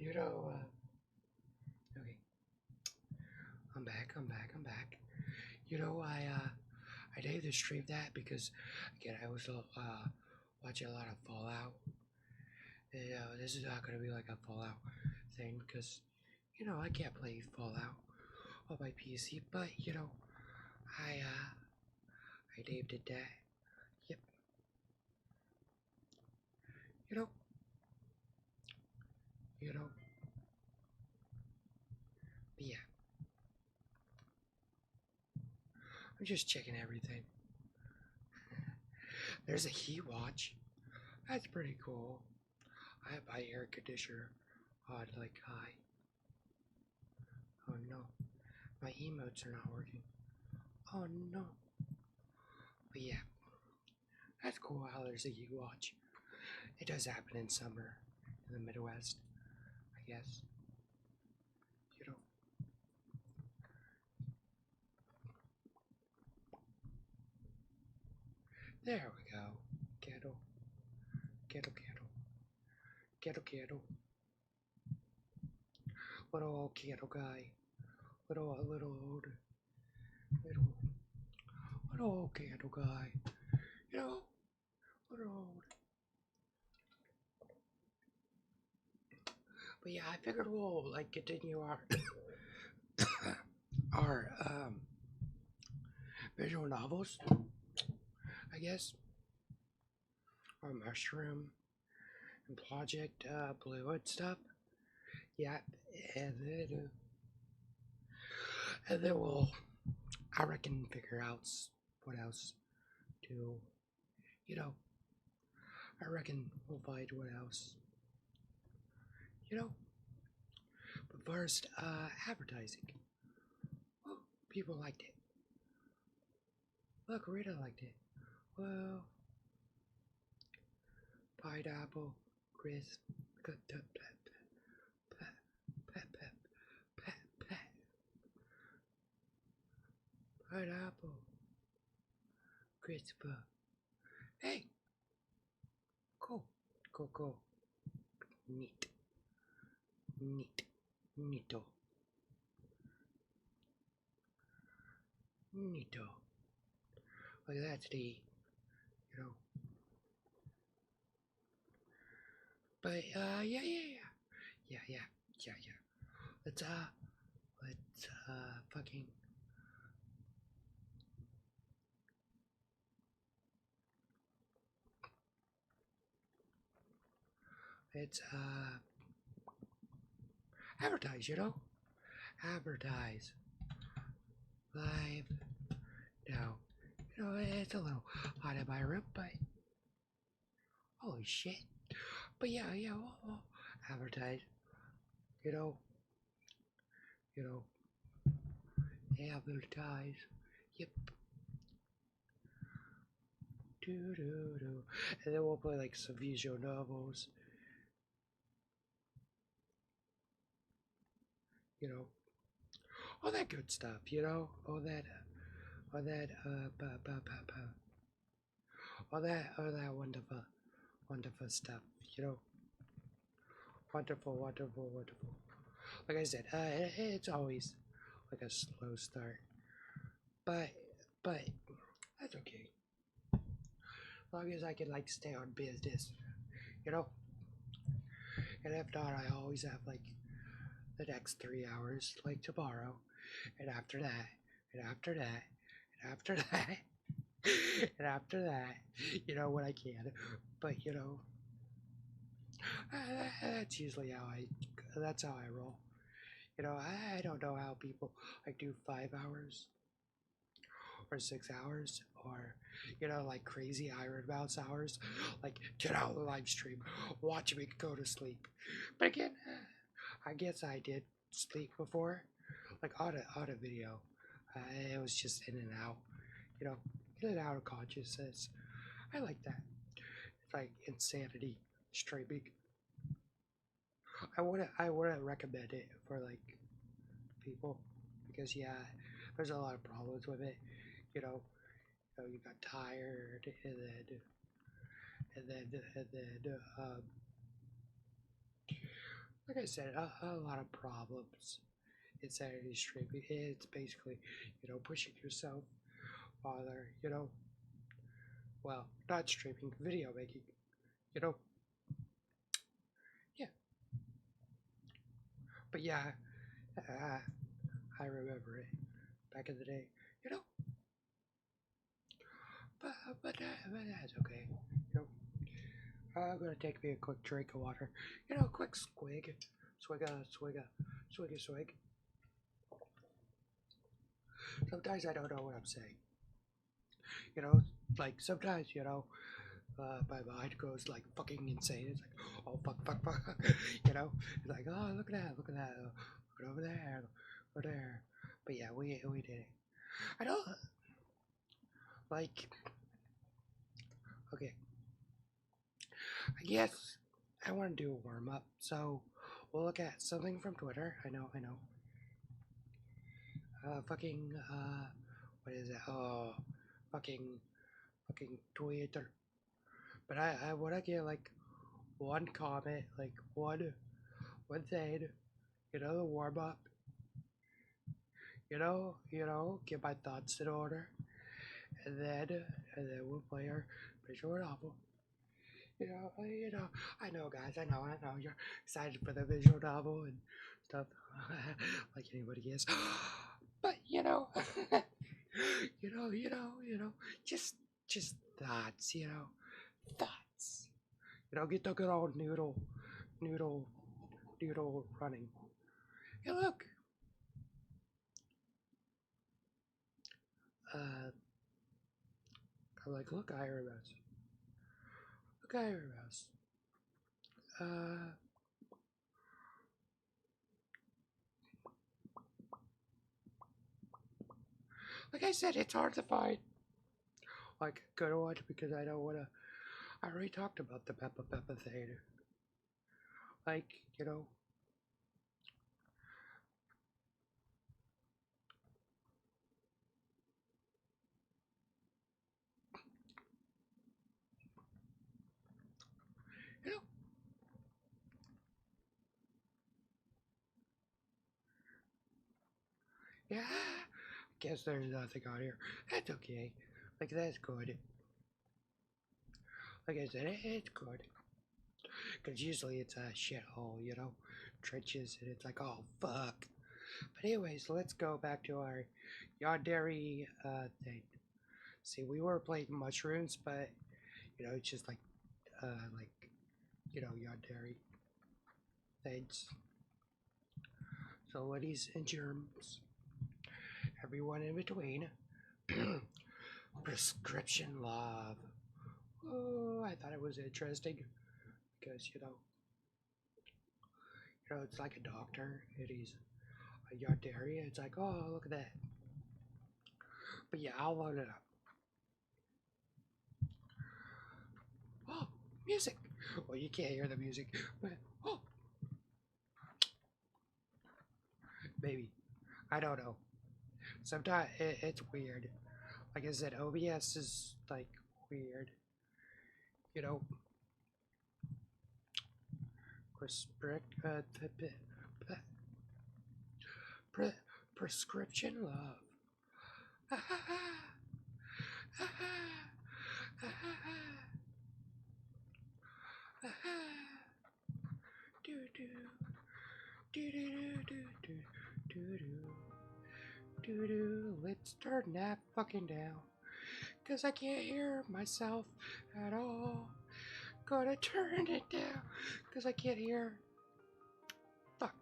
Okay, I'm back. I did stream that because again I was watching a lot of Fallout. And, this is not gonna be like a Fallout thing because I can't play Fallout on my PC, but I Dave did that. Yep, you know, you know, but yeah, I'm just checking everything. There's a heat watch. That's pretty cool. I have my air conditioner on like high. Oh no, my emotes are not working. Oh no. But yeah, that's cool how there's a heat watch. It does happen in summer in the Midwest, I guess. You know. There we go. Kettle, kettle. Kettle. Little old kettle guy. Little old, little, little old kettle guy. You know, little old. But yeah, I figured we'll like continue our visual novels, I guess, or mushroom and Project Blue and stuff. Yeah, and then we'll, I reckon, figure out what else to, you know, I reckon we'll find what else, you know. But first, advertising. Oh, people liked it. Look, Rita liked it. Well, pineapple, crisp, pet, pet, pet, pineapple, crisp. Hey, cool, cool, neat, neato, neato. Like that's the, you know. But yeah. Let's fucking. Let's advertise. Advertise live. Now, it's a little hot in my room, but holy shit. But yeah, we'll advertise. You know, you know, advertise. Yep. Do. And then we'll play like some visual novels. You know, all that good stuff. All that, all that wonderful stuff. Wonderful. Like I said, it's always like a slow start, but but that's okay. As long as I can like stay on business, you know. And if not, I always have like the next 3 hours, like tomorrow, and after that, and after that, and after that, and after that, when I can. But that's usually that's how I roll. I don't know how people like do 5 hours or 6 hours or like crazy Iron Mouse hours, like get out of the live stream, watch me go to sleep. But again, I guess I did sleep before, like on a video. It was just in and out, you know, in and out of consciousness. I like that. It's like insanity streaming. I wouldn't recommend it for like people because yeah, there's a lot of problems with it. You know, you got tired and then like I said, a lot of problems insanity streaming. It's basically, pushing yourself while they're, well, not streaming, video making, you know. Yeah, but yeah, uh, I remember it back in the day, you know. But but that's okay, you know. I'm gonna take me a quick drink of water, quick swig, swig. Sometimes I don't know what I'm saying, you know. Like sometimes, my mind goes like fucking insane. It's like, oh fuck, It's like, oh look at that, look over there, over there. But yeah, we did it. I don't like. Okay, I guess I want to do a warm up, so we'll look at something from Twitter. I know. What is it? Oh, fucking, fucking Twitter. But I want to get like one comment, like one thing, the warm up, get my thoughts in order, and then we'll play our visual novel. I know, guys. I know. You're excited for the visual novel and stuff, like anybody is. But just thoughts. Thoughts. Get the good old noodle, noodle running. Hey, look. Uh, I'm like, look, IRS. Look, IRS. Uh, like I said, it's hard to find like a good one because I don't want to. I already talked about the Peppa thing. Like, you know, yeah. Guess there's nothing on here. That's okay. Like that's good. Like I said, it's good. Cause usually it's a shithole, trenches, and it's like, oh fuck. But anyways, let's go back to our Yandere thing. See, we were playing mushrooms, but it's just like Yandere things. So ladies and germs, everyone in between. Prescription love. Oh, I thought it was interesting because it's like a doctor and he's a Yandere. It's like, oh, look at that. But yeah, I'll load it up. Oh, music. Well, you can't hear the music, but oh, maybe. I don't know. Sometimes it's weird. Like I said, OBS is like weird. You know, pre- prescription love. Do do do do do do do do do. Let's turn that fucking down, 'cause I can't hear myself at all. Gotta turn it down, 'cause I can't hear. Fuck.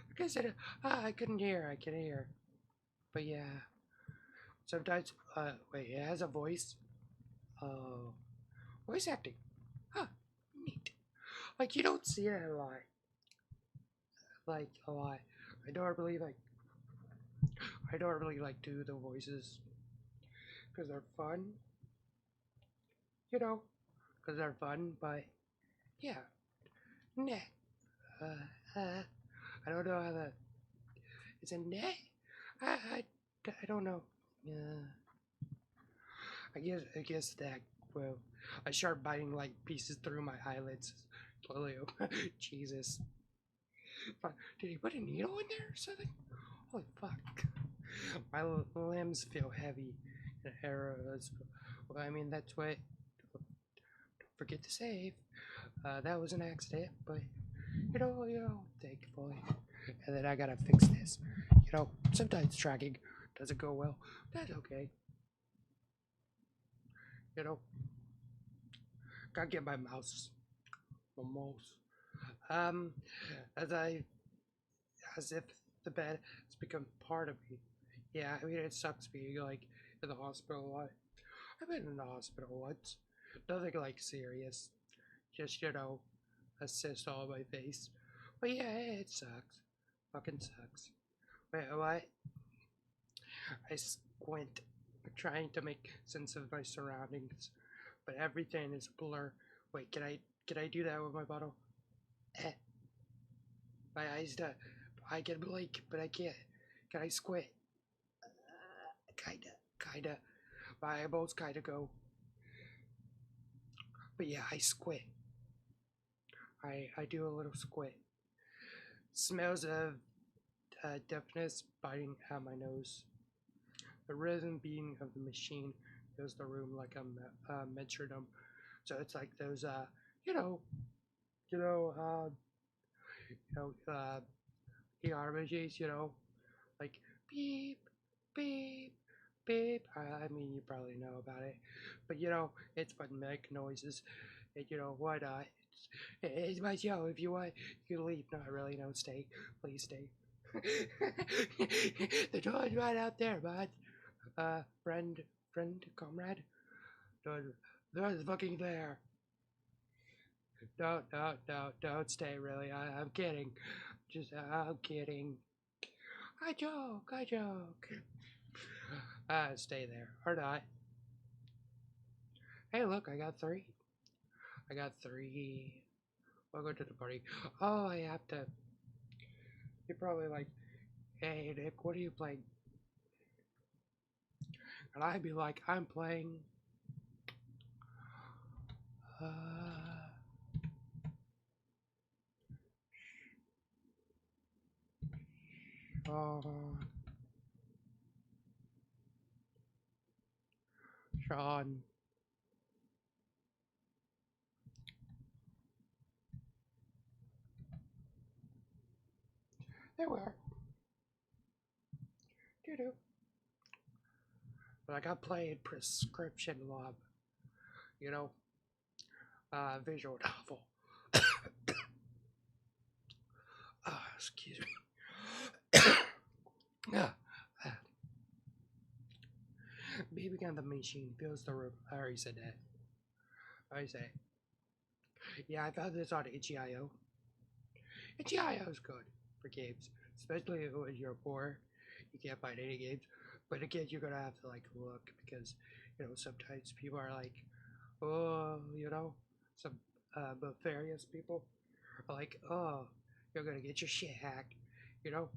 Like I said, I couldn't hear. I couldn't hear. But yeah, sometimes. Wait, it has a voice. Uh, voice acting. Huh. Neat. Like you don't see it a lot. Like a lot. I normally like. I normally like do the voices because they're fun. Because they're fun. But yeah, nah. Uh, I don't know how that. Is it nah? I don't know. I guess that Well, I start biting like pieces through my eyelids. Slowly. Jesus. Did he put a needle in there or something? Holy fuck. My limbs feel heavy and arrows. Well, I mean, that's what. Don't forget to save. That was an accident, but thankfully. And then I gotta fix this. Sometimes tracking doesn't go well. That's okay. You know, gotta get my mouse. My mouse. Um, as I, as if the bed has become part of me. Yeah, I mean, it sucks being like in the hospital a lot. I've been in the hospital once. Nothing like serious. Just, a cyst all on my face. But yeah, it sucks. Fucking sucks. Wait, what? I squint, trying to make sense of my surroundings, but everything is a blur. Wait, can I do that with my bottle? Eh. My eyes I can blink, but I can't. Can I squint? Kinda. My eyeballs kinda go. But yeah, I squint. I do a little squint. Smells of deafness biting at my nose. The rhythm beating of the machine fills the room like a metronome. So it's like those, you know, you know, uh, ER machines, like beep, beep, beep. I mean, you probably know about it, but it's fun to make noises. And you know what? It's my show. If you want, you can leave. Not really. No, stay. Please stay. The door's right out there, bud. Friend, comrade. Door's fucking there. Don't stay. Really, I'm kidding. I'm kidding. I joke. Stay there or not. Hey, look, I got three. I got three. Welcome to the party. Oh, I have to. You're probably like, hey, Nick, what are you playing? And I'd be like, I'm playing. Sean. There we are. Doo-doo. But I got playing Prescription Lab. Visual novel. Excuse me. Yeah. Baby on the machine fills the room. I already said that. I say. Yeah, I found this on itch.io. itch.io is good for games, especially when you're poor. You can't find any games, but again, you're gonna have to like look because sometimes people are like, oh, some nefarious people are like, oh, you're gonna get your shit hacked, you know.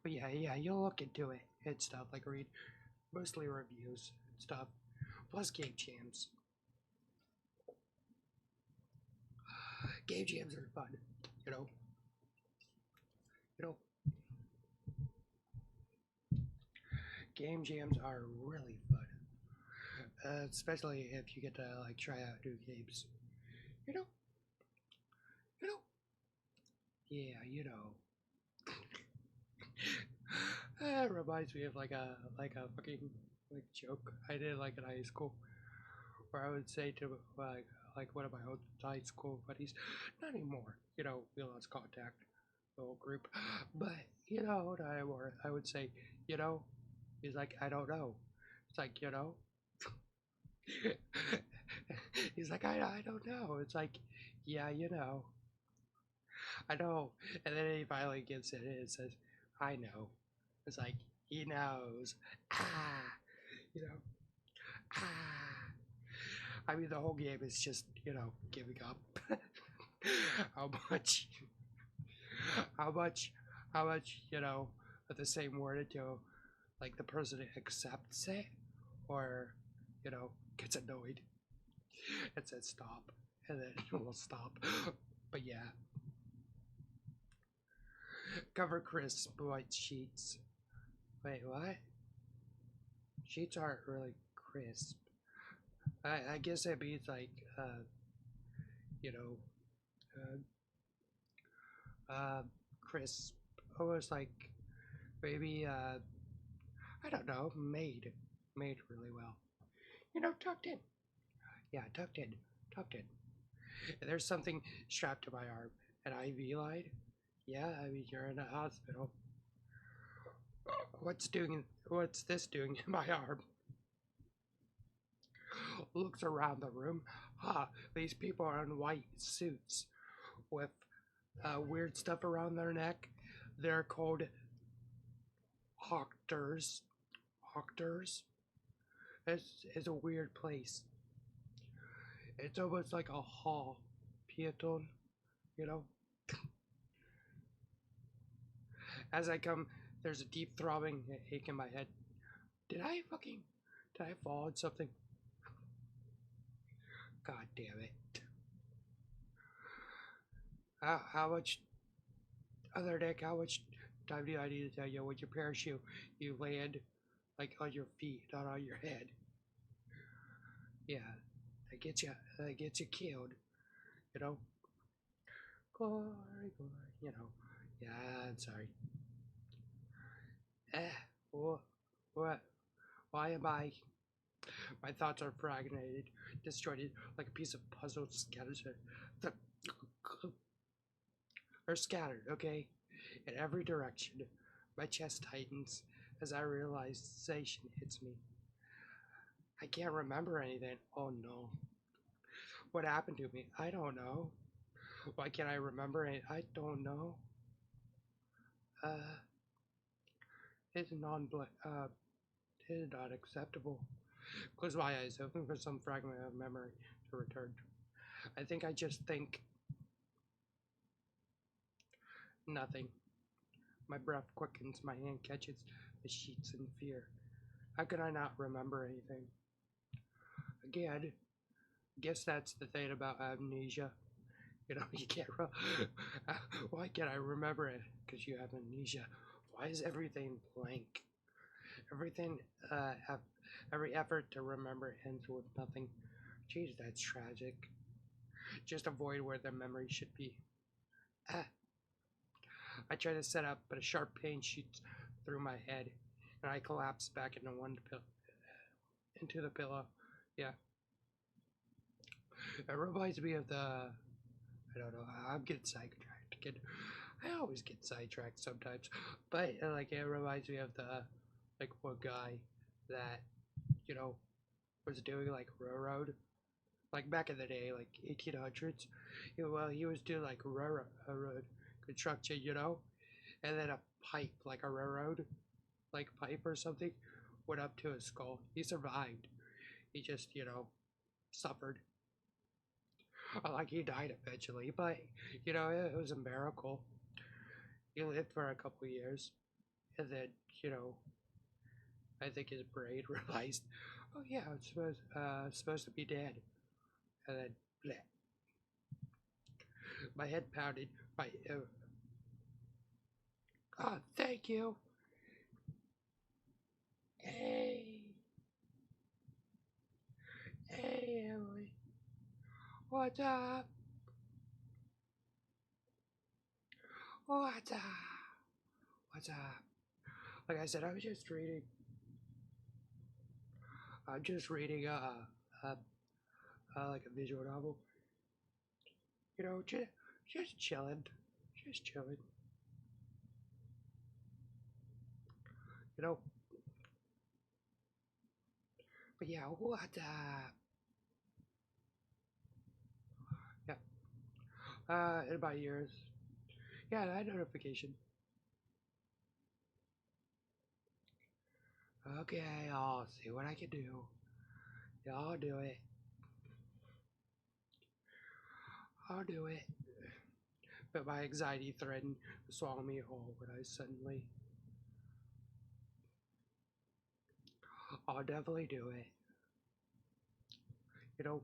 But yeah, you'll look into it and stuff, like read mostly reviews and stuff, plus game jams. Game jams are fun, you know. You know, game jams are really fun, especially if you get to like try out new games. You know, you know. Yeah, It reminds me of like a fucking like joke I did like in high school, where I would say to like one of my old high school buddies, not anymore. We lost contact, the whole group. But not anymore. I would say, he's like, I don't know. It's like, he's like, I don't know. It's like, yeah, I know. And then he finally gets it and says, I know. It's like, he knows. Ah, you know, ah. I mean, the whole game is just, giving up. how much, how much, of the same word until, like, the person accepts it, or, gets annoyed and says stop, and then it will stop. But yeah, cover crisp white sheets. Wait, what? Sheets aren't really crisp. I guess it means like, you know, crisp, almost like maybe, I don't know, made really well. Tucked in. Yeah, tucked in. And there's something strapped to my arm, an IV line. Yeah, I mean you're in a hospital. What's this doing in my arm? Looks around the room. These people are in white suits with weird stuff around their neck. They're called doctors. Doctors. It's a weird place. It's almost like a hall. Pieton, you know? As I come, there's a deep throbbing ache in my head. Did I fall on something? God damn it. How much, other Nick, how much time do I need to tell you when you parachute, you land like on your feet, not on your head? Yeah, that gets you killed, you know? Glory, Yeah, I'm sorry. What? What? Why am I? My thoughts are fragmented, disjointed, like a piece of puzzle scattered. Or scattered, okay? In every direction. My chest tightens as I realization hits me. I can't remember anything. Oh no. What happened to me? I don't know. Why can't I remember it? I don't know. Uh, it's it is not acceptable. Close my eyes, hoping for some fragment of memory to return. I think I just think nothing. My breath quickens, my hand catches the sheets in fear. How could I not remember anything? Again, guess that's the thing about amnesia. You can't. Why can't I remember it? Because you have amnesia. Why is everything blank? Everything, have every effort to remember ends with nothing. Jeez, that's tragic. Just avoid where the memory should be. Ah. I try to sit up, but a sharp pain shoots through my head, and I collapse back into the pillow. Yeah. It reminds me of the. I don't know. I'm getting sidetracked again. I always get sidetracked sometimes, but like it reminds me of the like one guy that you know was doing like railroad, like back in the day, like 1800s. Well, he was doing like railroad construction, and then a pipe, like a railroad, like pipe or something, went up to his skull. He survived. He just, suffered. Like he died eventually, but it was a miracle. He lived for a couple years, and then you know, I think his brain realized, oh yeah, it's supposed to be dead, and then bleh. My head pounded. My oh, thank you. Hey, hey, Emily, what's up? What's up? What's up? Like I said, I'm just reading uh, like a visual novel. Just chilling, just chilling. You know, but yeah, what? Yeah. In about years. Yeah, that notification. Okay, I'll see what I can do. Yeah, I'll do it. I'll do it. But my anxiety threatened to swallow me whole when I suddenly. I'll definitely do it. you know,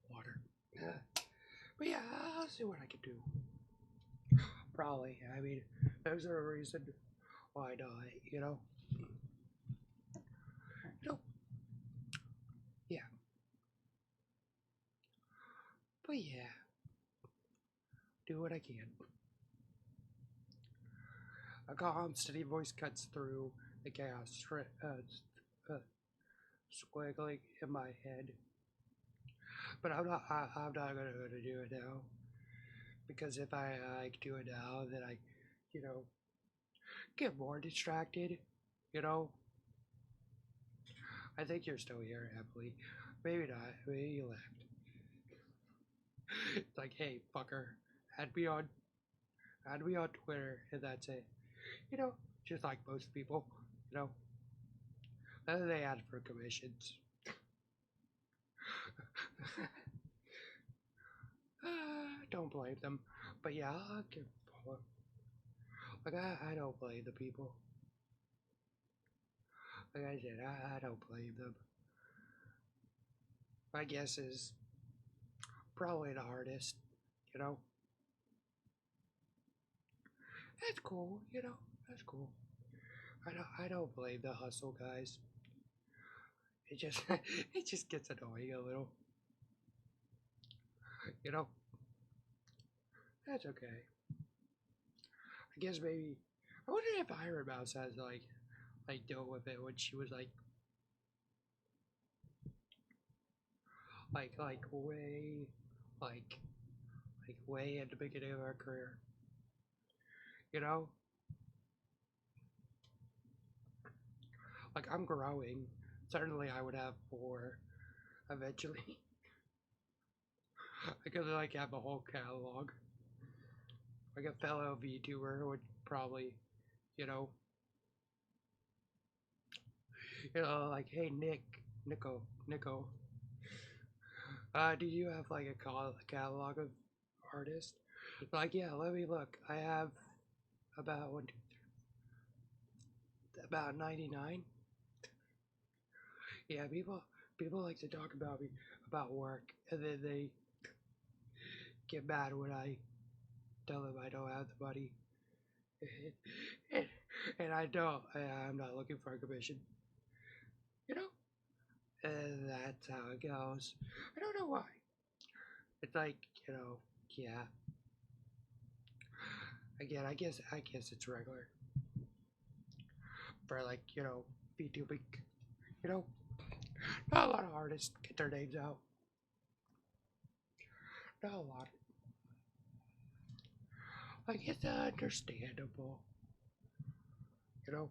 water. Yeah. But yeah, I'll see what I can do. Probably. I mean, there's a reason why not, you know? You know, yeah. But yeah, do what I can. A calm, steady voice cuts through the chaos, squiggling in my head. But I'm not gonna do it now. Because if I do it now, then I, you know, get more distracted. You know, I think you're still here, Emily. Maybe not. Maybe you left. It's like, hey, fucker, add me on, add me on Twitter, and that's it. You know, just like most people. You know, and then they add for commissions. Don't blame them. But yeah, I'll give. Like I don't blame the people. Like I said, I don't blame them. My guess is probably the hardest. You know, that's cool. You know, that's cool. I don't blame the hustle guys. It just it just gets annoying a little. You know, that's okay. I guess maybe I wonder if Iron Mouse has like dealt with it when she was like like way at the beginning of her career. You know, like I'm growing. Certainly, I would have more eventually. I could like have a whole catalog. Like a fellow VTuber would probably, you know, like hey Nico, do you have like a catalog of artists? Like yeah, let me look. I have about about 99. Yeah, people like to talk about me about work, and then they get mad when I tell them I don't have the money, and I don't. I'm not looking for a commission, you know. And that's how it goes. I don't know why. It's like yeah. Again, I guess it's regular for like VTubing. You know, not a lot of artists get their names out. Not a lot. Like it's understandable. You know,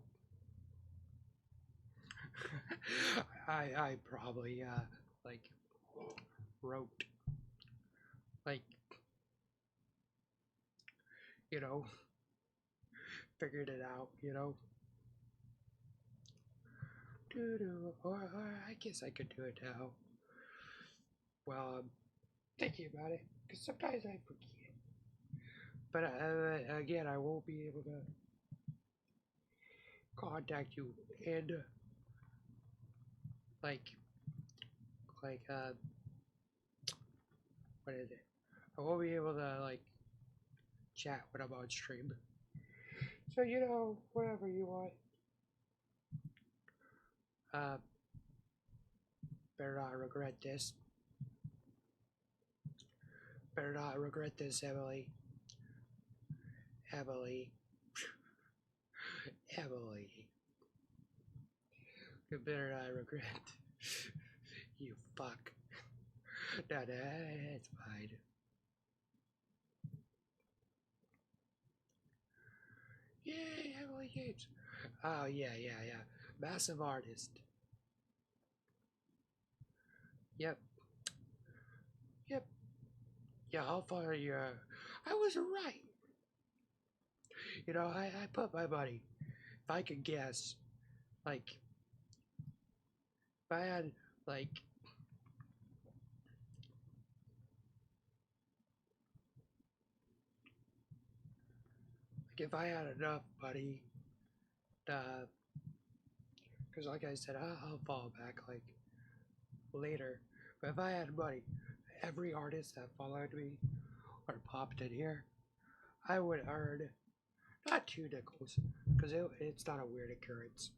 I probably like wrote like you know figured it out. Or I guess I could do it now. Well, I'm thinking about it because sometimes I forget. But again, I won't be able to contact you and like like what is it? I won't be able to like chat when I'm on stream. So whatever you want. Uh, better not regret this. Better not regret this, Emily. Emily. Emily. You better not regret. You fuck. No, it's fine. Yay, Emily Gates. Oh yeah. Massive artist. Yep. Yep. Yeah, I'll follow you. I was right. I put my money. If I could guess, like, if I had, Like if I had enough money, uh, because like I said, I'll fall back like later. But if I had money, every artist that followed me or popped in here, I would earn not 2 nickels, because it's not a weird occurrence.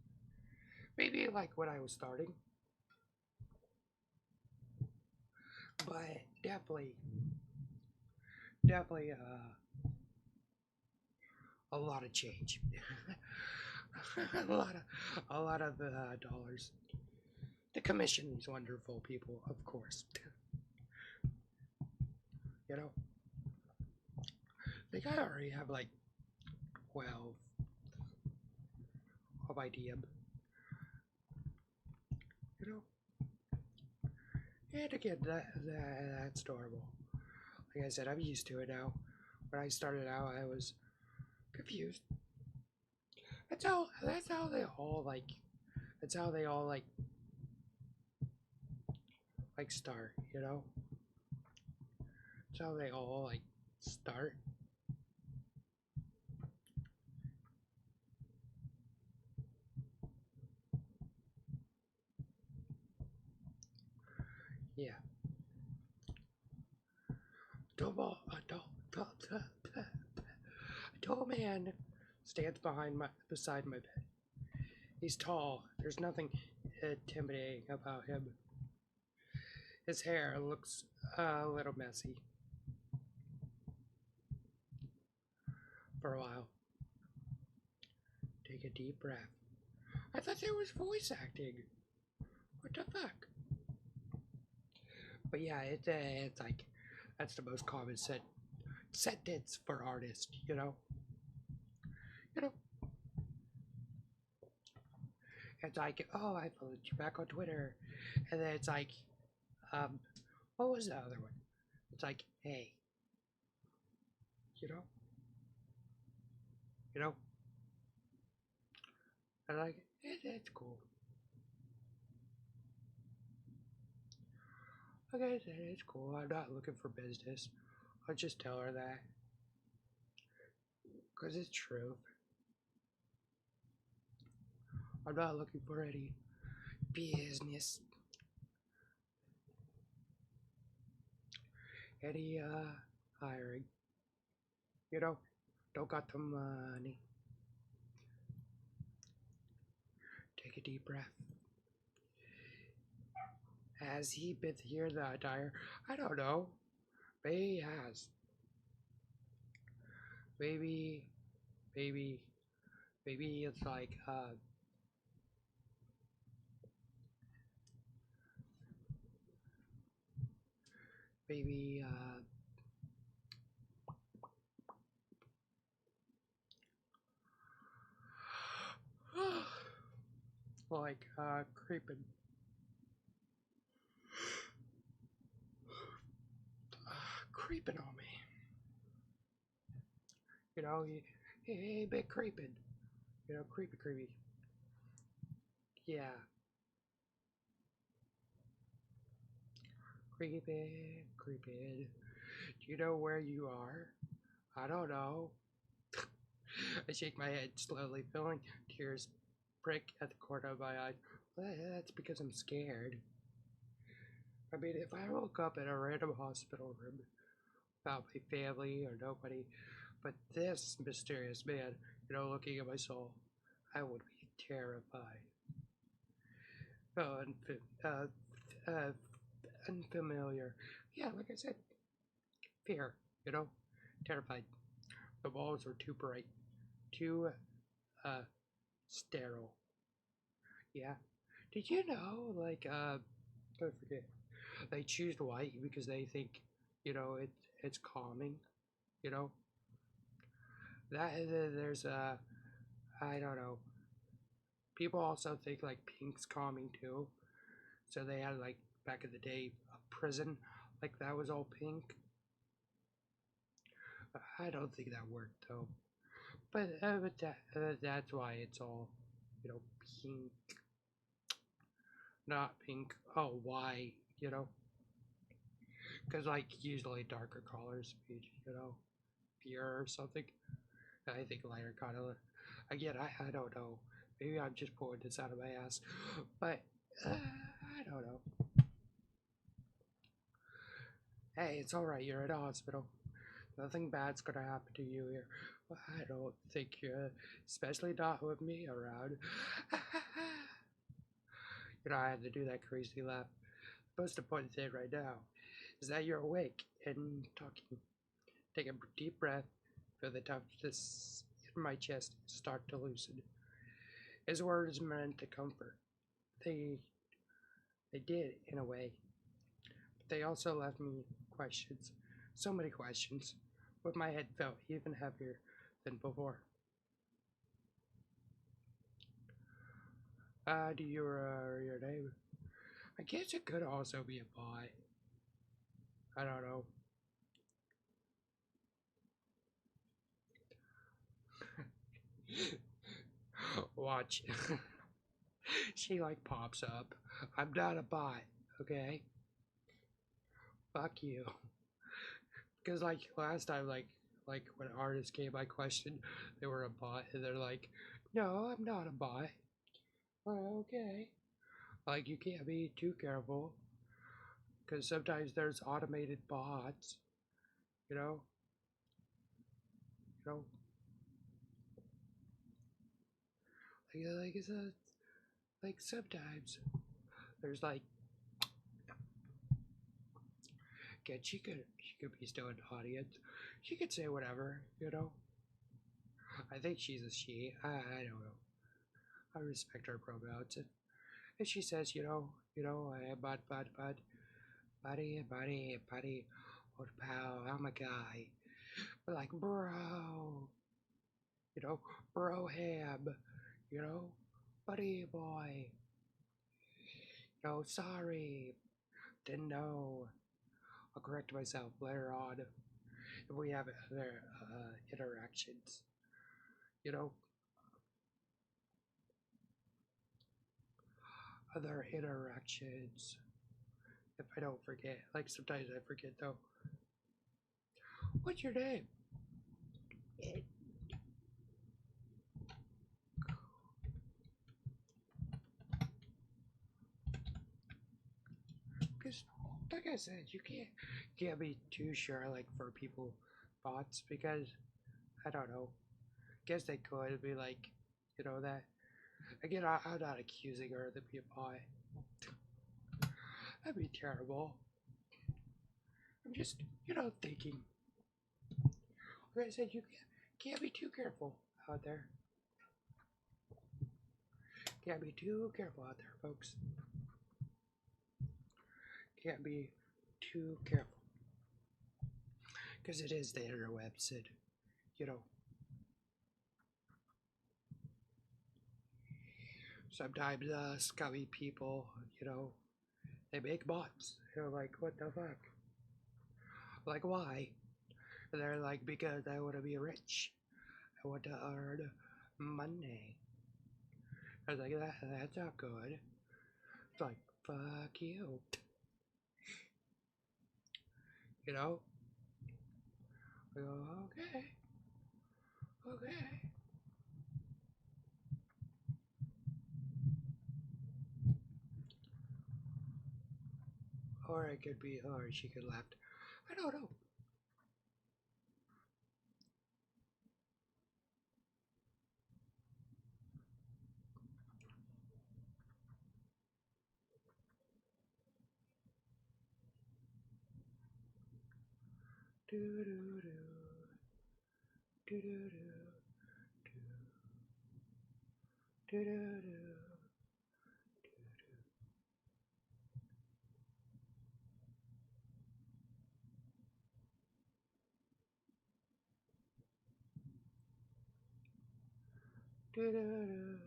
Maybe like when I was starting, but definitely a lot of change, a lot of dollars. The commission is wonderful, people, of course. You know, I think I already have like 12 of my DM. You know, and again, that's normal. Like I said, I'm used to it now. When I started out, I was confused. That's how they all like. That's how they all like start. You know, that's how they all like start. Yeah. A tall man stands beside my bed. He's tall. There's nothing intimidating about him. His hair looks a little messy. For a while, take a deep breath. I thought there was voice acting. What the fuck? But yeah, it's like that's the most common sentence for artists. You know. It's like, oh, I followed you back on Twitter, and then it's like, um, what was the other one? It's like, hey, you know, you know, and like, it's cool. Okay, it's cool. I'm not looking for business. I'll just tell her that, cause it's true. I'm not looking for any business, any hiring. You know, don't got the money. Take a deep breath. Has he been here the entire? I don't know. Maybe he has. Maybe, maybe, maybe it's like maybe like creeping, creeping on me. You know, he been creeping. You know, creepy, creepy. Yeah, creeping, creeping. Do you know where you are? I don't know. I shake my head slowly, feeling tears prick at the corner of my eye. Well, that's because I'm scared. I mean, if I woke up in a random hospital room without my family or nobody, but this mysterious man, looking at my soul, I would be terrified. Oh, uh, unfamiliar. Yeah, like I said, fear, you know, terrified. The walls were too bright, too uh, sterile. Yeah. Did you know, like, I forget, they choose white because they think, it's calming, you know? There's I don't know. People also think like pink's calming too. So they had like back in the day a prison like that was all pink. I don't think that worked though. But that's why it's all pink, not pink. Oh, why? Because like usually darker colors, fear or something. I think lighter kind of. Again, I don't know. Maybe I'm just pulling this out of my ass, but I don't know. Hey, it's all right. You're in a hospital. Nothing bad's gonna happen to you here. Well, I don't think you, especially not with me around. I had to do that crazy laugh. The most important thing right now is that you're awake and talking. Take a deep breath. Feel the toughness in my chest start to loosen. His words meant to comfort. They they did in a way, but they also left me questions. So many questions. But my head felt even heavier than before. Do your name? I guess it could also be a boy. I don't know. Watch. She like pops up. I'm not a bot, okay? Fuck you. Because like last time, like when artists came, I questioned they were a bot, and they're like, "No, I'm not a bot." Oh, okay. Like you can't be too careful, because sometimes there's automated bots. You know, you know, like it's a like sometimes there's like, again, she could be still in the audience. She could say whatever, you know. I think she's a she. I don't know. I respect her pronouns. And she says, buddy, old pal, I'm a guy. But like, bro, you know, bro ham, you know, buddy boy, sorry, didn't know. I'll correct myself later on if we have other interactions, you know, other interactions. If I don't forget, like sometimes I forget though. What's your name? Because, like I said, you can't be too sure, like for people bots, because I don't know. Guess they could be like, that. Again, I'm not accusing her to be a bot. That'd be terrible. I'm just, thinking. Like I said, you can't be too careful out there. Can't be too careful out there, folks. Can't be too careful. Because it is the interwebs, and, you know, sometimes scummy people, they make bots. You're like, what the fuck? Like, why? And they're like, because I want to be rich. I want to earn money. I was like, that's not good. It's like, fuck you. You know? I go, okay. Okay. Or it could be, or she could left. I don't know. Do do do. Do do do. Do do do. Do do do.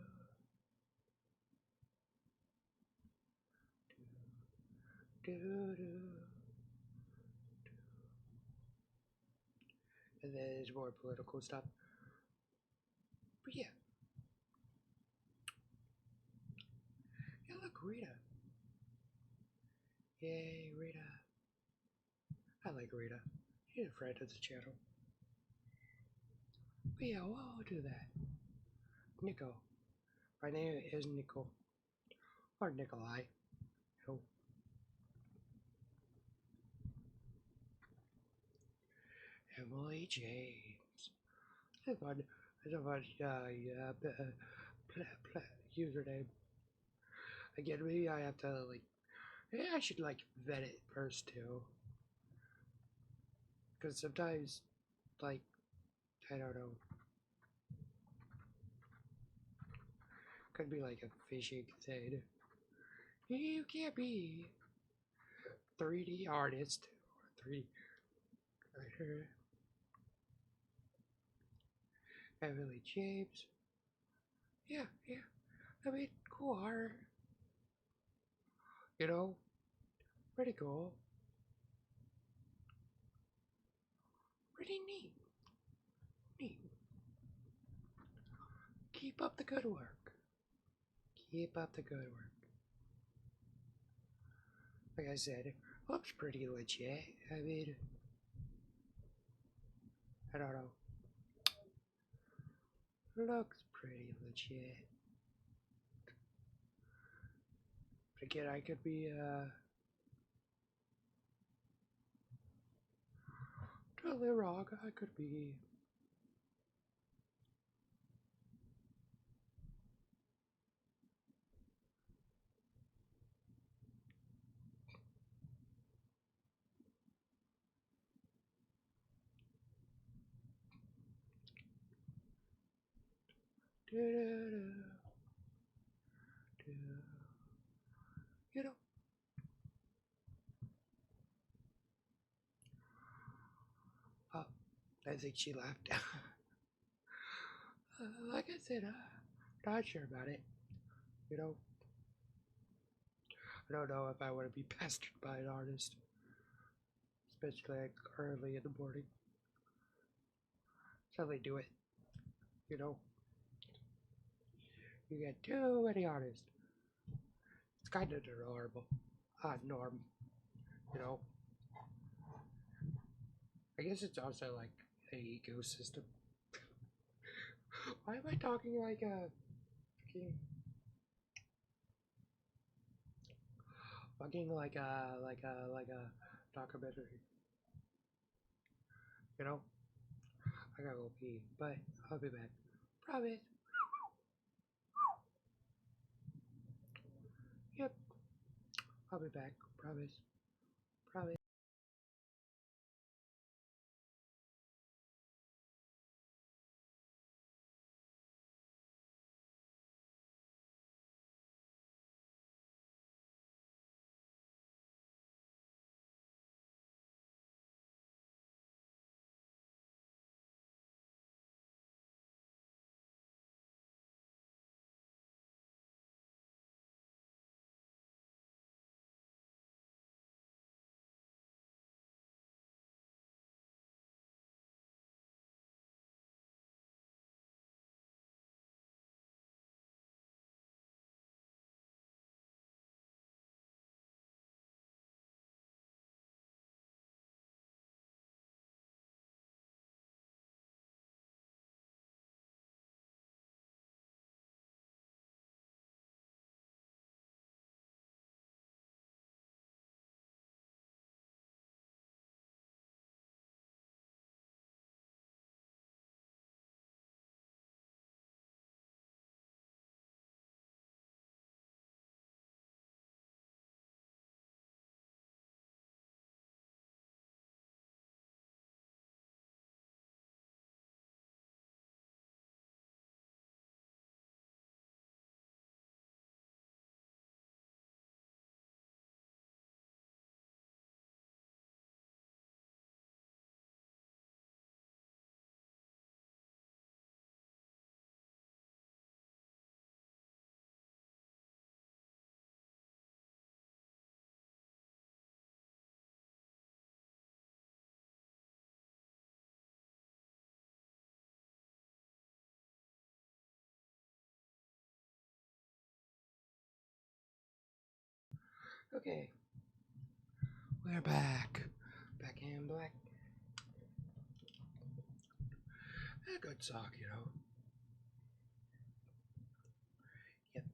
Do do. And then there's more political stuff. But yeah. Yeah, look, Rita. Yay, Rita. I like Rita. She's a friend of the channel. yeah, we'll do that. Nico. My name is Nicole. Or Nikolai. Oh. Emily James. That's a fun username. Again, maybe I have to, like, maybe I should, like, vet it first, too. Because sometimes, like, I don't know. Could be like a phishing thing. You can't be 3D artist or 3D writer. Emily James. Yeah, yeah. I mean, cool art. You know, pretty cool. Pretty neat. Neat. Keep up the good work. Keep up the good work. Like I said, it looks pretty legit. I mean, I don't know. Looks pretty legit. But again, I could be, totally wrong. I could be. You know, oh, I think she left. Like I said, not sure about it. You know, I don't know if I want to be pestered by an artist, especially like early in the morning. So they do it. You know, you get too many artists. It's kind of normal, norm. You know, I guess it's also like an ecosystem. Why am I talking like a fucking like a documentary? You know, I gotta go pee, but I'll be back. Promise. Yep, I'll be back. Promise. Promise. Okay, we're back. Back in black. A good sock, you know. Yep.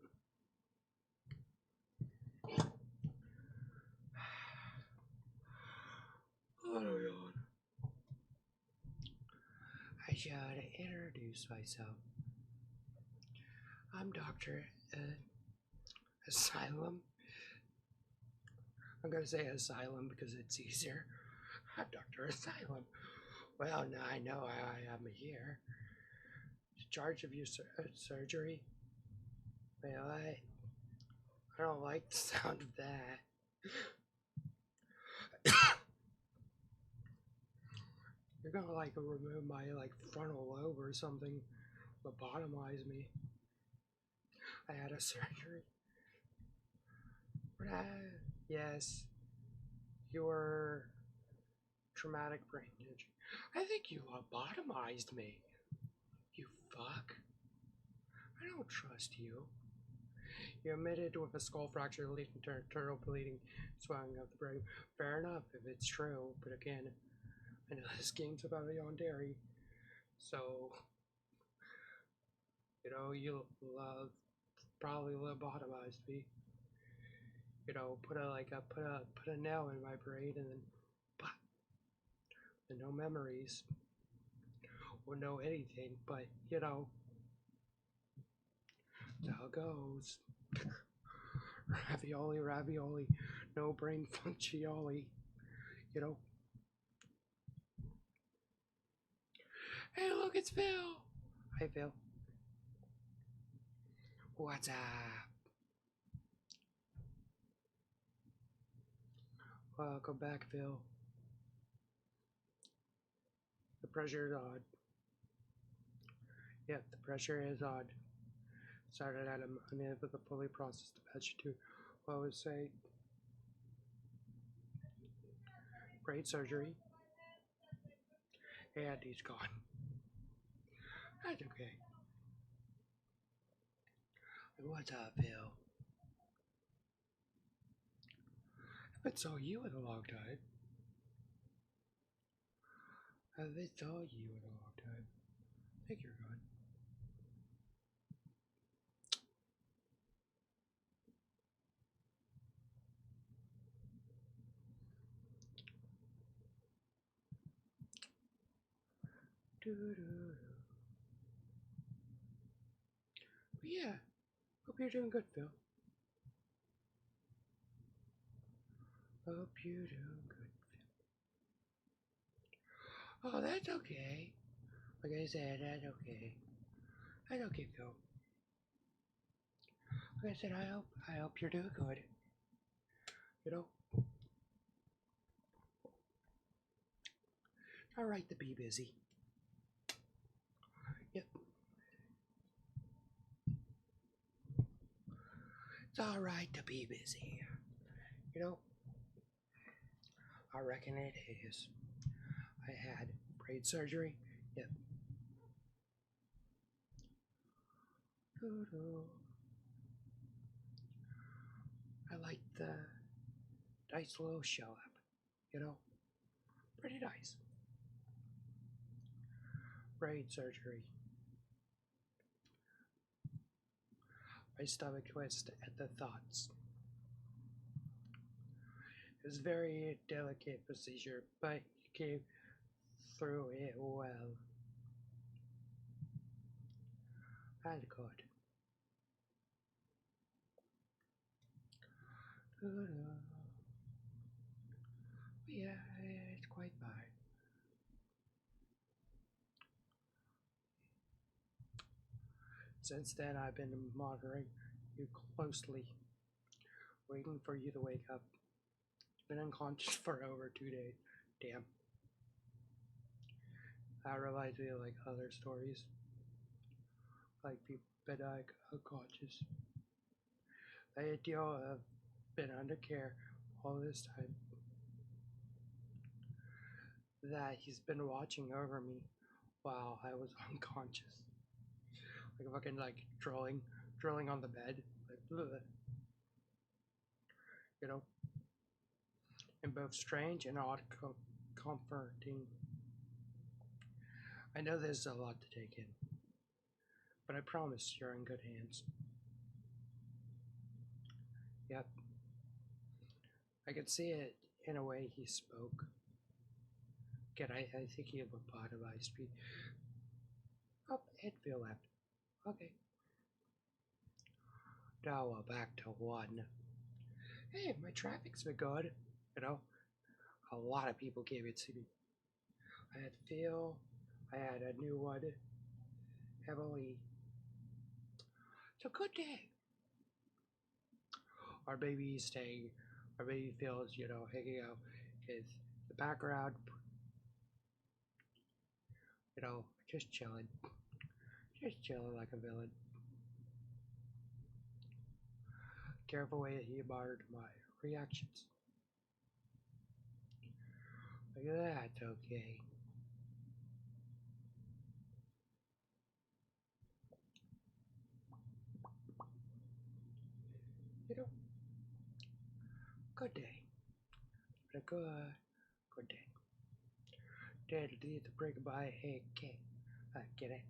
Oh my god. I should introduce myself. I'm Dr. Asylum. I'm gonna say Asylum because it's easier. I'm Dr. Asylum. Well, now I know I am here. In charge of your surgery. Well, I don't like the sound of that. You're gonna like remove my like frontal lobe or something, lobotomize me. I had a surgery. Yes, your traumatic brain injury. I think you lobotomized me. You fuck. I don't trust you. You admitted with a skull fracture leading to internal bleeding, swelling of the brain. Fair enough if it's true, but again, I know this game's about on dairy, so you know you love probably lobotomized me. You know, put a nail in my brain and then pop, and no memories or no anything, but you know, that's how it goes. Ravioli, ravioli, no brain funccioli, you know. Hey, look, it's Phil. Hi, Phil. What's up? Welcome back, Phil. The pressure is odd. Yep, the pressure is odd. Started at unable to fully process the patch to what would say great surgery. And he's gone. That's okay. What's up, Phil? I haven't saw you in a long time. I haven't saw you in a long time. I think you're gone. But yeah, hope you're doing good, Phil. Hope you're doing good, Phil. Oh, that's okay. Like I said, that's okay. That's okay, Phil. Like I said, I hope you're doing good. You know, it's alright to be busy. Yep. It's alright to be busy. You know, I reckon it is. I had brain surgery. Yep. I like the nice little shell up. You know, pretty nice. Brain surgery. My stomach twisted at the thoughts. It was a very delicate procedure, but you came through it well. That's good. Yeah, it's quite fine. Since then, I've been monitoring you closely, waiting for you to wake up. Been unconscious for over 2 days. Damn. That reminds me of like other stories. Like people been like unconscious. I deal have been under care all this time. That he's been watching over me while I was unconscious. Like fucking like drilling on the bed. Like bleh, you know. And both strange and odd comforting. I know there's a lot to take in, but I promise you're in good hands. Yep, I could see it in a way he spoke. Again, I think he lobotomized me. Oh, Enfield left. Okay. Now we're back to one. Hey, my traffic's been good. You know, a lot of people gave it to me. I had Phil. I had a new one. Emily. It's a good day. Our baby's staying. Our baby Phil's, hanging out in the background. Just chilling. Just chilling like a villain. Careful way he monitored my reactions. Look at that, okay. Good day. A good day. Dad need to bring by a cake. Get it?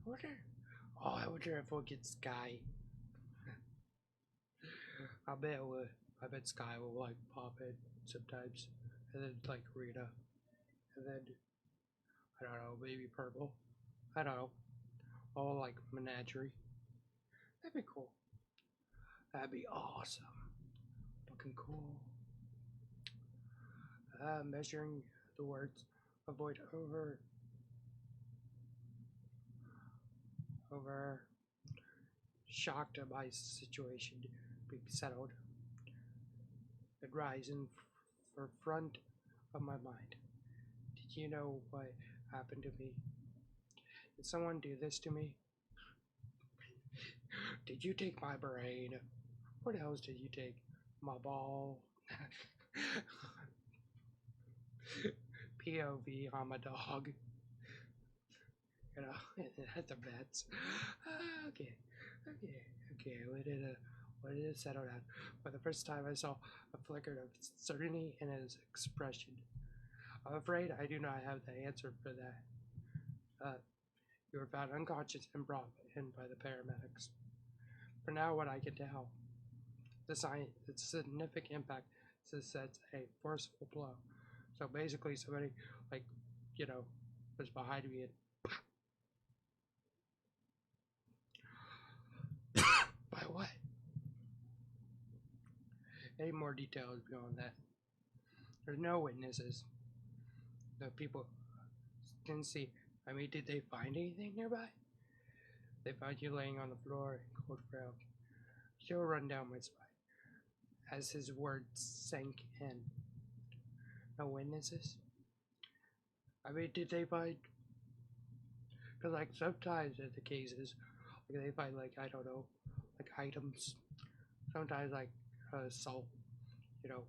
Order. Oh, I wonder if we'll get Sky. I bet it would. I bet Sky will like pop in sometimes, and then like Rita, and then I don't know, maybe Purple. I don't know. All like menagerie. That'd be cool. That'd be awesome. Fucking cool. Measuring the words. Avoid over shocked at my situation being settled and rising for front of my mind. Did you know what happened to me? Did someone do this to me? Did you take my brain? What else did you take? My ball? POV on my dog. At the vets. Okay. Let it settle down. For the first time, I saw a flicker of certainty in his expression. I'm afraid I do not have the answer for that. You were found unconscious and brought in by the paramedics. For now, what I can tell, the significant impact sets a forceful blow. So basically, somebody was behind me and by what? Any more details beyond that? There's no witnesses. The people didn't see. I mean, did they find anything nearby? They found you laying on the floor in cold frown. Chill run down my spine as his words sank in. No witnesses? I mean, did they find? Because like sometimes in the cases, like they find like I don't know, like items. Sometimes like assault.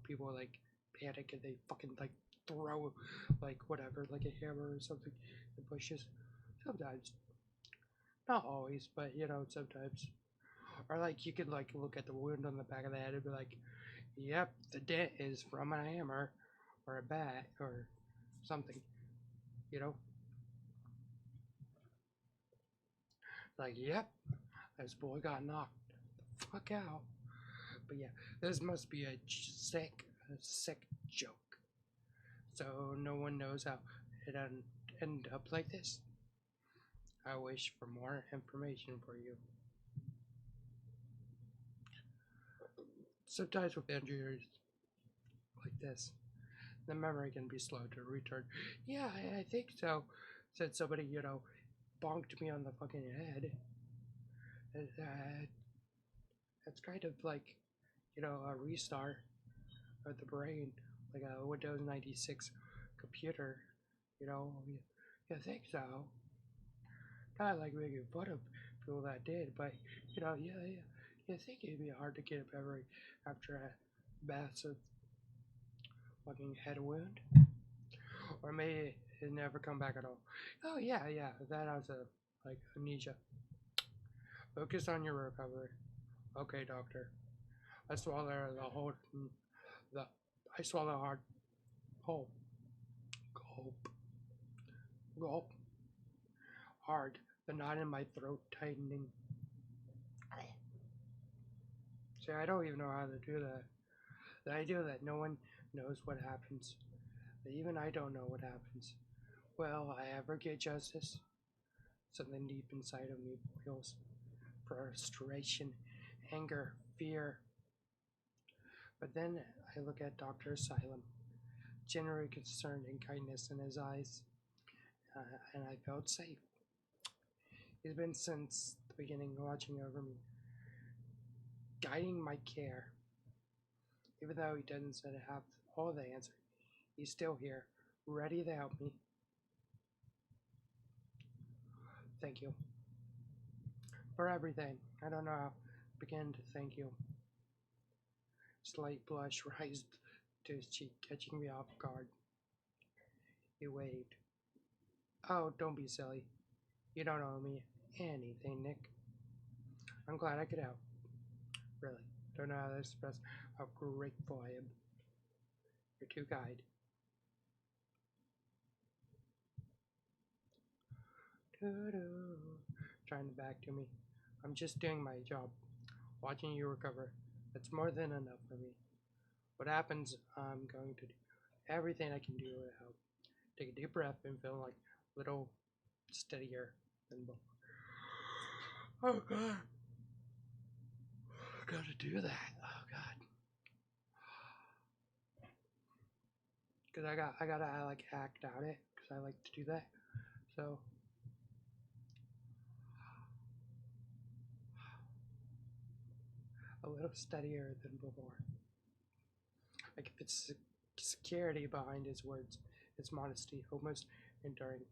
People like panic and they fucking like throw like whatever, like a hammer or something in bushes. Sometimes, not always, but sometimes. Or like you could like look at the wound on the back of the head and be like, "Yep, the dent is from a hammer or a bat or something." Like, yep, this boy got knocked the fuck out. But yeah, this must be a sick joke. So no one knows how it ended up like this. I wish for more information for you. Sometimes with injuries like this, the memory can be slow to return. Yeah, I think so. Said somebody, bonked me on the fucking head. That's kind of like, a restart of the brain, like a Windows 96 computer. You think so? Not like making fun of people that did, but yeah. You think it'd be hard to get a memory after a massive fucking head wound, or maybe it never come back at all. Oh yeah, that has a like amnesia. Focus on your recovery. Okay, doctor. I swallow the I swallow hard. Gulp, gulp, gulp. Hard, the knot in my throat tightening. See, I don't even know how to do that. The idea that no one knows what happens, that even I don't know what happens. Will I ever get justice? Something deep inside of me boils. Frustration, anger, fear. But then I look at Dr. Asylum, genuine concern and kindness in his eyes, and I felt safe. He's been since the beginning watching over me, guiding my care. Even though he doesn't seem to have all the answers, he's still here, ready to help me. Thank you for everything. I don't know how to begin to thank you. Slight blush rised to his cheek, catching me off guard. He waved. Oh, don't be silly. You don't owe me anything, Nick. I'm glad I could help. Really, don't know how to express how grateful I am. You're too kind. Doo-doo. Trying to back to me. I'm just doing my job. Watching you recover. That's more than enough for me. What happens, I'm going to do everything I can do to help. Take a deep breath and feel like a little steadier than before. Oh God. I gotta do that. Oh God. Cause I gotta like act out it. Cause I like to do that. So a little steadier than before. I can fit security behind his words, his modesty, almost enduring.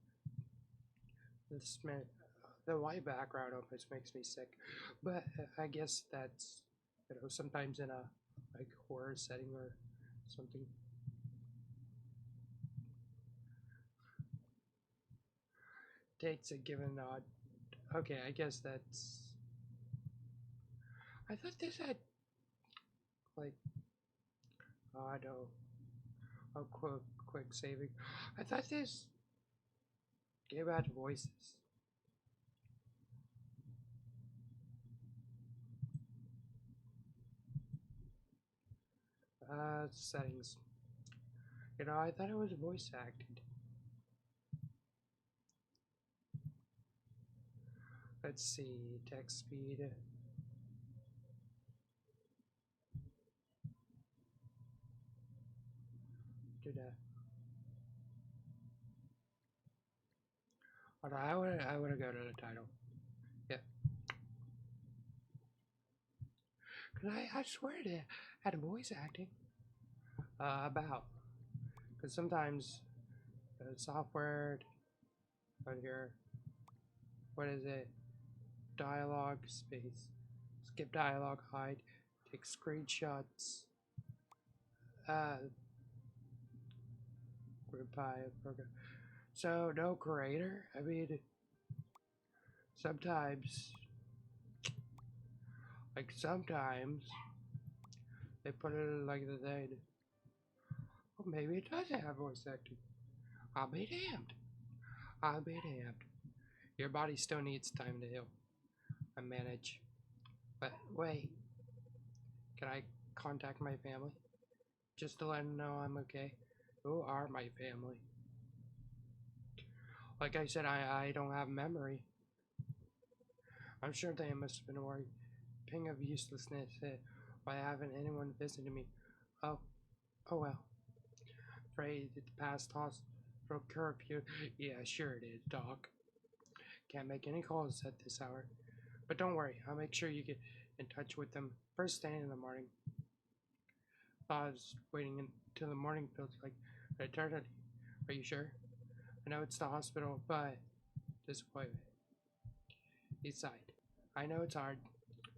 The white background almost makes me sick, but I guess that's sometimes in a like horror setting or something. Takes a given nod. Okay, I guess that's. I thought this had like auto. Oh, quick saving. I thought this gave out voices. Settings. I thought it was voice acted. Let's see, text speed. Do that. Alright, I wanna go to the title. Yeah. Cause I swear it had voice acting. About. Cause sometimes the software right here. What is it? Dialogue space. Skip dialogue, hide, take screenshots. Group by program. So no creator. I mean, sometimes, they put it like the thing. Well, maybe it does have voice acting. I'll be damned. I'll be damned. Your body still needs time to heal. I manage. But wait, can I contact my family? Just to let them know I'm okay? Who are my family? Like I said, I don't have memory. I'm sure they must have been worried. Ping of uselessness hit. Why haven't anyone visited me? Oh, oh well. Afraid it's past hospital curfew. Yeah, sure it is, Doc. Can't make any calls at this hour. But don't worry, I'll make sure you get in touch with them first thing in the morning. Thought I was waiting until the morning feels like an eternity. Are you sure? I know it's the hospital, but disappointment. He sighed. I know it's hard,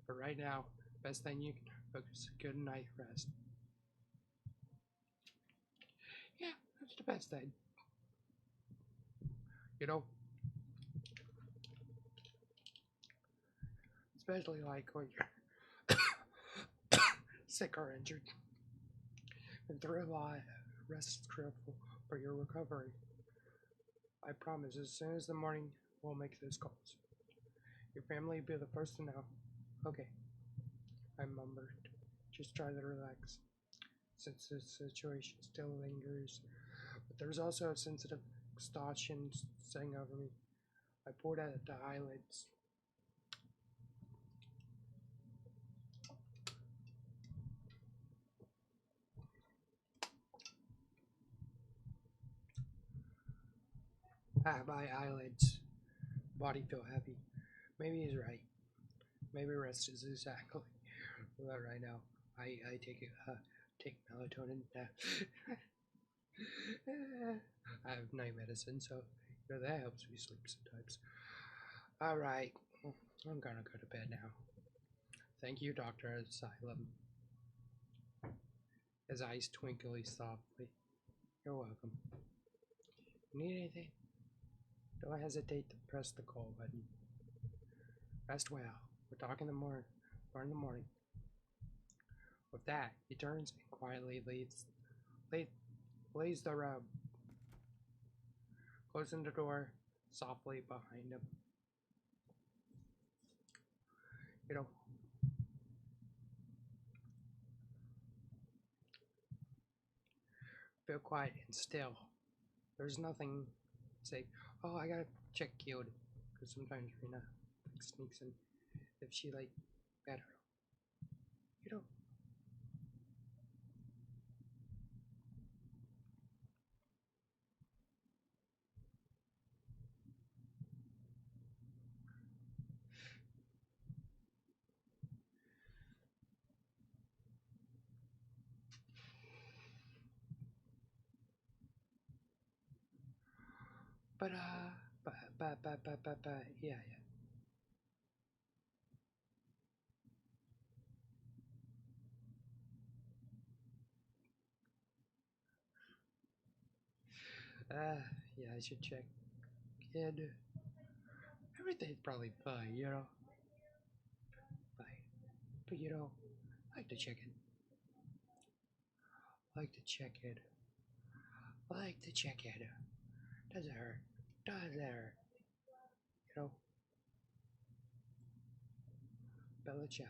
but right now, best thing you can focus a good night rest. Yeah, that's the best thing. You know, especially like when you're sick or injured and through a lot, Rest is critical for your recovery. I promise, as soon as the morning, we'll make those calls. Your family will be the first to know. Okay, I mumbled. Just try to relax, since the situation still lingers. But there's also a sensitive exhaustion setting over me. I pulled at the eyelids. My eyelids. Body feel heavy. Maybe he's right. Maybe rest is exactly right now. I take melatonin. I have night medicine, so that helps me sleep sometimes. All right, I'm gonna go to bed now. Thank you, Dr. Asylum. His eyes twinkly softly. You're welcome. Need anything? Don't hesitate to press the call button. Rest well. We'll talk in the morning. Or in the morning. With that, he turns and quietly leaves the room, closing the door softly behind him. Feel quiet and still. There's nothing say, oh, I gotta check Kyoto. Because sometimes Rina sneaks in if she I don't know. But yeah. Yeah, I should check. Kid, everything's probably fine, But I like to check it. Like to check it. Like to check it. Does it hurt? Does it hurt? Bella Ciao.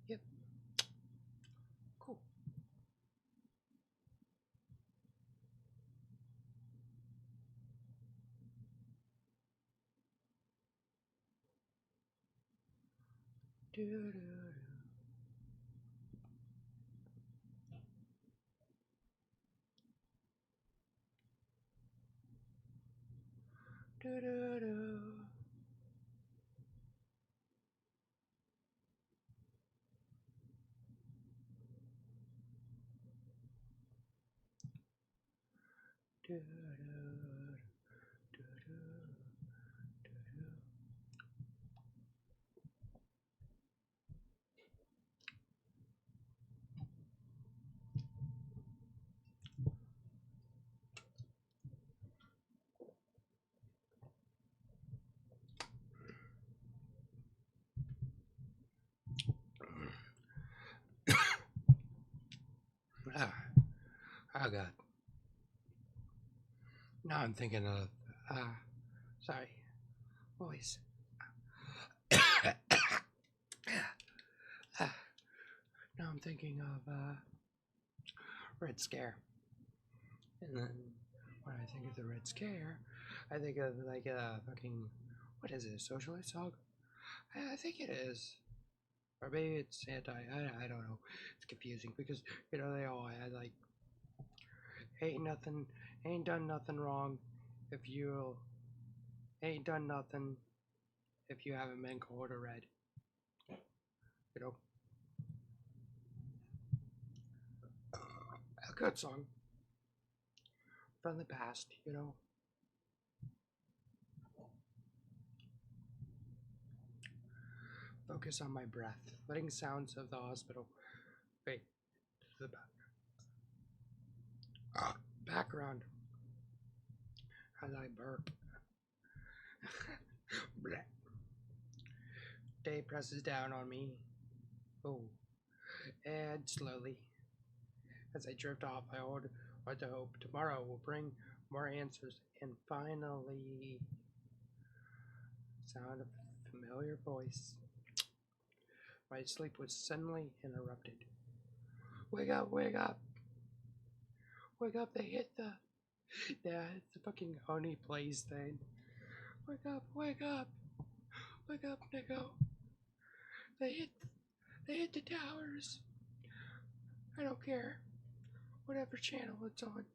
Yep. Cool. Do do do do do. Do do do do. Ah, oh God. Now I'm thinking of, sorry, voice. Now I'm thinking of, Red Scare. And then when I think of the Red Scare, I think of a fucking, what is it, a socialist song? I think it is. Or maybe it's I don't know. It's confusing because, they all had ain't done nothing wrong if you ain't done nothing if you haven't been called a red. A good song from the past, Focus on my breath, letting sounds of the hospital fade to the background as I burp. Day presses down on me, Oh, and slowly, as I drift off, I hold what to hope tomorrow will bring more answers. And finally, sound of a familiar voice. My sleep was suddenly interrupted. Wake up, wake up, wake up, they hit the... Yeah, it's the fucking Oni plays thing. Wake up, wake up, wake up, Nico. They hit the towers. I don't care. Whatever channel it's on.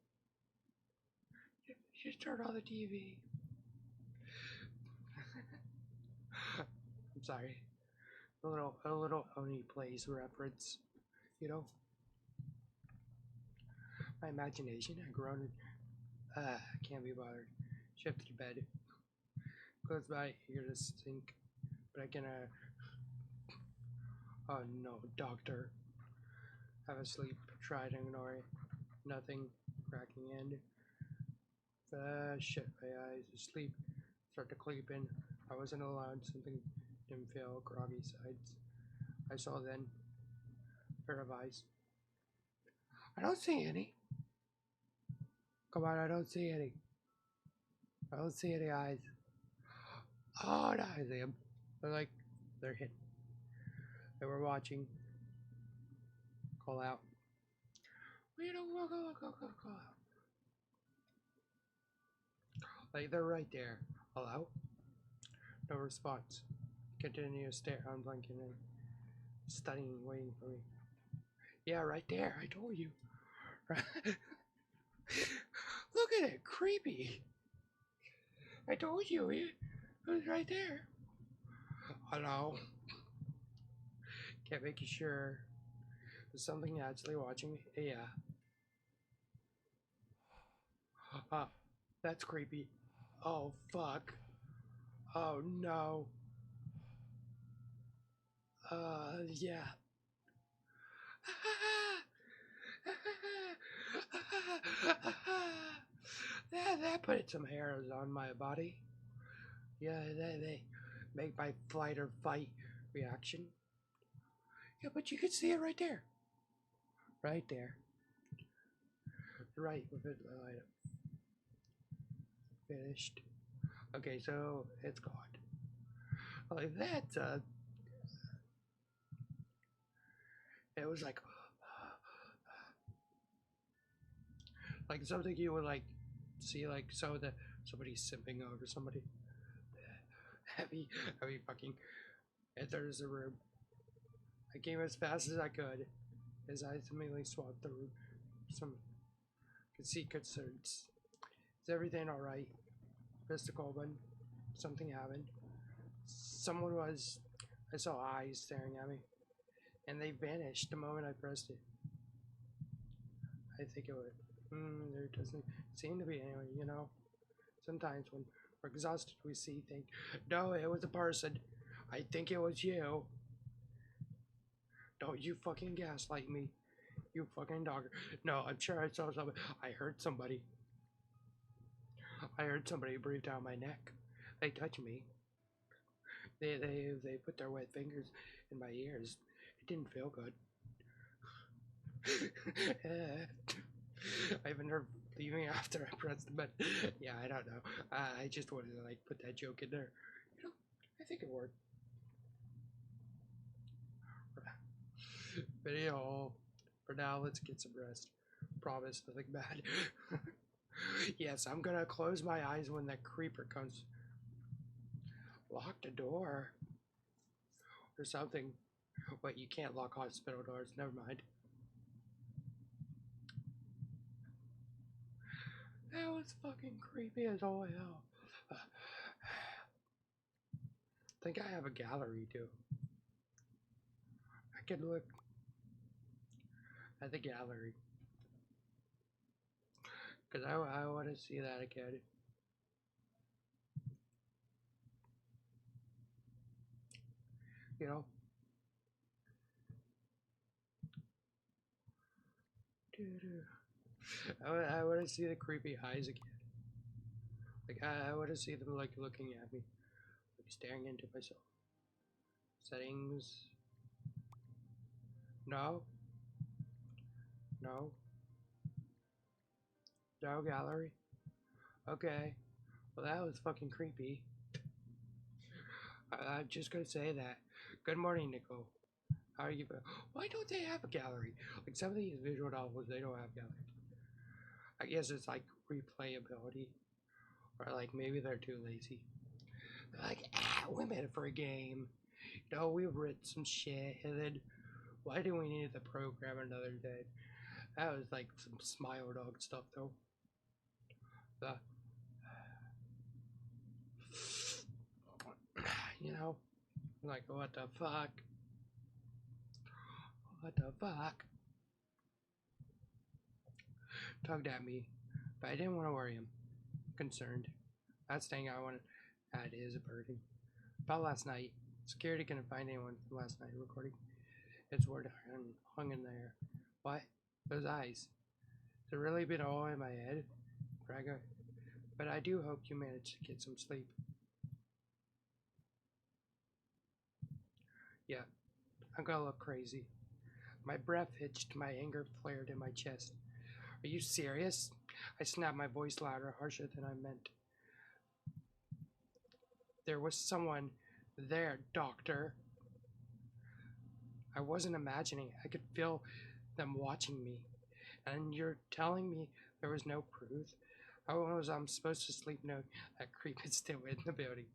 You turn on the TV. I'm sorry. A little Oni plays reference. You know? My imagination had grown. Can't be bothered. Shift to bed. Close my ear to think. But I can, oh no, doctor. Have a sleep. Try to ignore it. Nothing. Cracking in. Shit, my eyes asleep. Start to creep in. I wasn't alone. Something didn't feel groggy sides. I saw then. Pair of eyes. I don't see any. Come on, I don't see any. I don't see any eyes. Oh, no, I see them. They're hit. They were watching. Call out. We don't go out. Like, they're right there. Hello? No response. Continue to stare, unblinking and studying, waiting for me. Yeah, right there. I told you. Look at it. Creepy. I told you. It was right there. Hello? Kept making sure there's something actually watching me. Yeah. That's creepy. Oh, fuck. Oh, no. Yeah. That put some hairs on my body. Yeah, they make my flight or fight reaction. Yeah, but you can see it right there. Right there. Right with it finished. Okay, so it's gone. Like that, it was like something you would like see like so that somebody's simping over somebody. Heavy fucking enters the room. I came as fast as I could. His eyes immediately swamped the room. Some could see concerns. Is everything alright? Press the call button. Something happened. Someone was... I saw eyes staring at me. And they vanished the moment I pressed it. I think it would. There doesn't seem to be anyone, you know. Sometimes when we're exhausted we see things. No, it was a person. I think it was you. Don't you fucking gaslight me. You fucking dog. No, I'm sure I saw somebody. I heard somebody. I heard somebody breathe down my neck. They touched me. They put their wet fingers in my ears. It didn't feel good. I even heard leaving after I pressed the button. Yeah, I don't know. I just wanted to like put that joke in there. You know, I think it worked. Video. For now, let's get some rest. Promise, nothing bad. Yes, I'm gonna close my eyes when that creeper comes. Lock the door. Or something. Wait, you can't lock hospital doors. Never mind. That was fucking creepy as all hell. I think I have a gallery too. I can look at the gallery. Because I want to see that again. You know? I want to see the creepy eyes again. Like, I want to see them, like, looking at me. Like, staring into myself. Settings. No, no, no gallery. Okay. Well, that was fucking creepy. I'm just gonna say that. Good morning, Nicole. How are you? Why don't they have a gallery? Like some of these visual novels, they don't have gallery. I guess it's like replayability, or like maybe they're too lazy. They're like, we made it for a game. No, we writ some shit, and then why do we need to program another day? That was like some Smile Dog stuff, though. The, you know, like what the fuck? What the fuck? Tugged at me, but I didn't want to worry him. Concerned. Last thing I want to add is a burden. About last night, security couldn't find anyone from last night recording. Its word hung in there. What? Those eyes. Has it really been all in my head? Braga. But I do hope you managed to get some sleep. Yeah, I'm gonna look crazy. My breath hitched, my anger flared in my chest. Are you serious? I snapped, my voice louder, harsher than I meant. There was someone there, Doctor. I wasn't imagining. I could feel them watching me. And you're telling me there was no proof? How was I supposed to sleep knowing that creep is still in the building?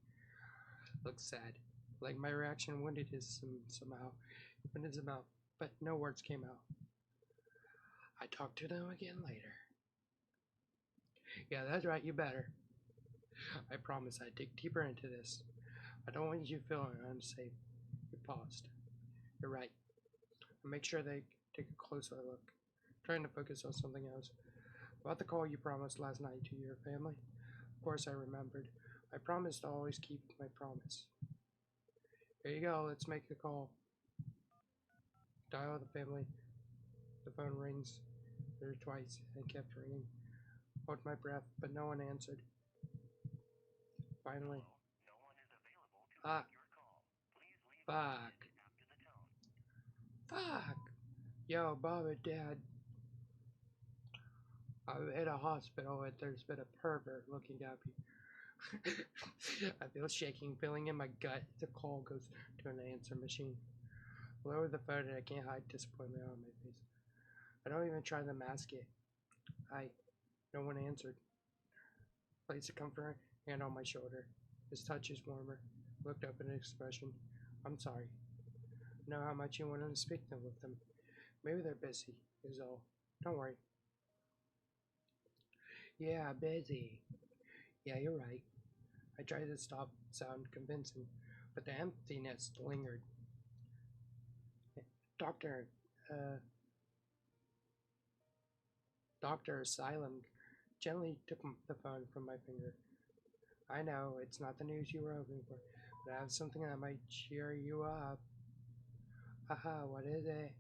Looks sad. Like my reaction wounded his somehow. Opened his mouth, but no words came out. I talked to them again later. Yeah, that's right, you better. I promise I'd dig deeper into this. I don't want you feeling unsafe. He paused. You're right. I'll make sure they take a closer look. Trying to focus on something else. About the call you promised last night to your family? Of course I remembered. I promised to always keep my promise. Here you go, let's make the call. Dial the family. The phone rings. There twice and kept ringing. Hold my breath, but no one answered. Finally. Ah. Fuck. Fuck. Yo, Bob and Dad. I'm in a hospital and there's been a pervert looking at me. I feel shaking, feeling in my gut. The call goes to an answer machine. Lower the phone and I can't hide disappointment on my face. I don't even try to mask it. No one answered. Placed a comforting hand on my shoulder. His touch is warmer. Looked up in an expression. I'm sorry. I know how much you wanted to speak with them. Maybe they're busy, is all. Don't worry. Yeah, busy. Yeah, you're right. I tried to sound convincing, but the emptiness lingered. Doctor, Dr. Asylum gently took the phone from my finger. I know, it's not the news you were hoping for, but I have something that might cheer you up. Haha, what is it?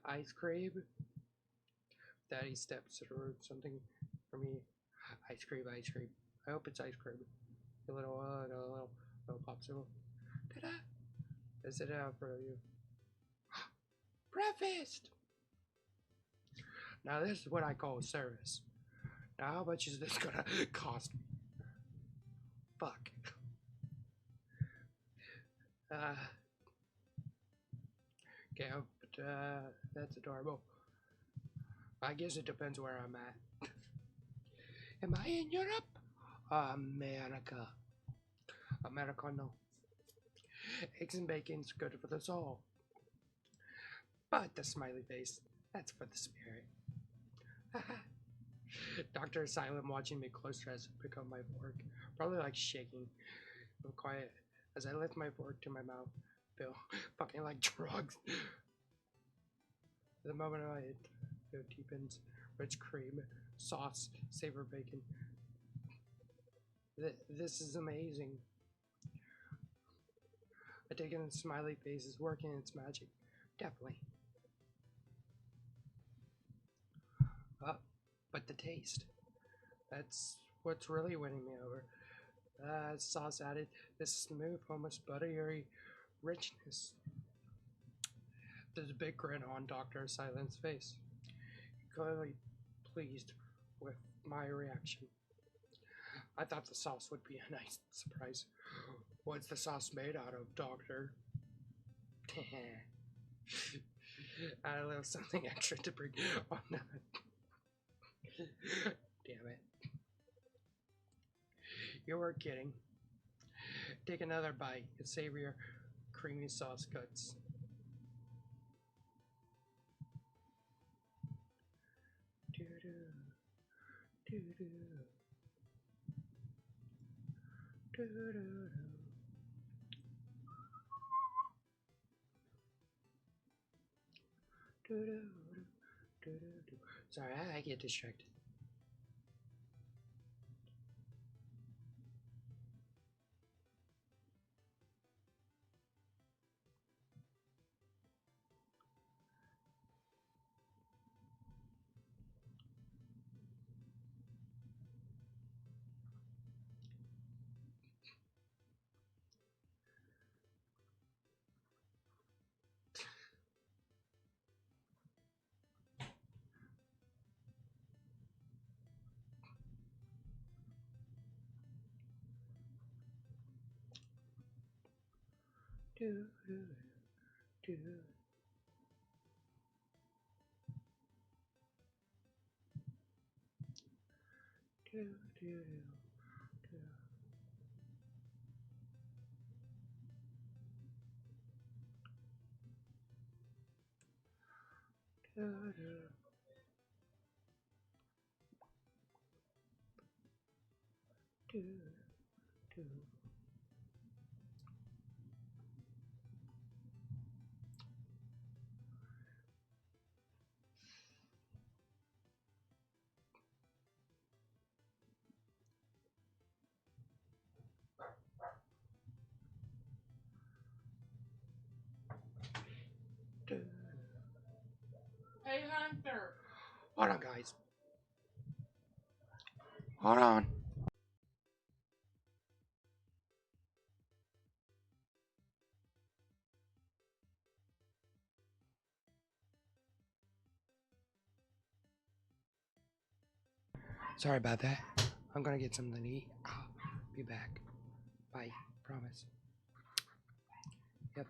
Ice cream? Daddy steps through something for me. Ice cream, ice cream. I hope it's ice cream. A little popsicle. Ta-da! I sit down in front of you. Breakfast! Now this is what I call service. Now how much is this gonna cost me? Fuck. Okay, but that's adorable. I guess it depends where I'm at. Am I in Europe? America. America, no. Eggs and bacon's good for the soul. But the smiley face, that's for the spirit. Dr. Silent watching me closer as I pick up my fork, probably like shaking. I'm quiet as I lift my fork to my mouth. Feel fucking like drugs. The moment I hit, it deepens, rich cream, sauce, savor bacon. This is amazing. I take it in smiley face is working its magic. Definitely. But the taste. That's what's really winning me over. Sauce added this smooth, almost buttery richness. There's a big grin on Dr. Silent's face, clearly pleased with my reaction. I thought the sauce would be a nice surprise. What's the sauce made out of, Doctor? Add a little something extra to bring on that. Damn it. You were kidding. Take another bite and savor your creamy sauce guts. Doo-doo, doo-doo, doo-doo-doo. Sorry, I get distracted. Do, do, do. Do, do, do. Do, do. Do, do. Do. Hey Hunter. Hold on, guys. Hold on. Sorry about that. I'm gonna get something to eat. I'll be back. Bye. Promise. Yep.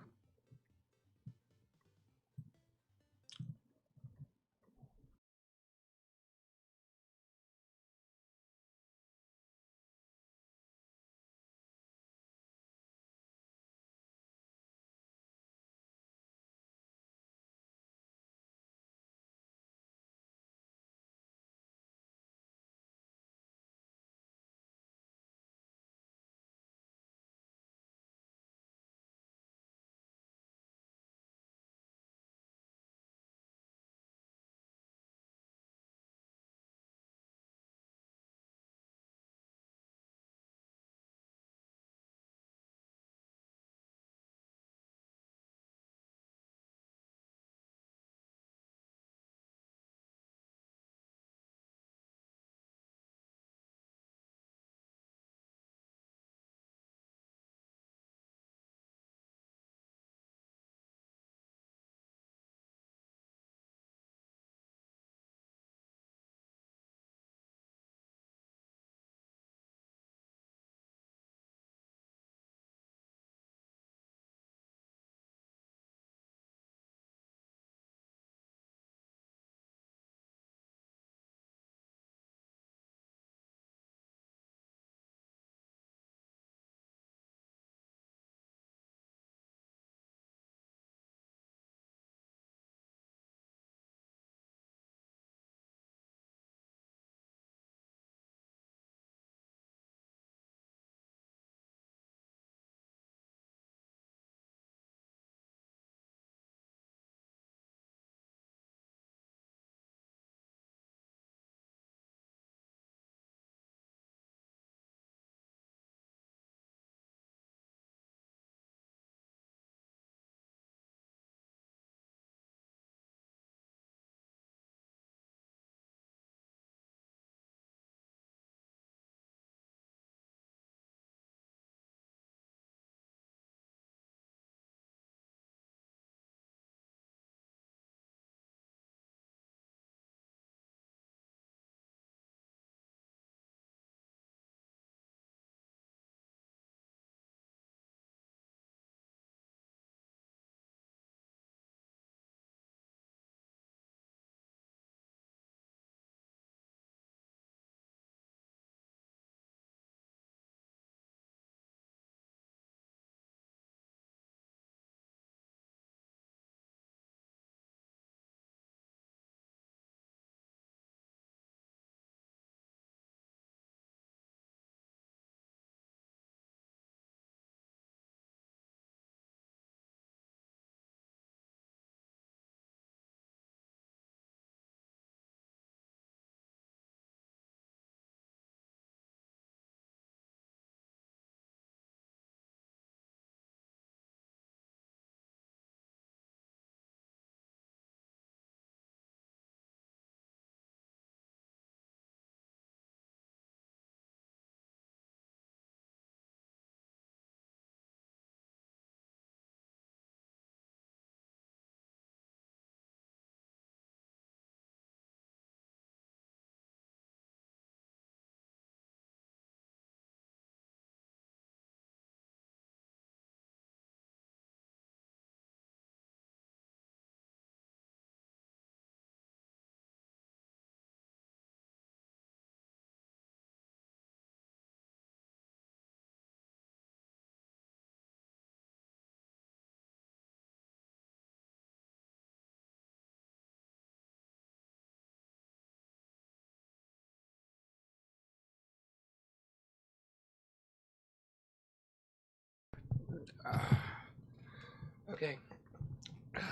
Okay,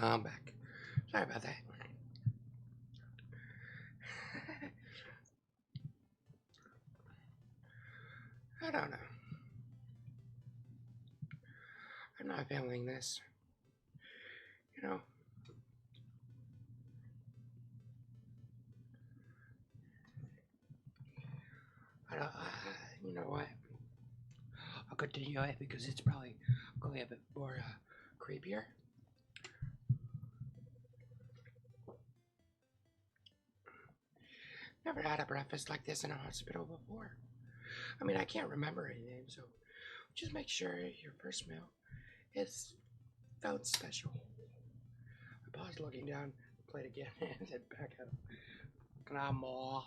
I'm back. Sorry about that. I don't know. I'm not feeling this. You know, I don't. You know what? I'll continue it because it's probably going to be a bit more creepier. Never had a breakfast like this in a hospital before. I mean, I can't remember anything, so just make sure your first meal is felt special. I paused looking down, played again, and then back up. Can I have more?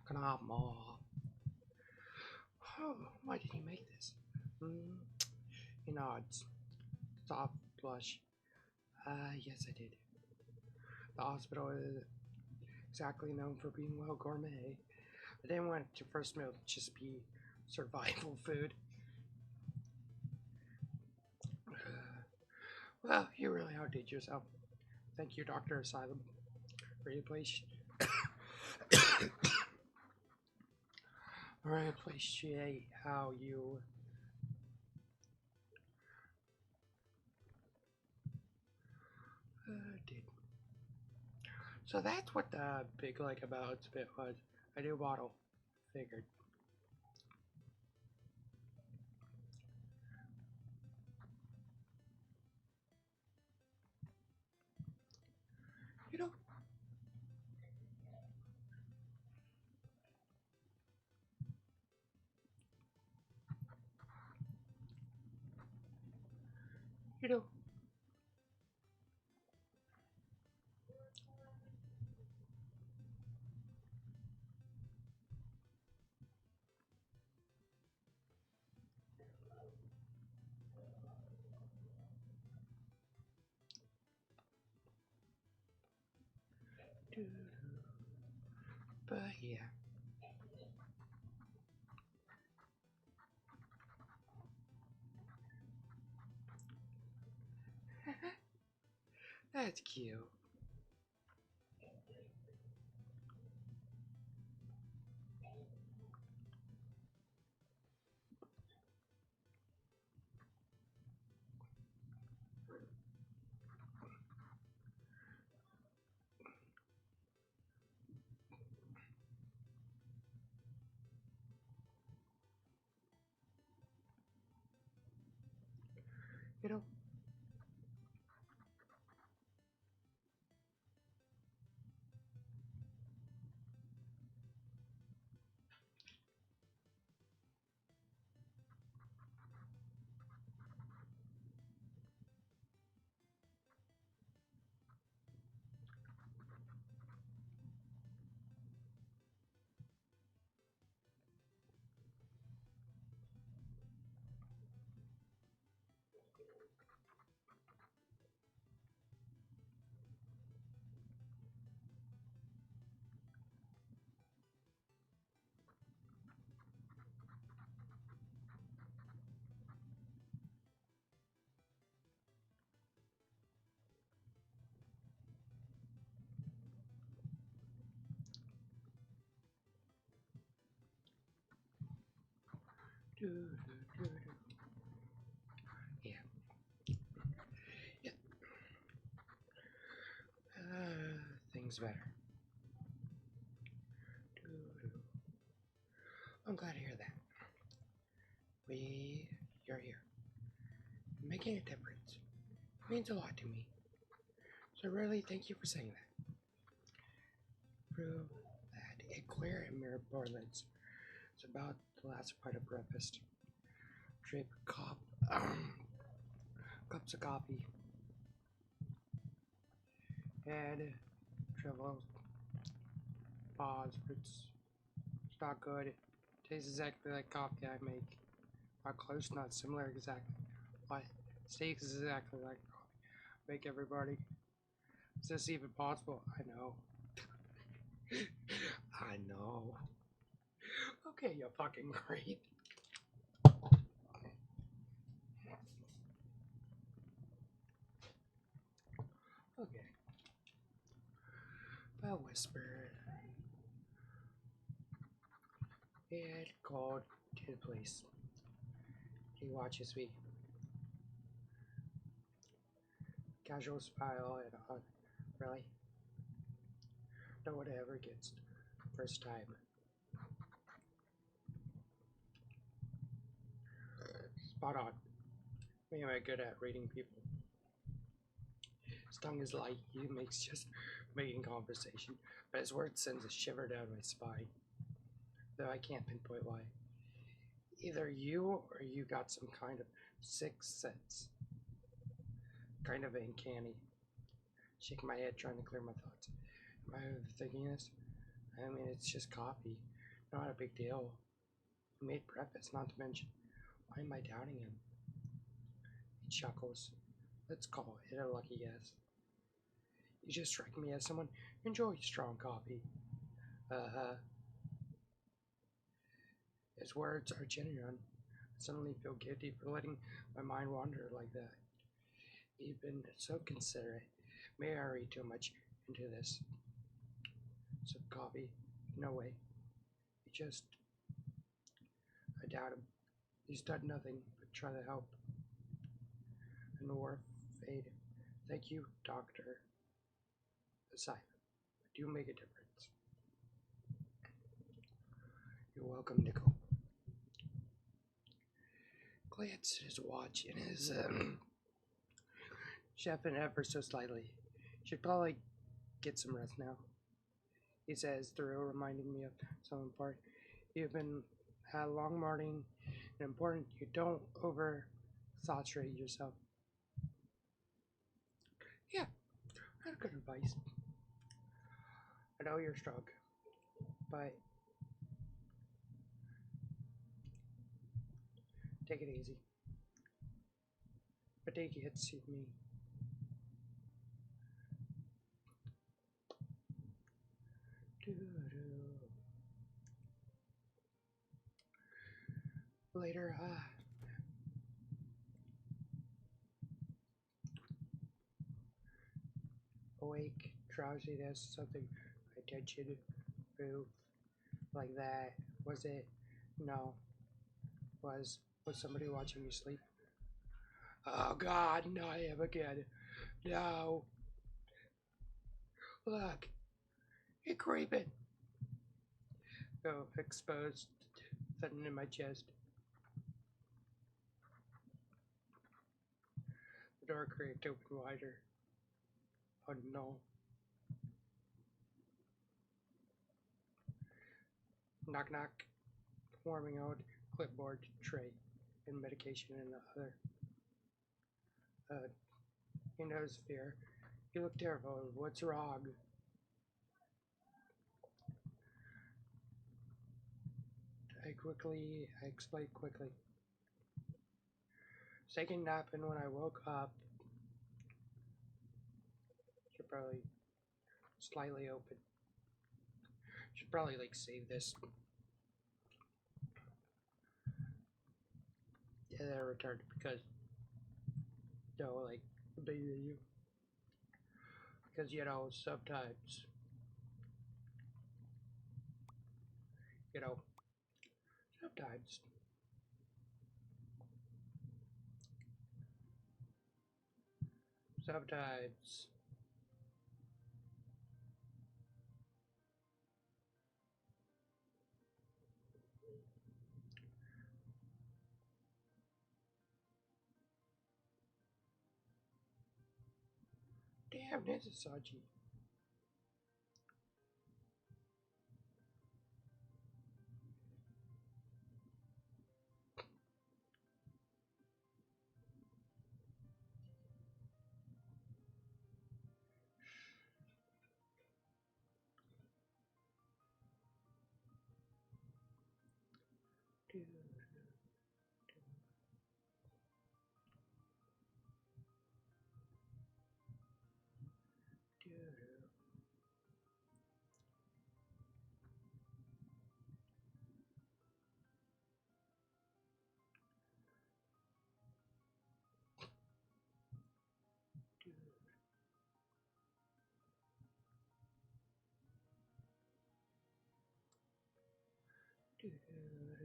Can I have more? Oh, why did he make this? He nods. Soft blush. Yes, I did. The hospital is exactly known for being well gourmet. I didn't want your first meal to just be survival food. Well, you really outdid yourself. Thank you, Dr. Asylum, for your place. I appreciate how you did. So that's what the big like about bit was. A new bottle. Figured. You know, you know, but yeah. That's cute. You know, do, do, do, do. Yeah, yeah. Things better. Do, do. I'm glad to hear that. You're here, making a difference. It means a lot to me. So really, thank you for saying that. Prove that a clear and mirror Portland's. It's about the last part of breakfast. Drip cups of coffee, and travel. Pause. It's not good. It tastes exactly like coffee I make. Not close, not similar, exactly. What? Tastes exactly like coffee. Make everybody. Is this even possible? I know. I know. Okay, you're fucking great. whisper and called to the police. He watches me. Casual smile and a hug. Really? No one ever gets first time. Spot on. Me am I good at reading people. His tongue is light. He makes just making conversation, but his words sends a shiver down my spine. Though I can't pinpoint why. Either you or you got some kind of sixth sense. Kind of uncanny. Shaking my head, trying to clear my thoughts. Am I overthinking this? I mean, it's just coffee. Not a big deal. He made breakfast, not to mention. Why am I doubting him? He chuckles. Let's call it a lucky guess. You just strike me as someone who enjoys strong coffee. His words are genuine. I suddenly feel guilty for letting my mind wander like that. You've been so considerate. May I read too much into this? So coffee? No way. I doubt him. He's done nothing but try to help. And the war fade. Thank you, doctor. Aside, do make a difference. You're welcome, Nicole. Glanced at his watch and his chefing ever so slightly. Should probably get some rest now. He says through reminding me of some part. You've had a long morning and important you don't over saturate yourself. Yeah, that's good advice. I know you're strong, but take it easy. But take it to me. Later, awake, drowsiness, something, attention, move, like that. Was it? No. Was somebody watching me sleep? Oh God, not him again. No. Look, you're creeping. Oh, exposed, sudden in my chest. The door creaked open wider. Oh no. Knock knock. Warming out clipboard tray and medication in the other. He knows fear. You look terrible. What's wrong? I explained quickly. Was taking a nap, and when I woke up, should probably slightly open. Should probably like save this. Yeah, I returned because like bigger you. Because sometimes sometimes sometimes damn, this is Saji. Do, do, do,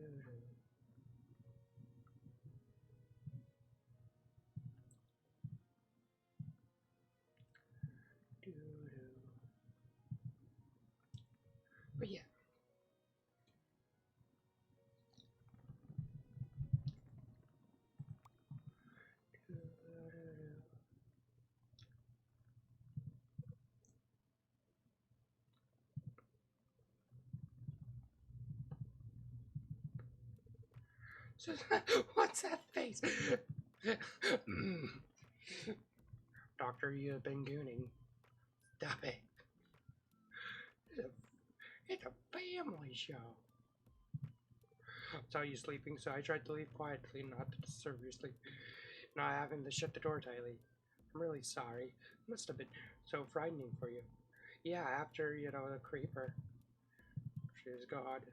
do. But yeah. Do, do, do. So, what's that face? Doctor, you have been gooning. Stop it. It's a family show. Saw you sleeping, so I tried to leave quietly, not to disturb your sleep. Not having to shut the door tightly. I'm really sorry. It must have been so frightening for you. Yeah, after, the creeper. She's gone.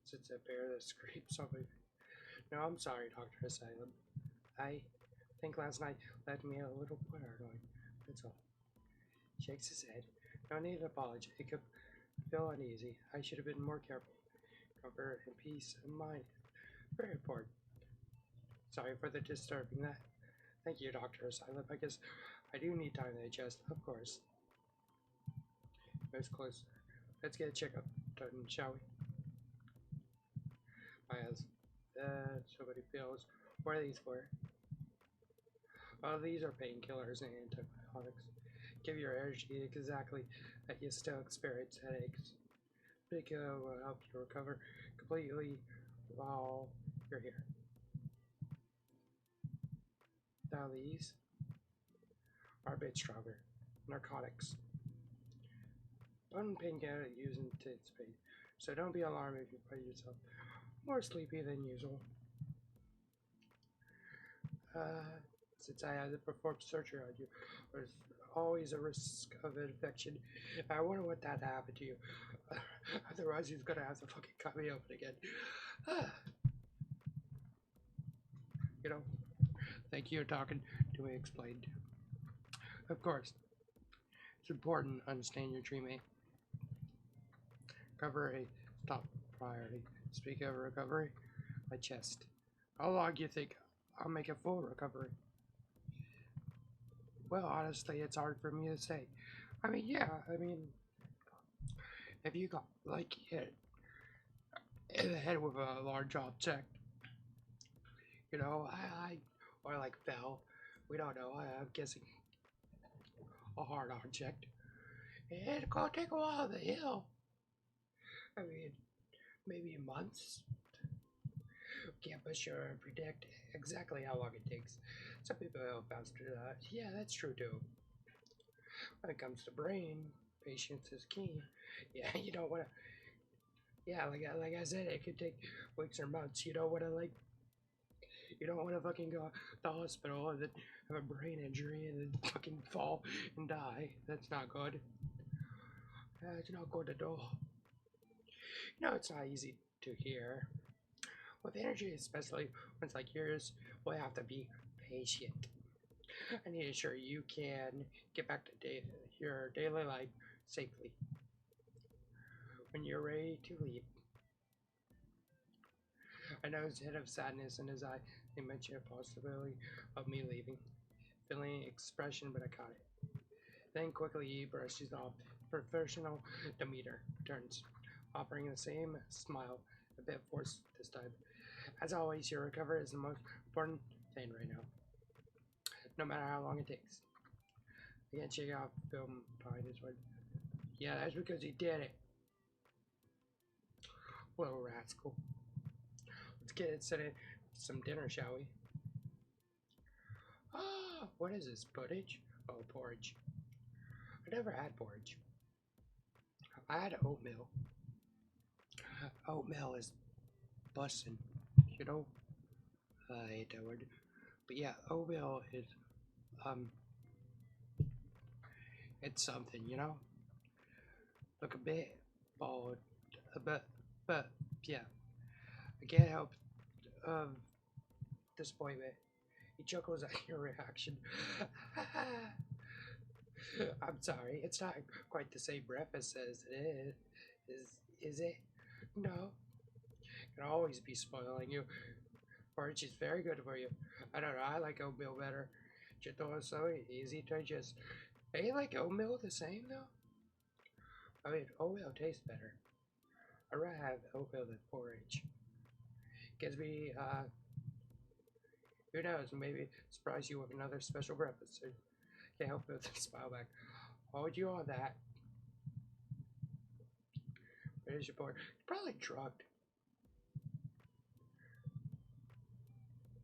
Since a bear that screams on me. No, I'm sorry, Dr. Asylum. I think last night led me a little paranoid. That's all. Shakes his head. No need to apologize. It could feel uneasy. I should have been more careful. Comfort and peace of mind. Very important. Sorry for the disturbing that. Thank you, Dr. Asylum. I guess I do need time to adjust, of course. It's close. Let's get a checkup done, shall we? As so many pills. What are these for? These are painkillers and antibiotics. Give your energy exactly that you still experience headaches. Painkiller will help you recover completely while you're here. Now these are a bit stronger. Narcotics. One painkiller used in intense pain, so don't be alarmed if you find yourself more sleepy than usual. Since I had to perform surgery on you, there's always a risk of infection. I wonder what that happened to you. Otherwise, he's gonna have to fucking cut me open again. Thank you for talking to me, explained. Of course, it's important to understand your treatment. Recovery, top priority. Speaking of recovery, my chest. How long do you think I'll make a full recovery? Well, honestly, it's hard for me to say. If you got, hit in the head with a large object, or fell, we don't know, I'm guessing a hard object, it's gonna take a while to heal. Maybe months. Can't be sure and predict exactly how long it takes. Some people heal faster than that. Yeah, that's true too. When it comes to brain, patience is key. Yeah, you don't want to. Yeah, like I said, it could take weeks or months. You don't want to You don't want to fucking go to the hospital and then have a brain injury and then fucking fall and die. That's not good. It's not good at all. It's not easy to hear. With energy, especially when it's like yours, we'll have to be patient. I need to ensure you can get back to your daily life safely. When you're ready to leave. I know his head of sadness in his eye. They mentioned a possibility of me leaving. Feeling expression, but I caught it. Then quickly he brushes off. Professional demeanor returns, offering the same smile, a bit forced this time. As always, your recovery is the most important thing right now, no matter how long it takes. I can't check out film behind his one. Yeah, that's because he did it. Little rascal. Let's get it set in some dinner, shall we? Ah, what is this, footage? Oh, porridge. I never had porridge. I had oatmeal. Oatmeal is bussin', you know? I hate that word. But yeah, oatmeal is, it's something, Look a bit bald, but yeah. I can't help, disappointment. He chuckles at your reaction. I'm sorry, it's not quite the same breakfast as it is it? No, can always be spoiling you. Porridge is very good for you. I don't know, I like oatmeal better. Gentle is so easy to digest. Ain't like oatmeal the same though? I mean, oatmeal tastes better. I'd rather have oatmeal than porridge. Gives me, who knows, maybe surprise you with another special breakfast. Can't help but smile back. Hold you on that. Where's your boy? Probably drugged.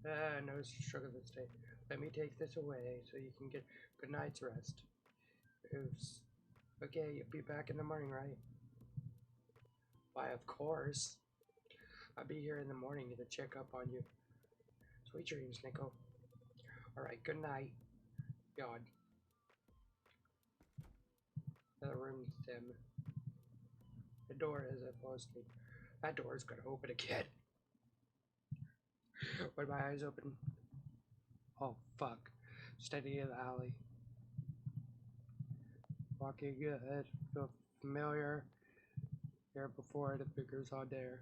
No sugar this day. Let me take this away so you can get good night's rest. Oops. Okay, you'll be back in the morning, right? Why, of course. I'll be here in the morning to check up on you. Sweet dreams, Nico. Alright, good night. God. The room's dim. The door is at fall asleep. That door is gonna open again. When my eyes open. Oh, fuck. Standing in the alley. Walking ahead. Feel familiar. Here before, the figure's on there.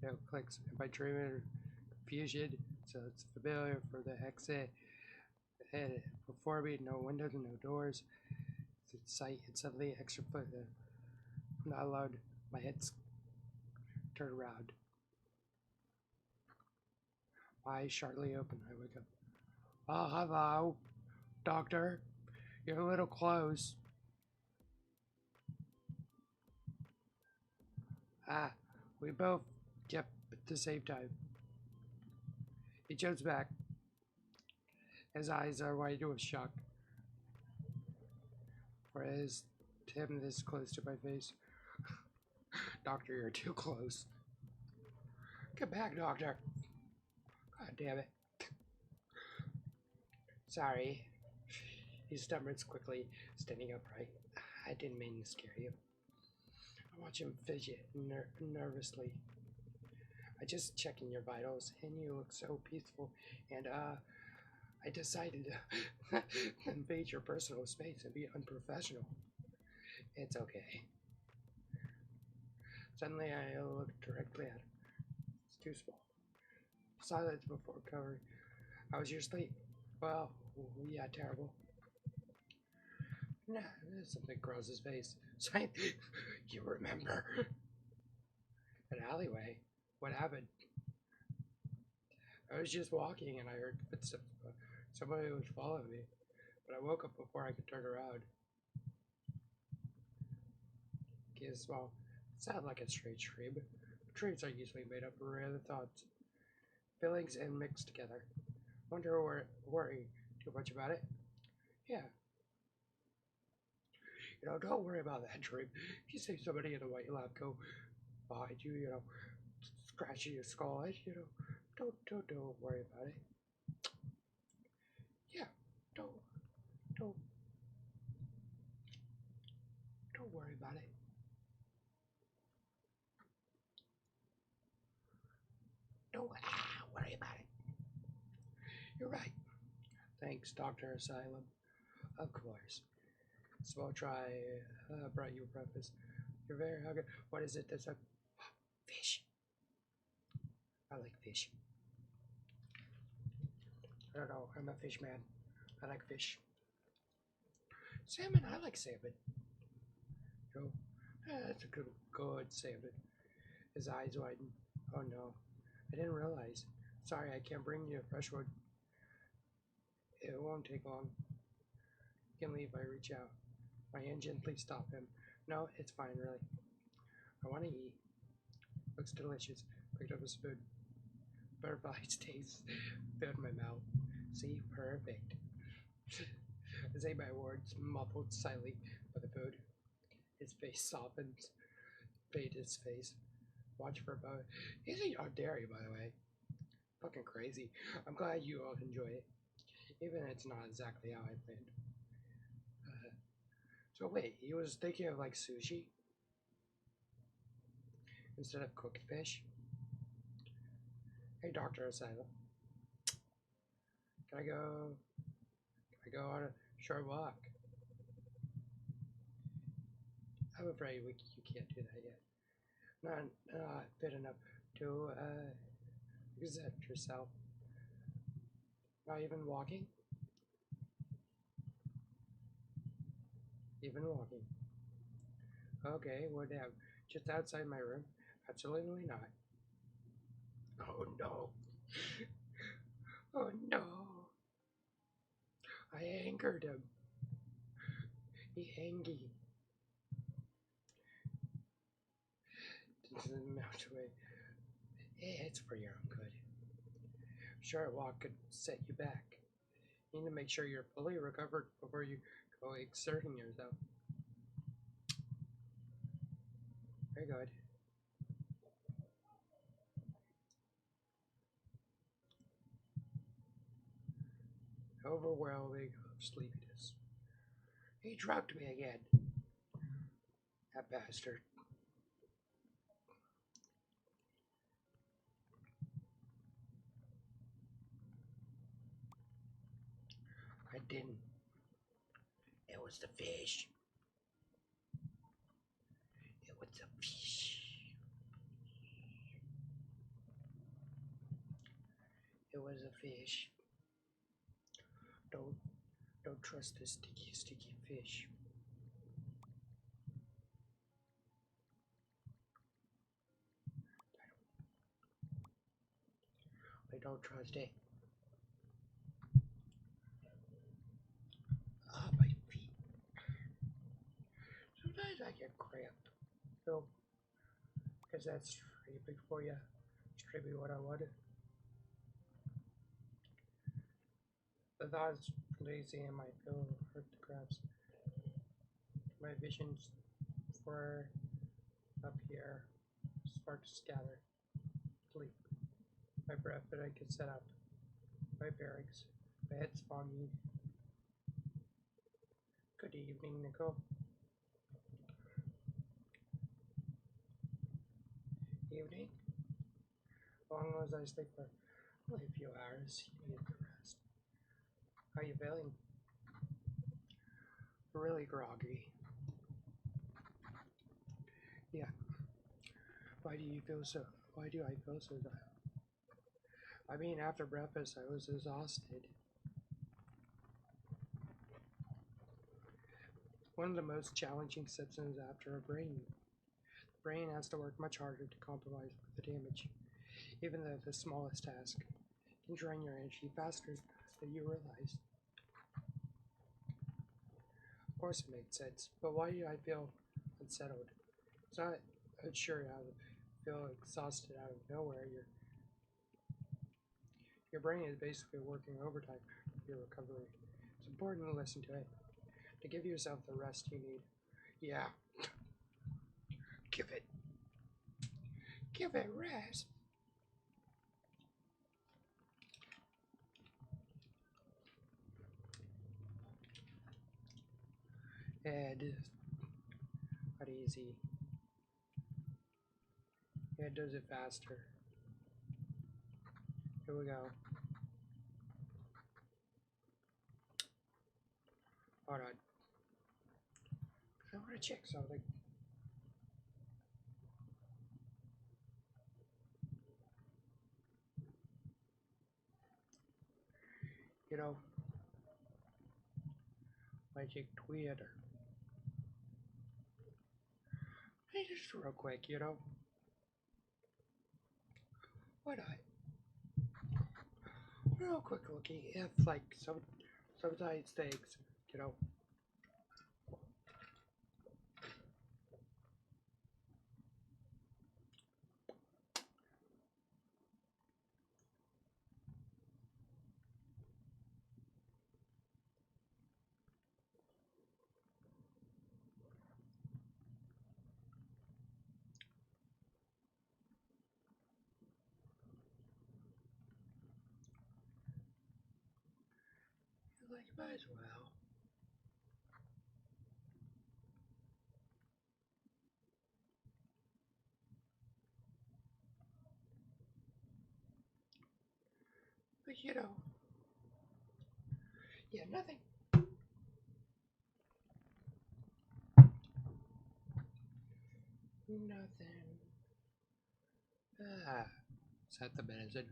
It clicks. Am I dreaming or confusion? So it's familiar for the exit. And before me, no windows and no doors. It's sight and suddenly extra foot. I'm not alone. My head's turned around. My eyes sharply open. I wake up. Oh, hello, doctor. You're a little close. Ah, we both kept at the same time. He jumps back. His eyes are wide with shock. Or is him this close to my face? Doctor, you're too close. Get back, doctor. God damn it. Sorry. He stammers quickly, standing upright. I didn't mean to scare you. I watch him fidget nervously. I just checking your vitals, and you look so peaceful, and I decided to invade your personal space and be unprofessional. It's okay. Suddenly I look directly at him. It's too small. Silence before covering. How was your sleep? Well, yeah, terrible. Nah, something across his face. You remember? An alleyway. What happened? I was just walking and I heard footsteps. Somebody was following me, but I woke up before I could turn around. Guess, well, it sounded like a strange dream. Dreams are usually made up of random thoughts, feelings, and mixed together. Wonder or worry too much about it? Yeah. You know, don't worry about that dream. If you see somebody in a white lab coat behind you, you know, scratching your skull, you know, don't worry about it. Yeah, don't don't worry about it. Don't worry about it. You're right. Thanks, Dr. Asylum. Of course. Small try brought you breakfast. You're very hungry. What is it that's up? Fish. I like fish. I don't know. I'm a fish man. I like fish. Salmon. I like salmon. You know, that's a good salmon. His eyes widen. Oh no. I didn't realize. Sorry, I can't bring you a fresh one. It won't take long. You can leave. I reach out. My hand gently stop him. No, it's fine, really. I want to eat. Looks delicious. Picked up a spoon. Butterflies taste filled my mouth. See, perfect. I say my words, muffled slightly by the food. His face softens. Fade his face. Watch for a moment. He's a dairy, by the way. Fucking crazy. I'm glad you all enjoy it. Even if it's not exactly how I planned. So wait, he was thinking of like sushi instead of cooked fish? Hey, Dr. Asylum. Can I go on a short walk? I'm afraid you can't do that yet. not fit enough to accept yourself. Not even walking? Even walking. Okay, we're down. Just outside my room? Absolutely not. Oh no. Oh no. I angered him. He angy. Doesn't melt away. It's for your own good. Short walk could set you back. You need to make sure you're fully recovered before you go exerting yourself. Very good. Overwhelming sleepiness. He drugged me again. That bastard. I didn't. It was the fish. It was the fish. It was a fish. Don't trust this sticky fish. I don't trust it. Ah, my feet. Sometimes I get cramped. So, because that's straight for you. Straight what I wanted. The thoughts lazy and my feel hurt the crabs. My visions for up here start to scatter. Sleep. My breath that I could set up. My bearings. My head's foggy. Good evening, Nicole. Evening? Long as I sleep for only a few hours, you need the rest. How you feeling? Really groggy. Yeah. Why do I feel so bad? I mean, after breakfast, I was exhausted. One of the most challenging symptoms after a brain. The brain has to work much harder to compromise with the damage, even though the smallest task can drain your energy faster than you realize. Of course it made sense, but why do I feel unsettled? It's not sure how to feel exhausted out of nowhere. Your brain is basically working overtime for your recovery. It's important to listen to it, to give yourself the rest you need. Yeah, give it rest. And not easy. It does it faster. Here we go. Hold on. I want to check something. You know, Magic Twitter. Hey, just real quick, why not? Real quick looking if like sometimes things, you know. Like might as well. But yeah, nothing. Nothing. Ah, set the medicine.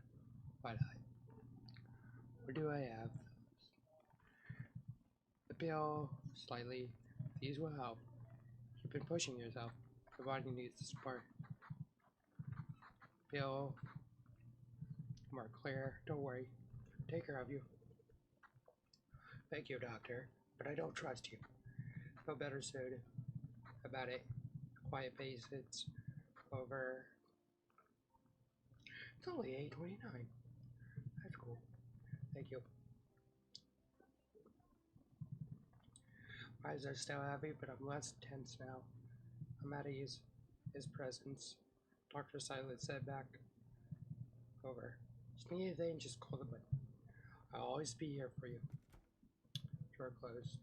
Why not? What do I have? The pill, slightly. These will help. You've been pushing yourself. Your body needs the support. Pill, more clear. Don't worry. Take care of you. Thank you, doctor, but I don't trust you. Feel better soon. About it. Quiet pace. It's over. It's only 8:29. That's cool. Thank you. Eyes are still heavy, but I'm less tense now. I'm at ease. His presence. Dr. Silent said back. Over. Just need anything, just call the button. I'll always be here for you. Door closed.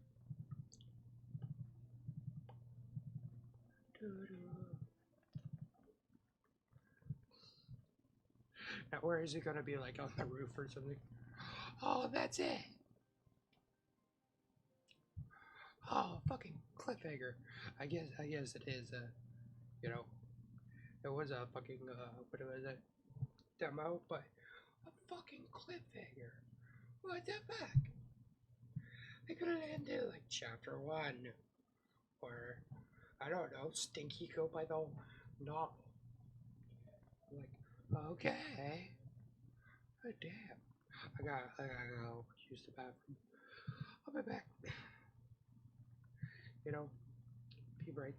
Now where is it gonna be, like on the roof or something? Oh, that's it. Oh, fucking cliffhanger. I guess it is. You know, it was a fucking what was it? Demo, but a fucking cliffhanger. What the fuck? They could have ended like chapter 1, or I don't know, Stinky Go by the novel. Like, okay. Oh, damn. I gotta go use the bathroom. I'll be back. You know, pee break.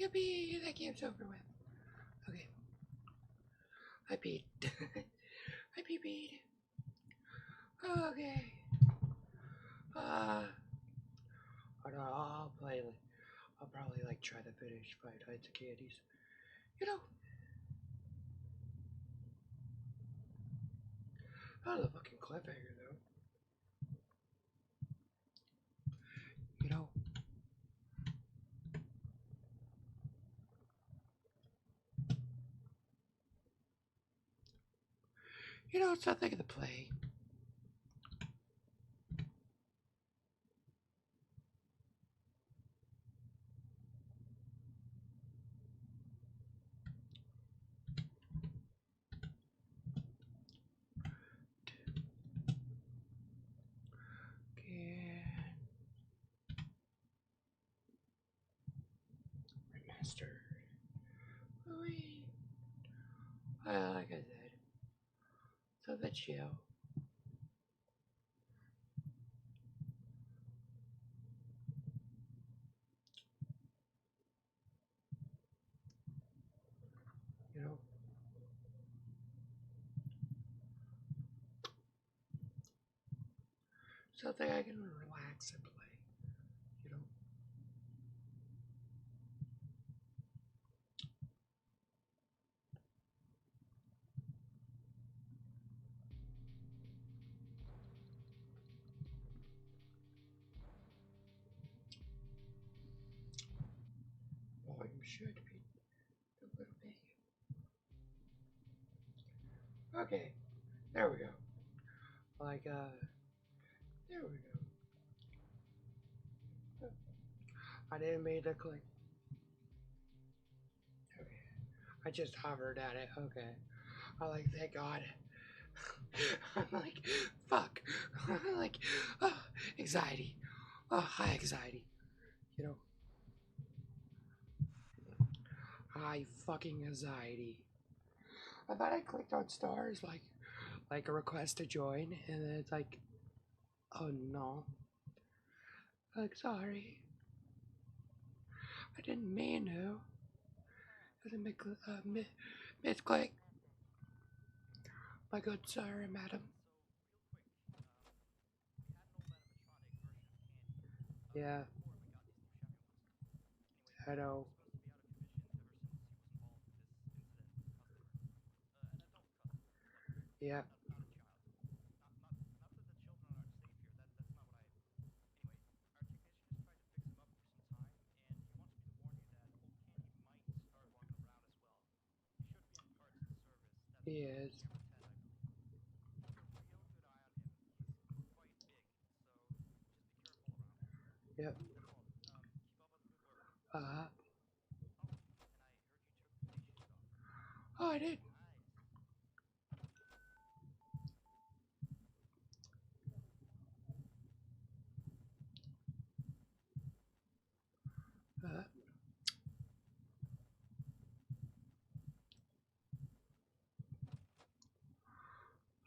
Yippee! That game's over with. Okay. I peed. I pee-peed. Okay. I don't know, I'll play. I'll probably like try to finish 5 Nights at Candy's. You know, that was a fucking cliffhanger though. You know, it's something to play. Can remaster. Well, like I said, something chill. You know, something I can relax and play. You know, volume should be a little big. Okay, there we go. Like, there we go. I didn't mean to click. Okay, I just hovered at it. Okay, I like, thank God. I'm like, fuck. I'm like, oh, anxiety. Oh, high anxiety. You know, high fucking anxiety. I thought I clicked on stars, like a request to join, and then it's like, oh no. Like, sorry. I didn't mean to. I didn't make misclick. My good sir and madam. Yeah, I know. Yeah, he is. Yep. Uh, oh, I did. Uh,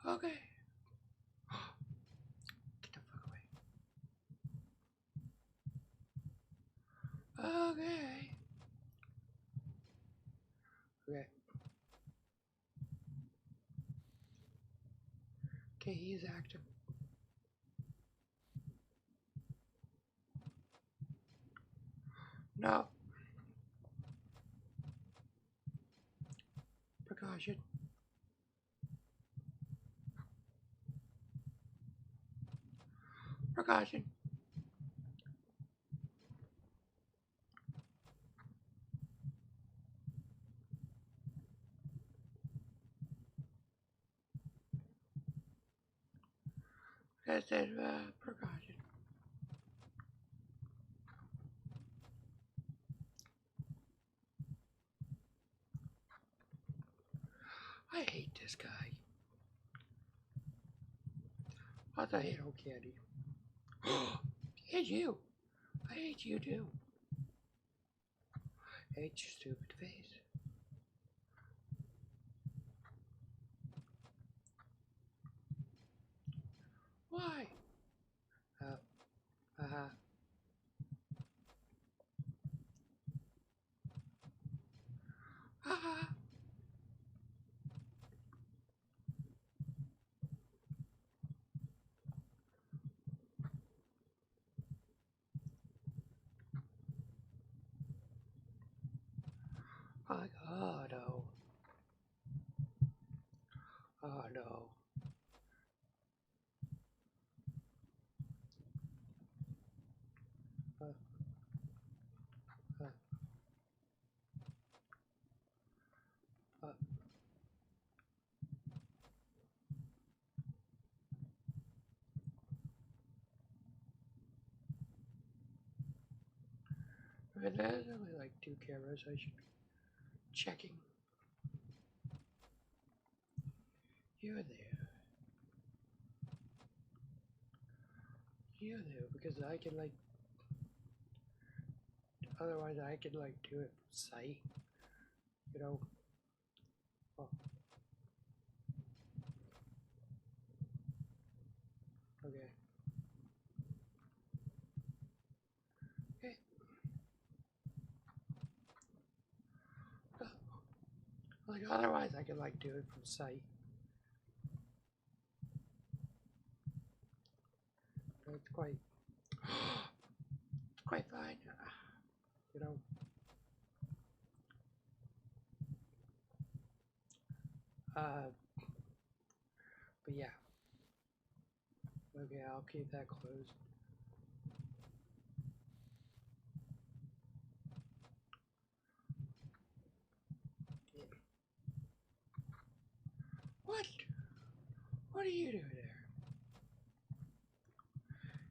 okay. Get the fuck away. Okay. Okay. Okay, he's active. No. Precaution. Precaution. I said, precaution. I hate this guy. I hate old candy. I hate you. I hate you too. I hate your stupid face. Why? Uh, uh-huh. Like, oh no. Oh no. Uh, uh, uh. And there's only like 2 cameras I should be checking. You're there. You're there because I can like, otherwise I could like do it from sight. You know. Oh, okay. Okay. Like otherwise I could like do it from sight. It's quite fine. You know. Uh, but yeah. Okay, I'll keep that closed. Yeah. What? What are you doing there?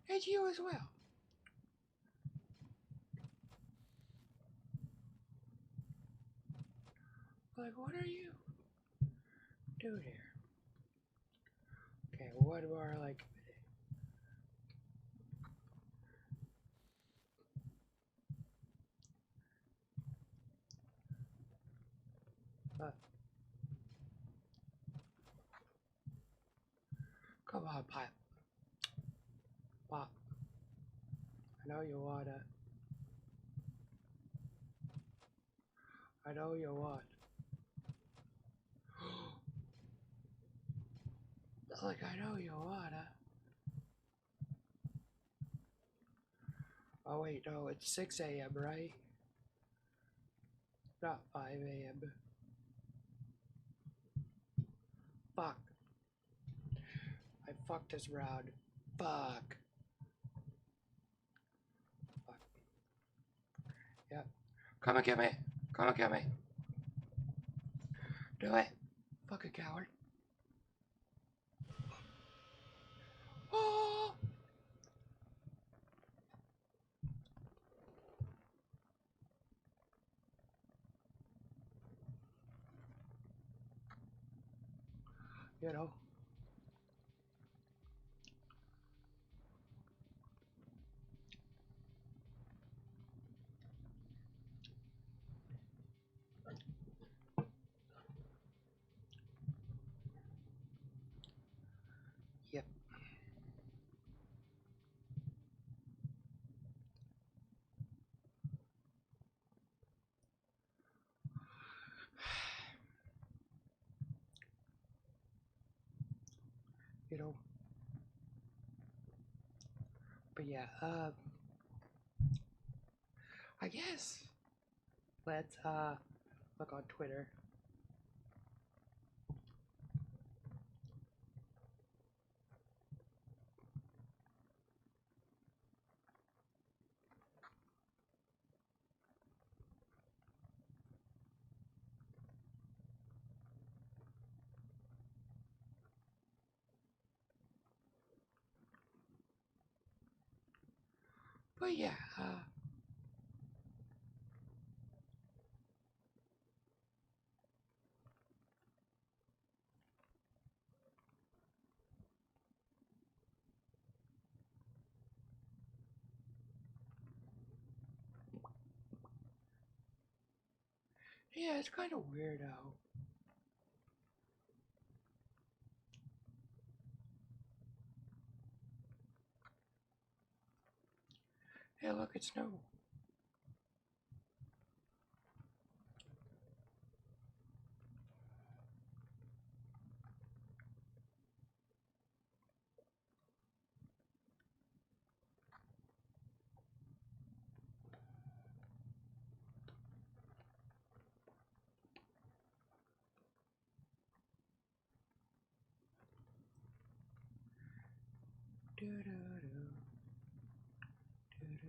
And you as well. Like, what are you doing here? Okay, what more like? Uh, Come on, Pop. Pop. I know you wanna. I know you want. Like, I know you wanna. Oh, wait, no, it's 6 a.m., right? Not 5 a.m. Fuck. I fucked this round. Fuck. Fuck. Yep. Come and get me. Come and get me. Do it. Fucking coward. Oh! You know. Yep. You know. But yeah, I guess let's look on Twitter. But yeah, yeah, it's kind of weird how. Hey, look, it's snow. Do do do do do.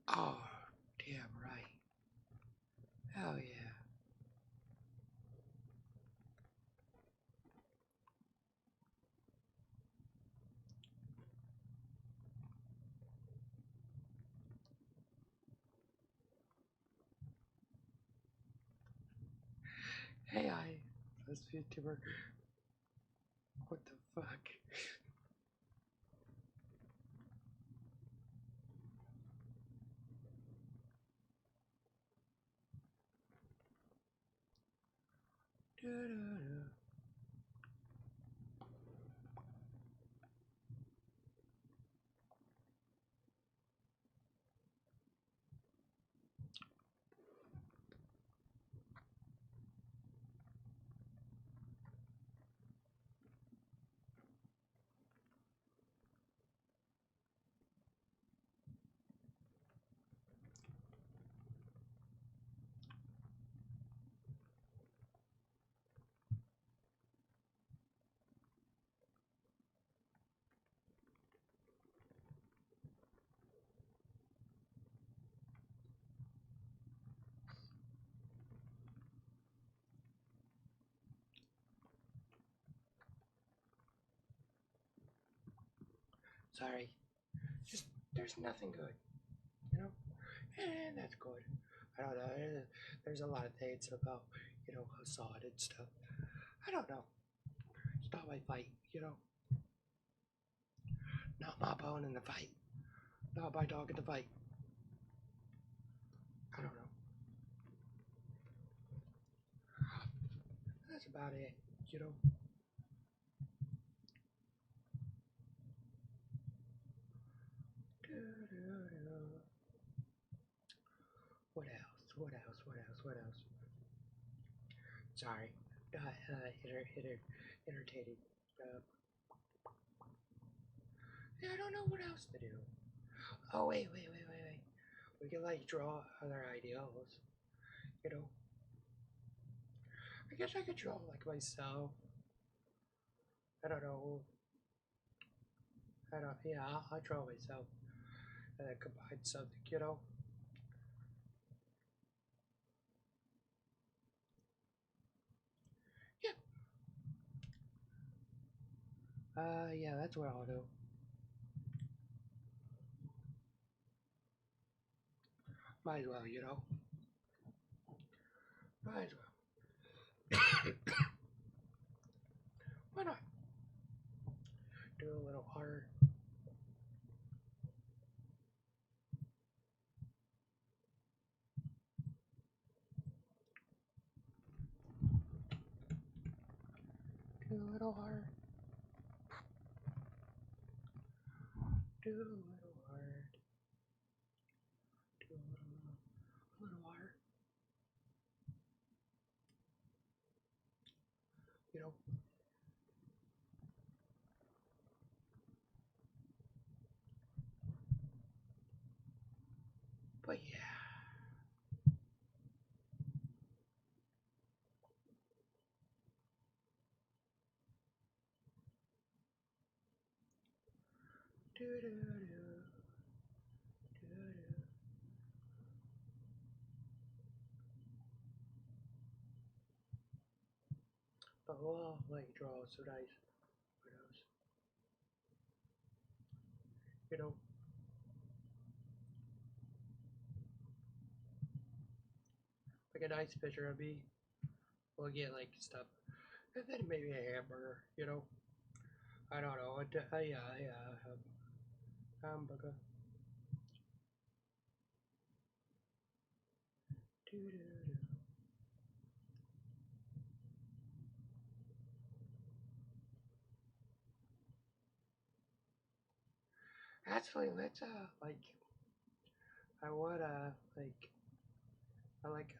Oh, damn right. Hell yeah. Hey, I. This YouTuber. What the fuck? Do do do. Sorry. Just, there's nothing good, you know? And that's good. I don't know. There's a lot of things about, Assad and stuff. I don't know. It's not my fight, Not my bone in the fight. Not my dog in the fight. I don't know. That's about it, you know? What else? What else? What else? What else? Sorry. Entertaining. Uh, yeah, I don't know what else to do. Oh, wait. We can, like, draw other ideals, you know? I guess I could draw, like, myself. I don't know. Yeah, I'll draw myself. And then combine something, you know? Yeah. Yeah, that's what I'll do. Might as well, you know? Might as well. Why not? Do a little art. Do a little art. Do a little art. Do a little art. You know? But yeah. Do do do. Do do. But we'll, like, draw so nice. What else? You know? Like a nice picture of me. We'll get, like, stuff. And then maybe a hamburger, you know? I don't know. Yeah. Hamburger. Do do do. Actually, let's like I wanna like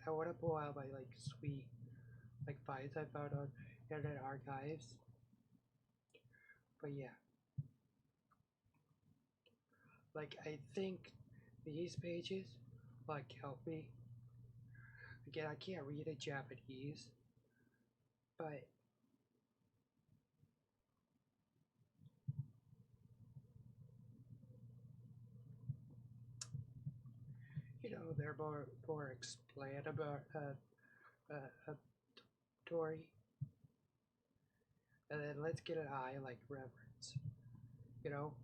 I wanna pull out my like sweet like finds I found on Internet Archives, But yeah, like I think these pages like help me. Again, I can't read a Japanese, but you know they're more explanatory, uh, Tory. And then let's get an eye like reference, you know?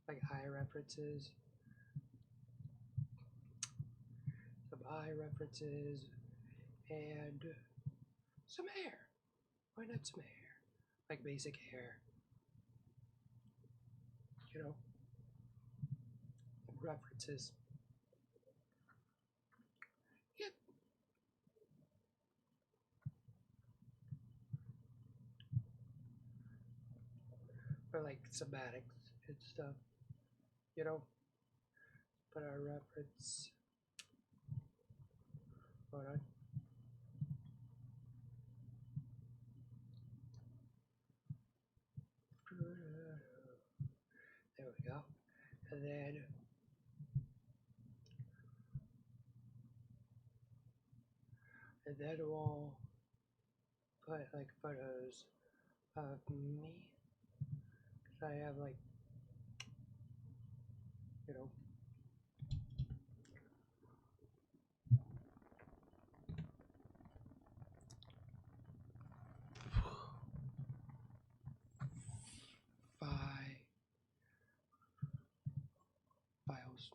Like eye references, some eye references, and some hair. Why not some hair? Like basic hair, you know? References. Yep. Or like somatics and stuff, you know? But our reference. Hold on. There we go. And then we'll put like photos of me. I have like, you know, five files.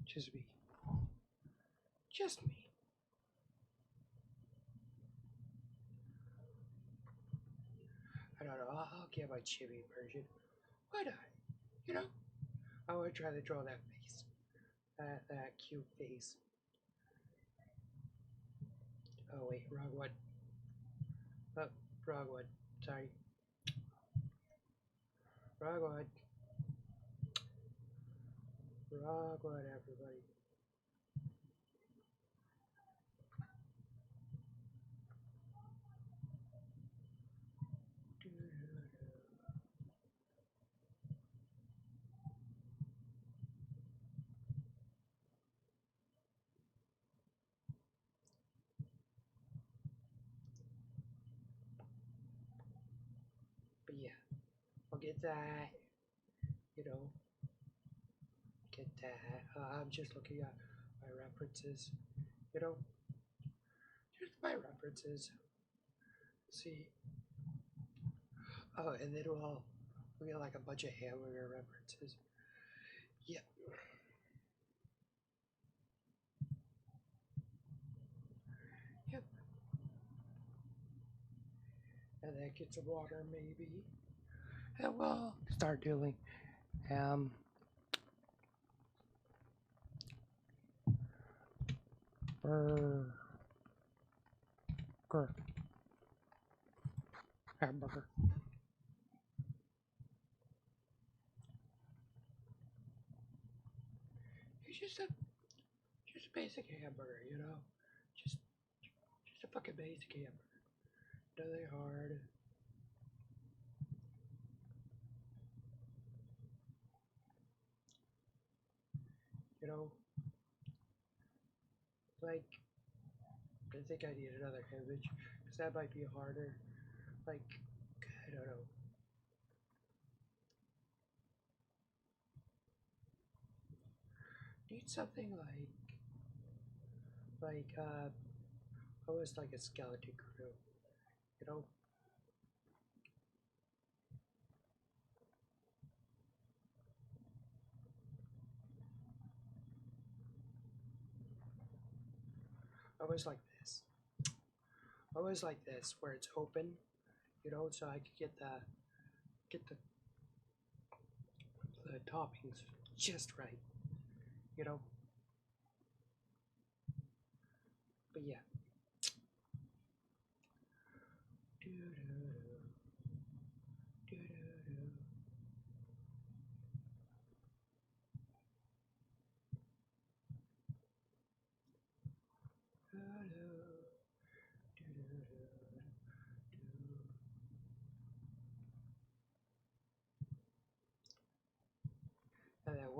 Just me. Just me. I don't know. I'll get my chibi version. Why not? You know? I want to try to draw that face. That cute face. Oh, wait. Wrong one. Oh, wrong one. Sorry. Wrong one. Wrong one, everybody. But yeah, I'll get that. You know, get that. I'm just looking at my references. You know, just my references. See. Oh, and then we'll get like a bunch of hamburger references. Yep. Yep. And then get some water maybe. And we'll start doing burger. Hamburger. It's just a basic hamburger, you know? Just a fucking basic hamburger. Nothing hard. You know? Like, I think I need another image, because that might be harder. Like, I don't know. Need something almost like a skeleton crew, you know? Almost like this. Almost like this, where it's open, you know, so I could get the toppings just right, you know? But yeah.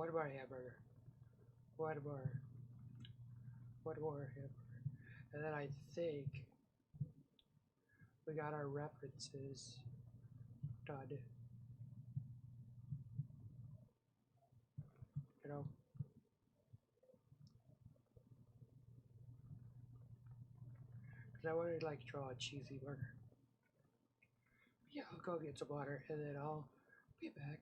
one more hamburger. One more. One more hamburger. And then I think we got our references done. You know? Because I wanted to like draw a cheesy burger. Yeah, I'll go get some water and then I'll be back.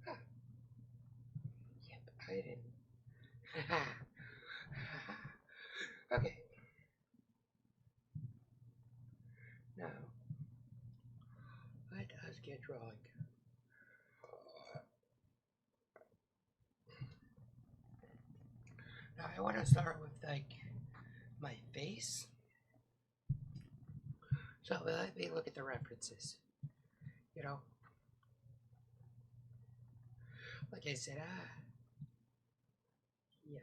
Huh. Yep, I didn't. Okay. Now, let us get drawing. Now I want to start with like my face. So let me look at the references. You know, like I said, yeah.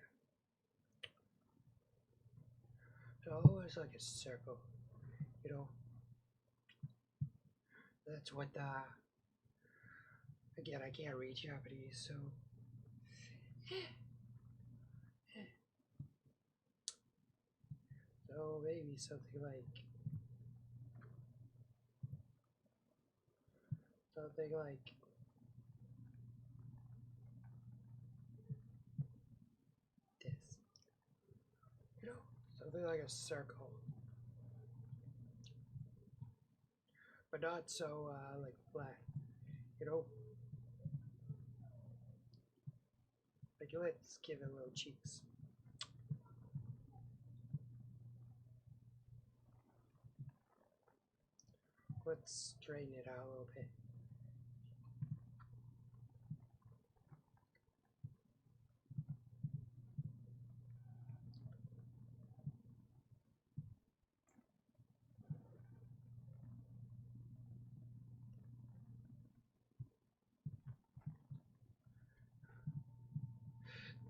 So it's like a circle. You know, that's what the. Again, I can't read Japanese, so. So maybe something like this. You know, something like a circle, but not so like flat. You know, like let's give it little cheeks. Let's straighten it out a little bit.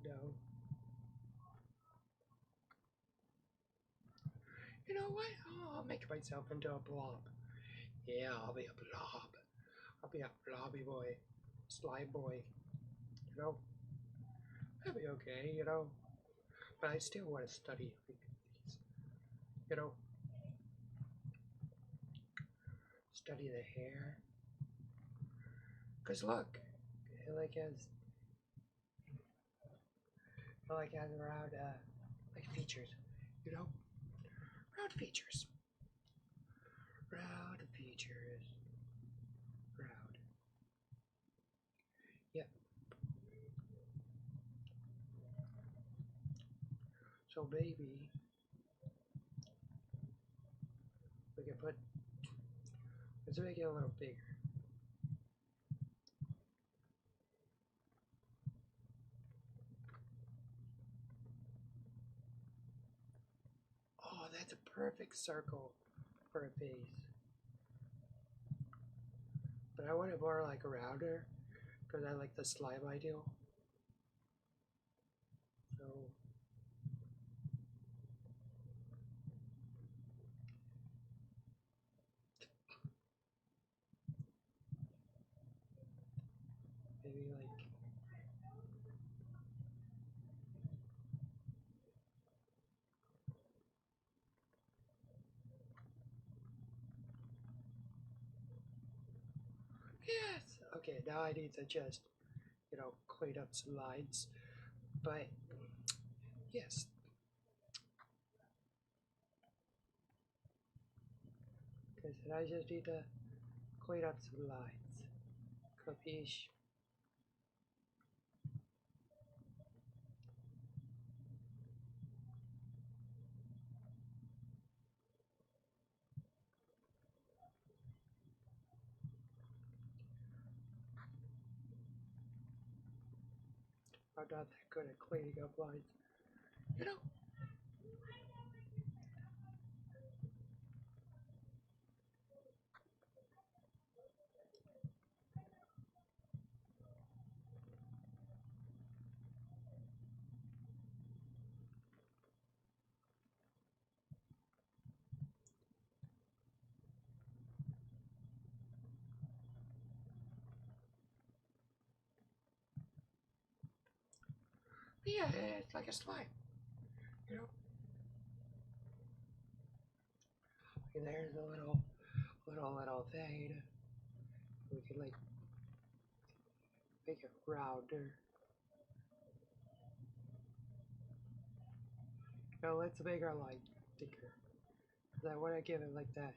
No. You know what? Oh, I'll make myself into a blob. Yeah, I'll be a blob. I'll be a blobby boy. Slime boy. You know? I'll be okay, you know? But I still want to study like these. You know? Study the hair. Because look, it has round, like features. You know? Round features. Round features. Round. Yep. So maybe we can put, let's make it a little bigger. Oh, that's a perfect circle for a base. But I want it more like a rounder because I like the slime ideal. So maybe like yes. Okay, now I need to just, clean up some lines. But yes, because I just need to clean up some lines. Capiche? I'm not that good at cleaning up lines. You know? Yeah, it's like a slime. You know? Okay, there's a little thing. We can like make it rounder. Now let's make our line thicker. Cause I want to give it like that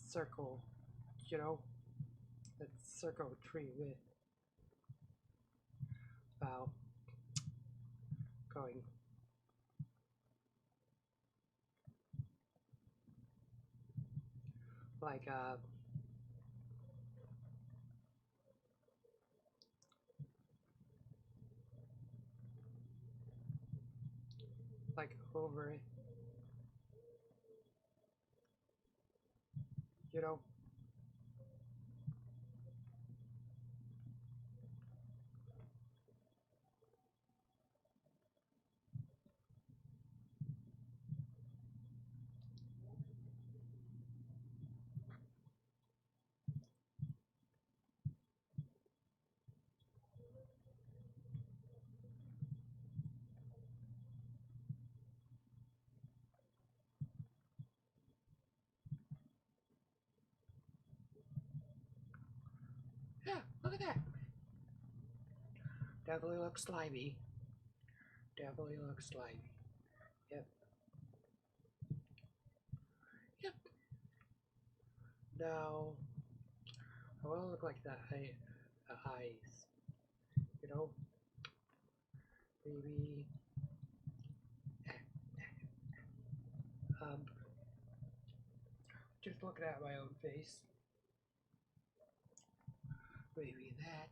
circle, you know, that circle tree width. About going like over it, you know. Yeah, look at that. Definitely looks slimy. Definitely looks slimy. Yep. Yep. Now I want to look like the eyes. You know, maybe um, just looking at my own face. Maybe that.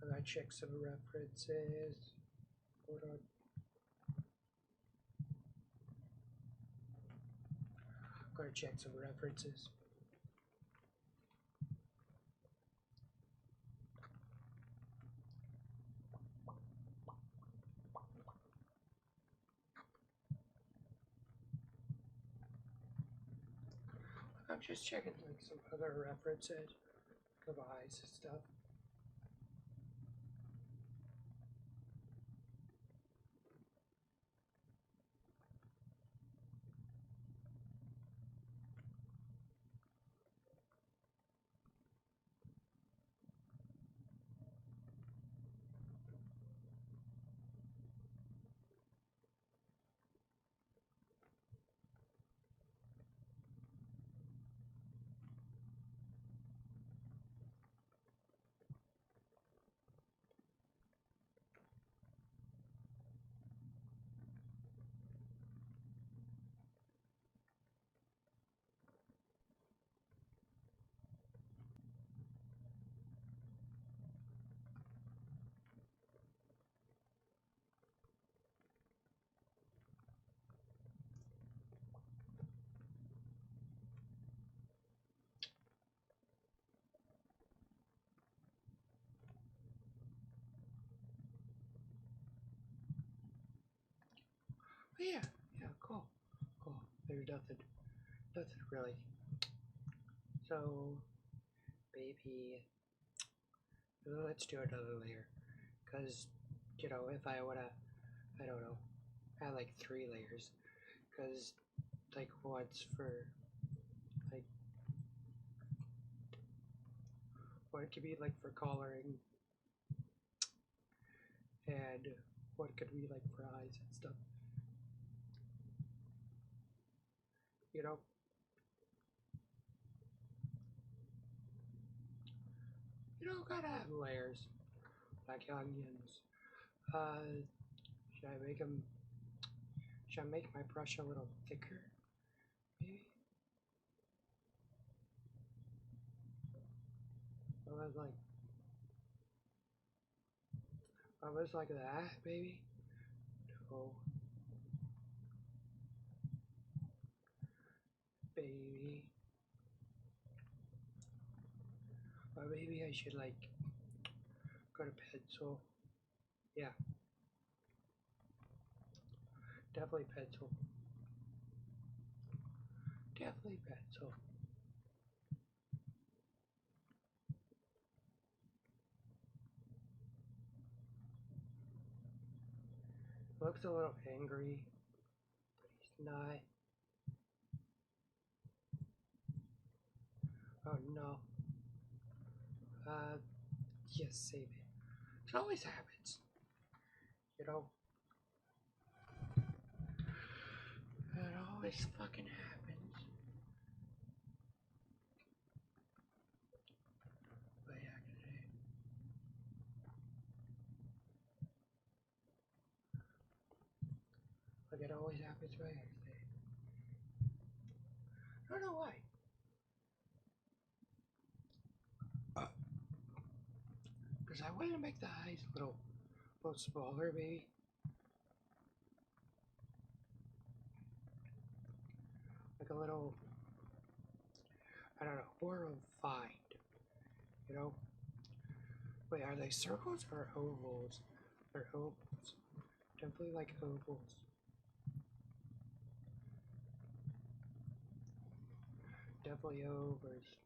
I gotta check some references. Hold on. Gotta check some references. I'm just checking like some other references of eyes and stuff. yeah, yeah, cool, cool. There's nothing really. So maybe let's do another layer, cause if I wanna, I don't know, add like 3 layers, cause like once for like one could be like for coloring, and one could be like for eyes and stuff. You know, gotta have layers. Like onions. Uh, should I make them? Should I make my brush a little thicker? Maybe. Almost like, almost like that, maybe. No, maybe. Or maybe I should like go to pencil. Yeah, definitely pencil. Definitely pencil. Looks a little angry, but he's not. Oh no. Uh, yes, save it. It always happens. You know, it always fucking happens. But yeah, like it always happens by accident. I don't know why. Because I wanted to make the eyes a little smaller, maybe. Like a little, I don't know, more refined. You know? Wait, are they circles or ovals? They're ovals. Definitely like ovals. Definitely overs.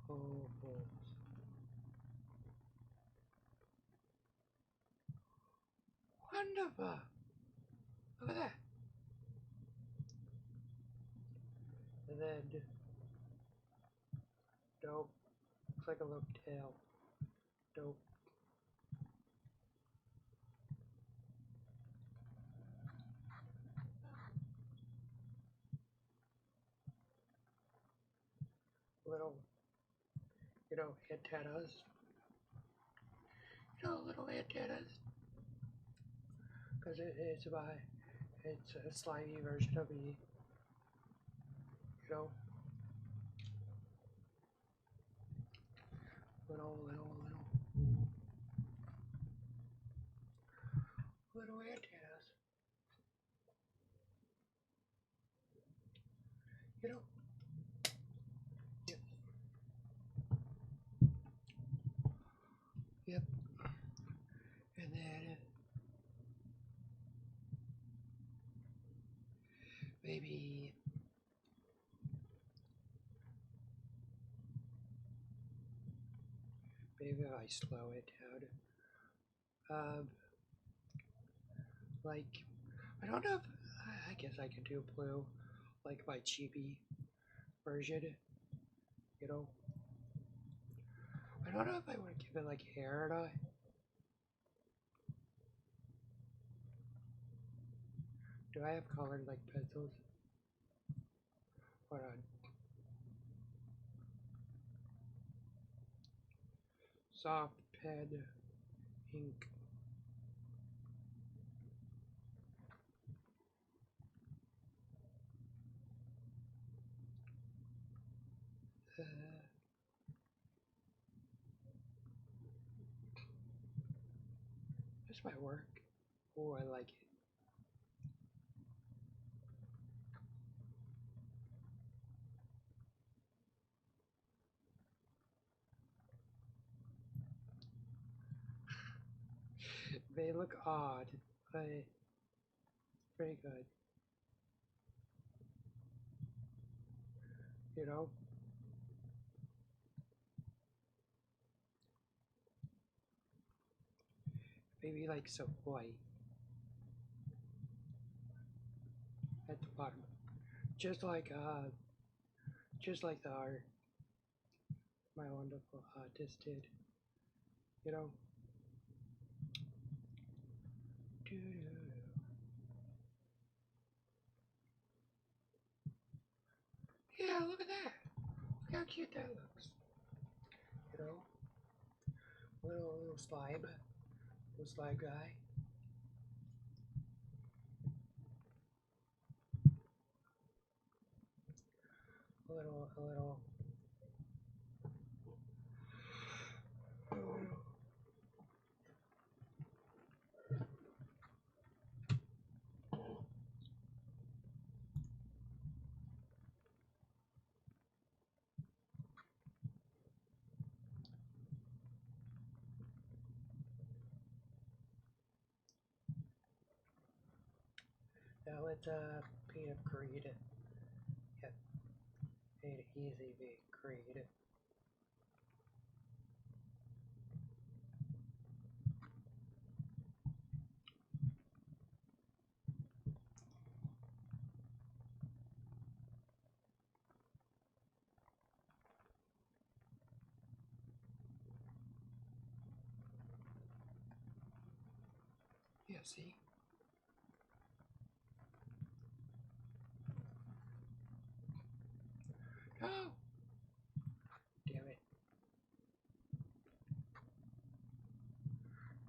Ovals. Wonderful! Look at that. And then, nope. Looks like a little tail. Nope. Little, antennas. Little antennas. Because it's a slimy version of me. You know? Little antennas. You know? Yep. Yep. And then maybe if I slow it down. Like I don't know if I guess I could do blue, like my chibi version. You know, I don't know if I want to give it like hair or not. Do I have colored like pencils? Hold on. Soft pen, ink. Uh, this might work. Oh, I like it. They look odd, but pretty good. You know? Maybe like some white at the bottom. Just like the art my wonderful artist did. You know? Yeah, look at that. Look how cute that looks. You know? Little slime guy. A little. Now let's paint up creative. Yep, made it easy being creative. Yeah, see? Oh! Damn it.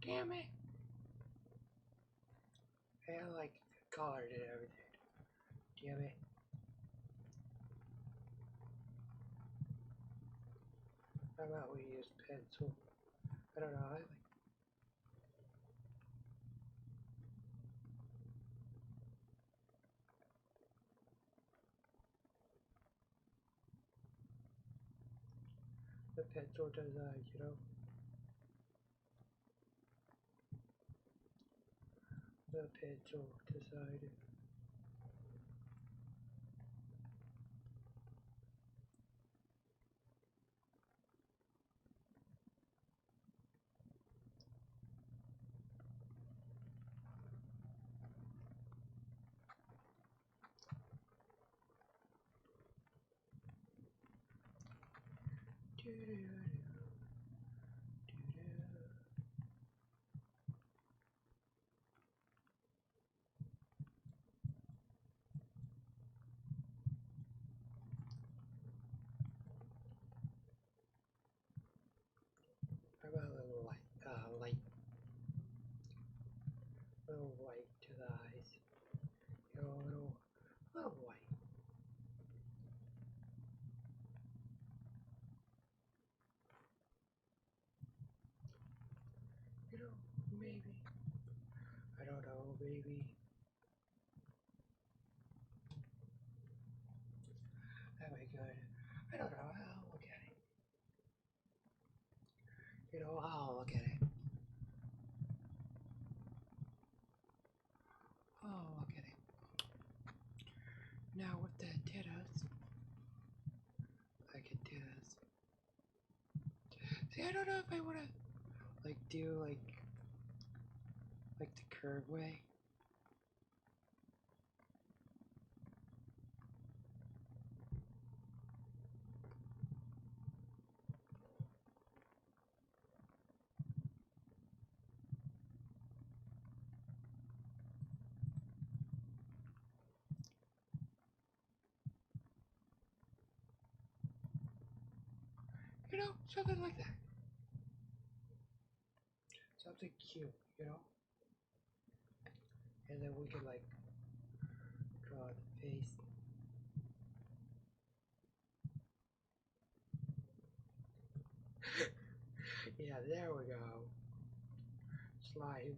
Damn it! I like colored and everything. Damn it. How about we use pencil? I don't know, I like the pencil design, you know? The pencil design. How about a little light to the eyes? You know, little white. You know, maybe. I don't know, maybe. That'd be good. I don't know, I'll look at it. You know, I'll look at it. I'll look at it. Now with the antennas, I can do this. See, I don't know if I want to do the curve way. You know, something like that. Something cute, you know? And then we could draw the face. Yeah, there we go. Slime.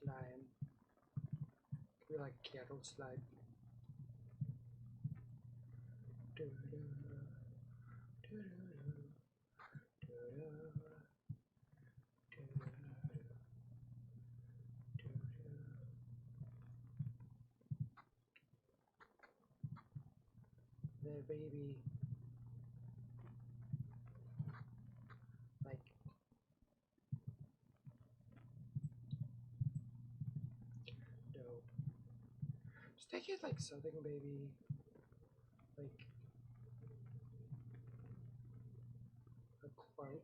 Slime. Could be like cattle slime. Doo-doo. Doo-doo. Doo-doo. Doo-doo. maybe like no. Just take it like something maybe like a cloak,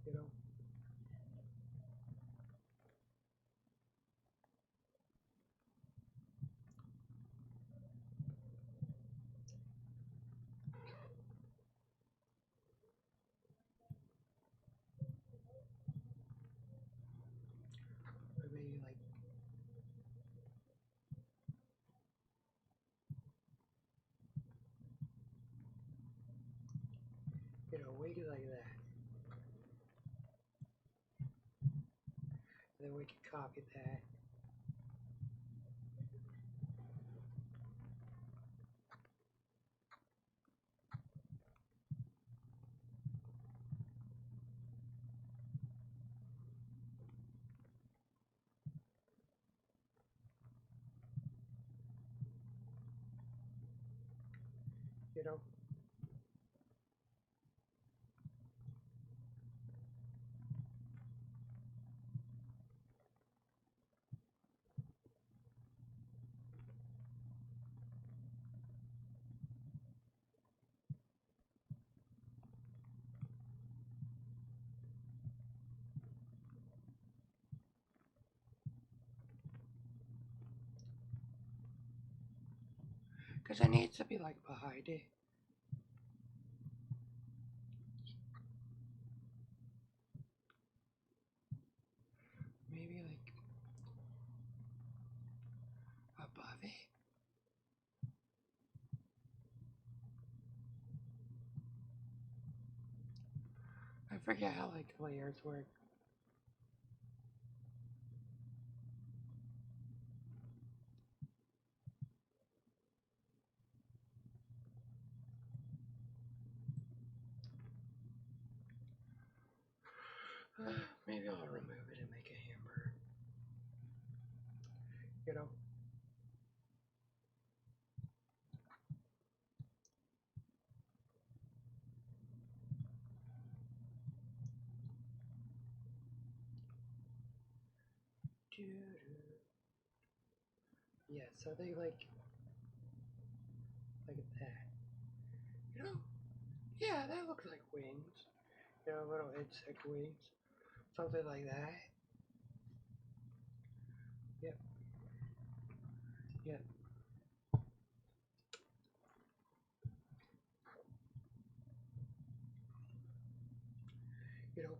you know? Or maybe like wig it like that. And then we can copy that. You know? Because it needs to be like behind it. Maybe like above it. I forget how like layers work. Maybe I'll remove it and make a hamburger. You know? Doo-doo. Yeah, something like that. You know? Yeah, that looks like wings. Little insect wings. Something like that. Yep, yep. You know,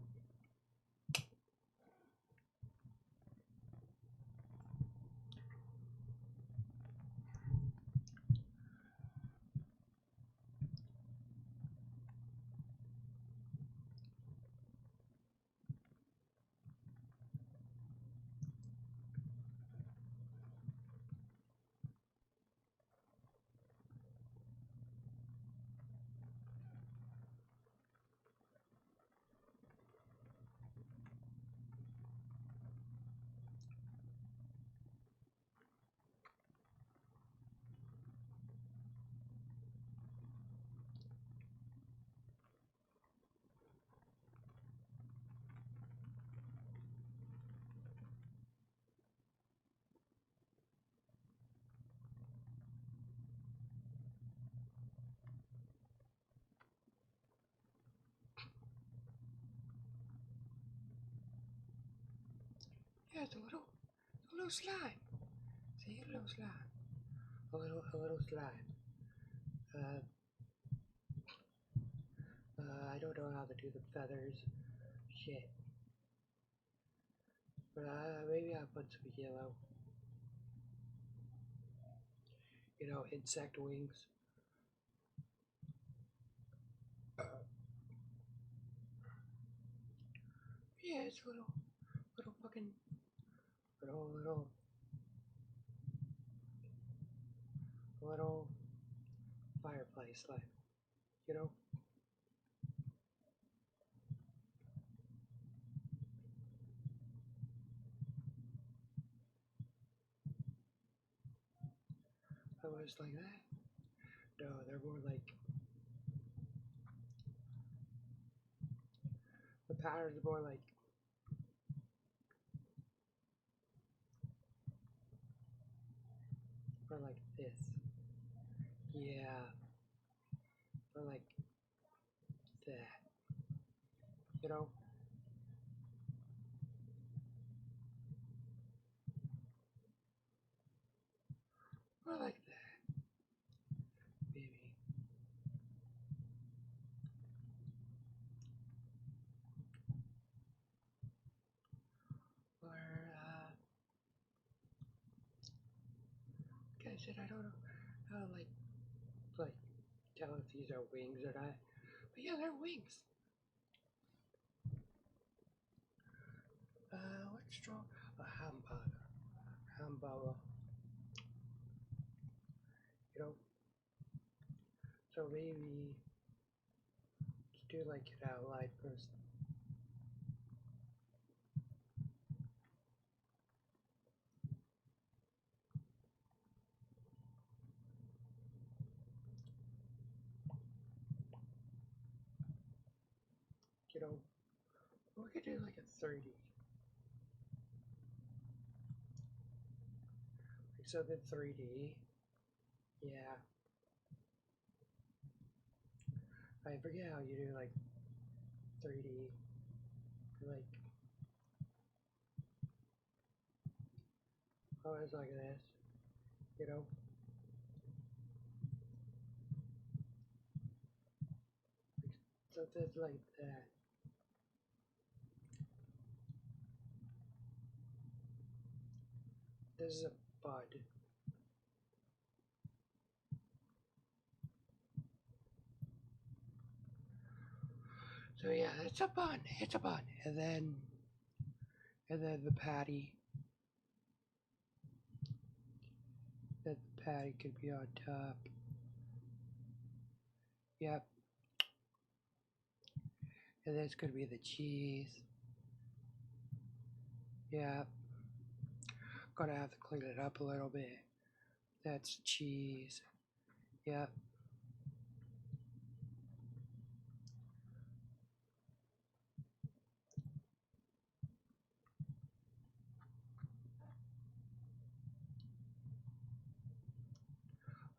yeah, it's a little slime. See, a little slime. A little slime. Uh, I don't know how to do the feathers. Shit. But maybe I'll put some yellow. Insect wings. Yeah, it's little fucking, little, little fireplace, like, you know? always like that. No, they're more like the pattern's more like this. Yeah, or like that. You know, or like that, maybe. Or like I said, I don't know how to like tell if these are wings or not. But yeah, they're wings. What's strong? A hamburger. Hamburger. You know. So maybe let's do like an outline first. You know, we could do like a 30. Like so the 3D. Yeah. I forget how you do like 3D. Like always like this. You know. Like something like that. This is a bud. So yeah, it's a bun. It's a bun. And then the patty. Then the patty could be on top. Yep. And this could be the cheese. Yep. Gonna have to clean it up a little bit. That's cheese. Yep.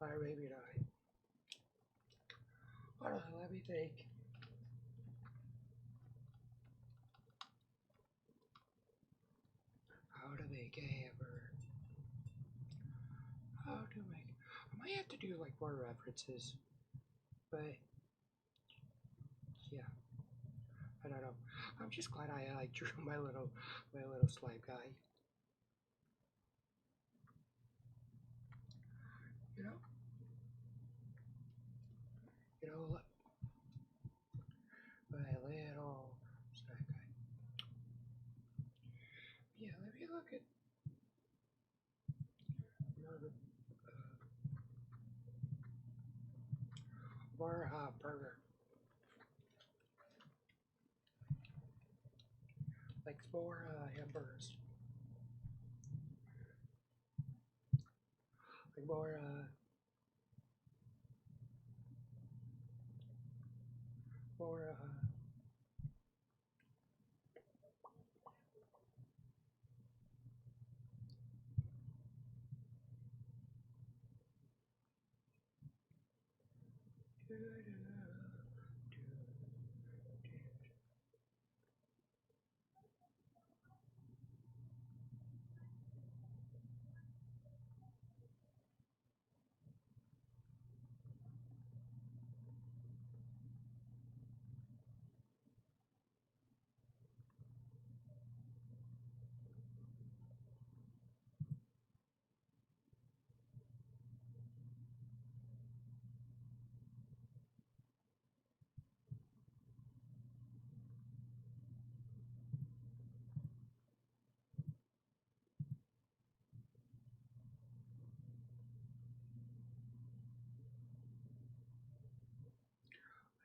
Or maybe not. Hold on, let me think. How to make a hamburger. How to make. I might have to do like more references. But yeah, I don't know. I'm just glad I like drew my little slime guy. You know? You know, my little slime guy. Yeah, let me look at more burger. Like more hamburgers. Like more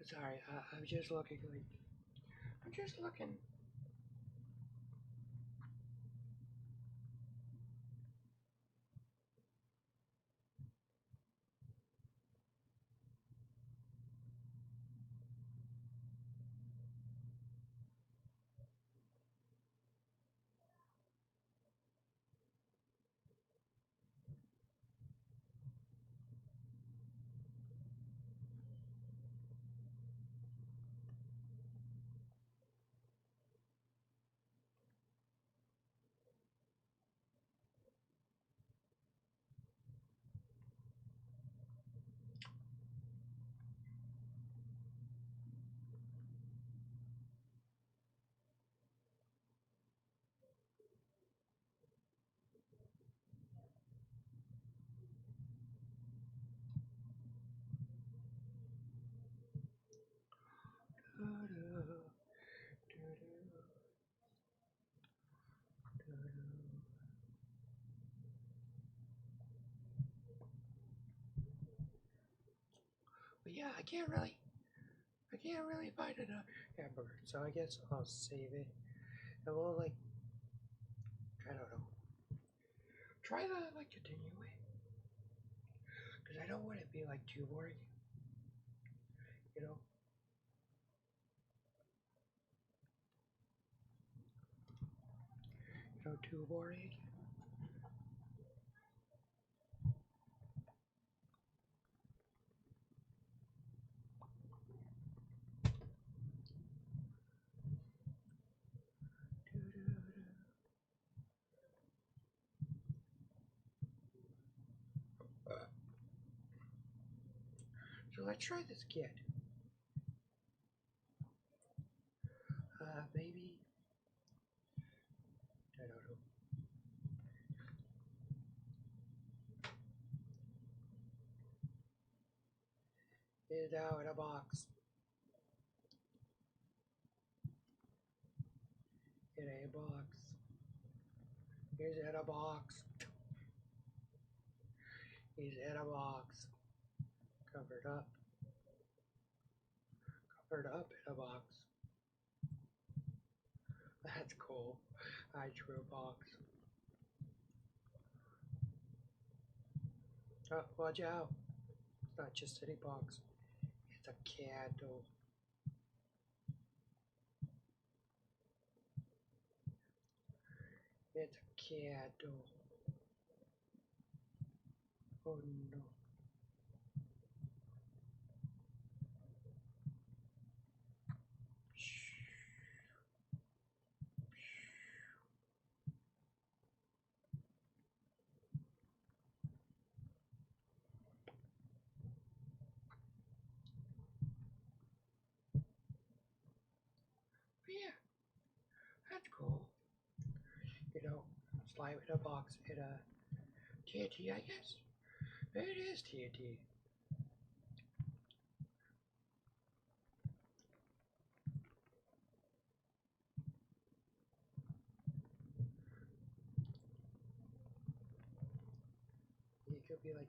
sorry, I'm just looking like I'm just looking. But yeah, I can't really find enough hamburger. So I guess I'll save it. And we'll like, I don't know. Try to like continue it. Because I don't want it to be like too boring. You know? Too boring. So let's try this again. Maybe, I don't know. It's out in a box. In a box. He's in a box. He's in a box. Covered up. Covered up in a box. That's cool. I drew a box. Oh, watch out. It's not just any box. It's a candle. It's a candle. Oh no. But yeah, that's cool. Slime in a box in a TNT, I guess. It is TNT. It could be like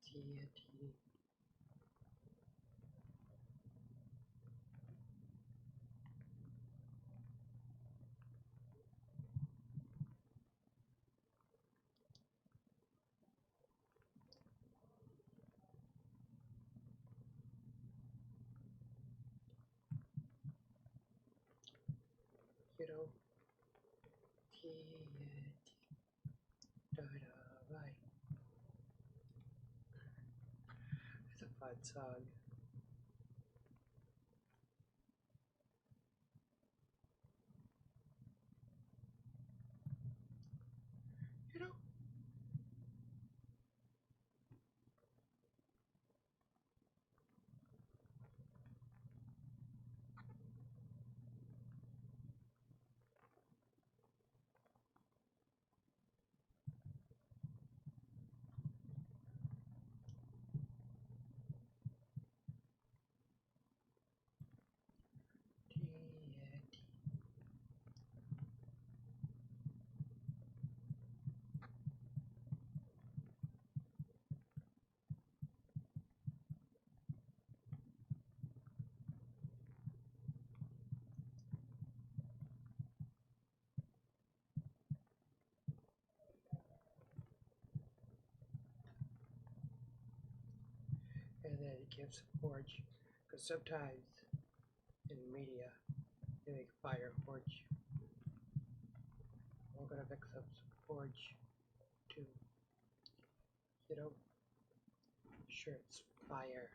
TNT. TNT. Dynamite. It's a fun song. You know, TNT. And then it gives orange. Because sometimes in media, they make fire orange. We're gonna mix up some orange too. Sure it's fire.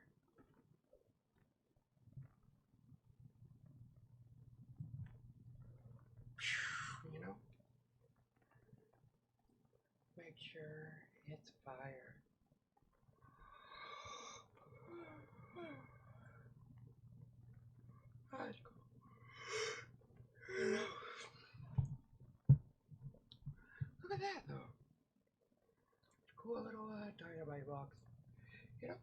You know? Make sure it's fire. That's cool. Look at that though. Cool little dynamite box. You know?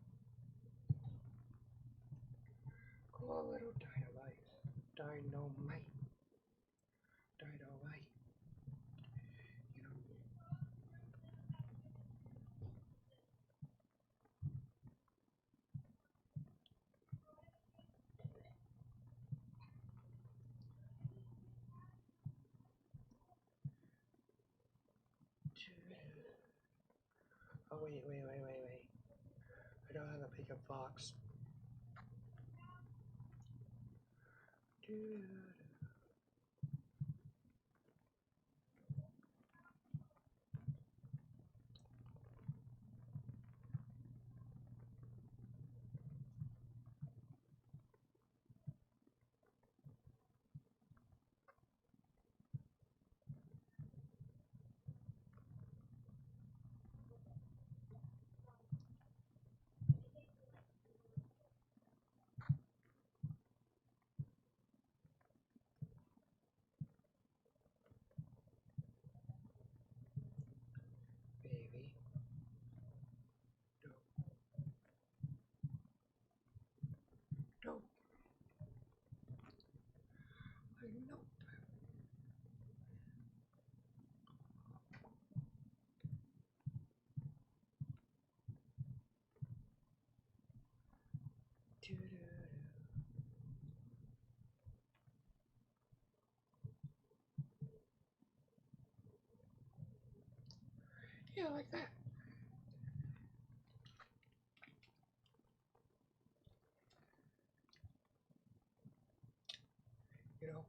Cool little dynamite. Dynamite. Dynamite. You know? Oh, wait. I don't have a pick of fox. Baby. No. No. Nope. Yeah, like that. You know?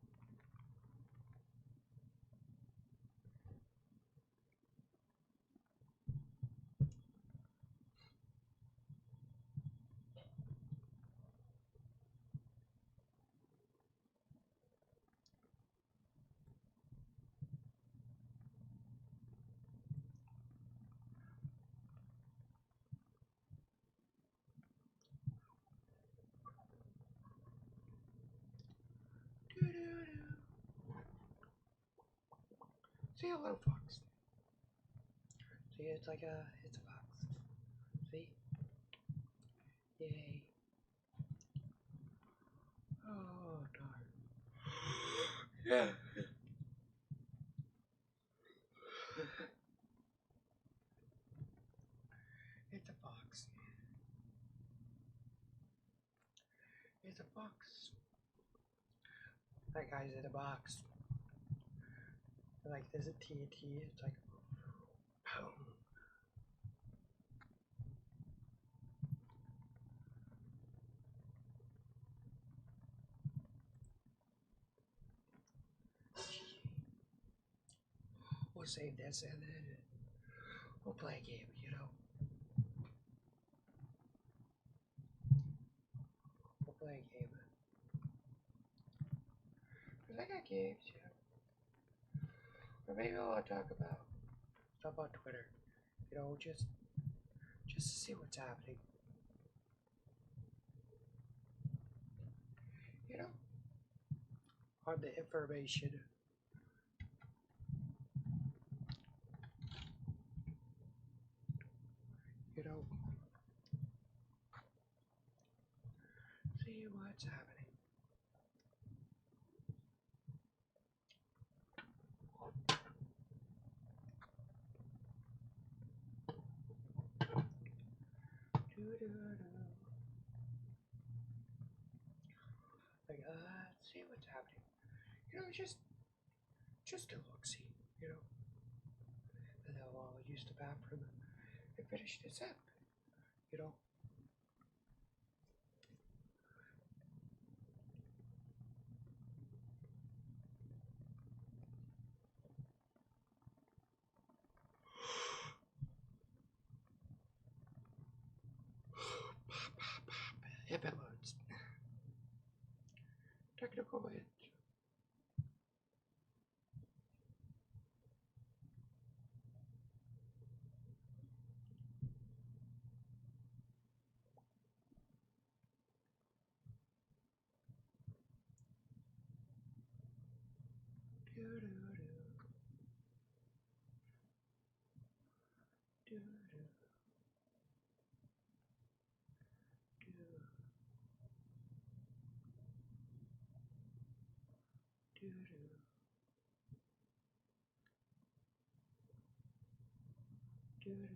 See a little fox. See, it's a fox. See? Yay. Oh, darn. Yeah. It's a fox. It's a fox. That guy's in a box. Like, there's a TNT. It's like, boom. We'll save this and then we'll play a game, you know? We'll play a game. Because I got games, you know? Or maybe I'll talk about stuff on Twitter. You know, just to see what's happening. You know? On the information. You know? See what's happening. Like, see what's happening. You know, just to look, see, you know. And then I'll use the bathroom and finish this up, you know. If it loads. Technical glitch. Do do do do do do do do do do do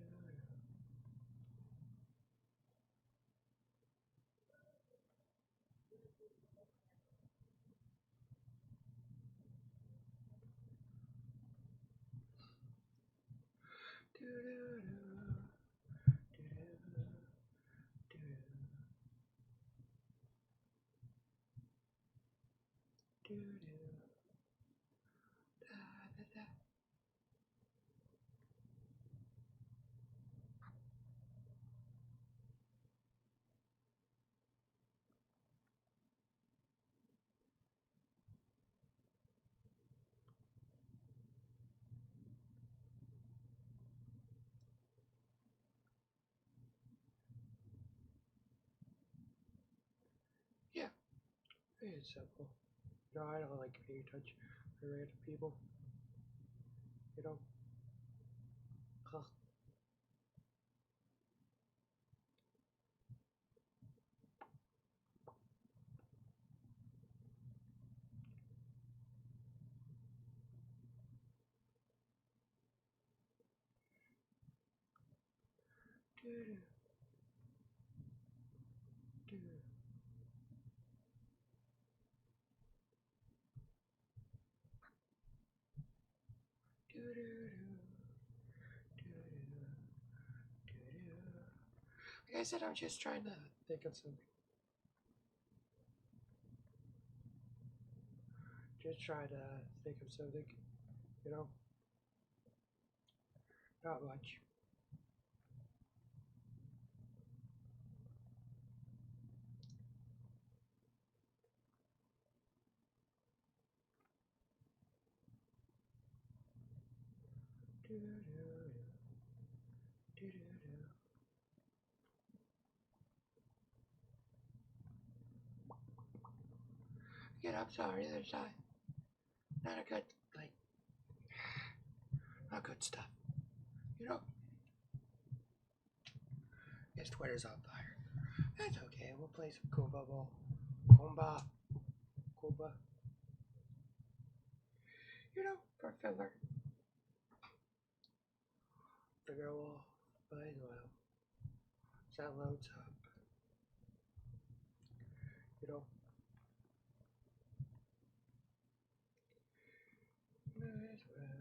do. do do da da da. Yeah, it's simple. No, I don't like getting touched by random people. You know. Ugh. Do do do do do do do do do. Like I said, I'm just trying to think of something. Just trying to think of something. You know, not much. Do do do do do do. Again, I'm sorry. There's not a good like not good stuff. You know, his Twitter's on fire. That's okay. We'll play some Kumba Ball. Kumba. Kumba. You know, for filler. Figure will find well. So that loads up. You know. Might as well.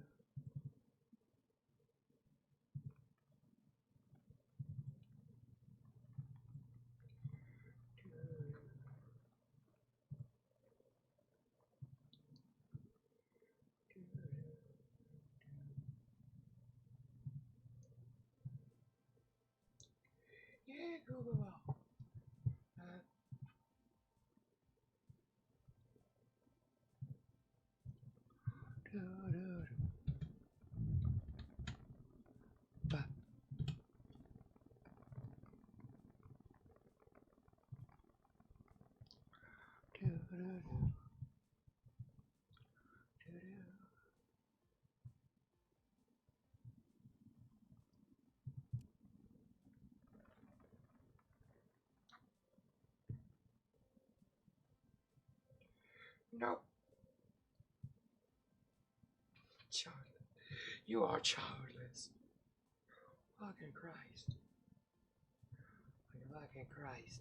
Yeah, Kumba Ball. Do, do, do. Ba. Do, do, do. Do, do. No. Child. You are childless. Fucking Christ. Fucking Christ.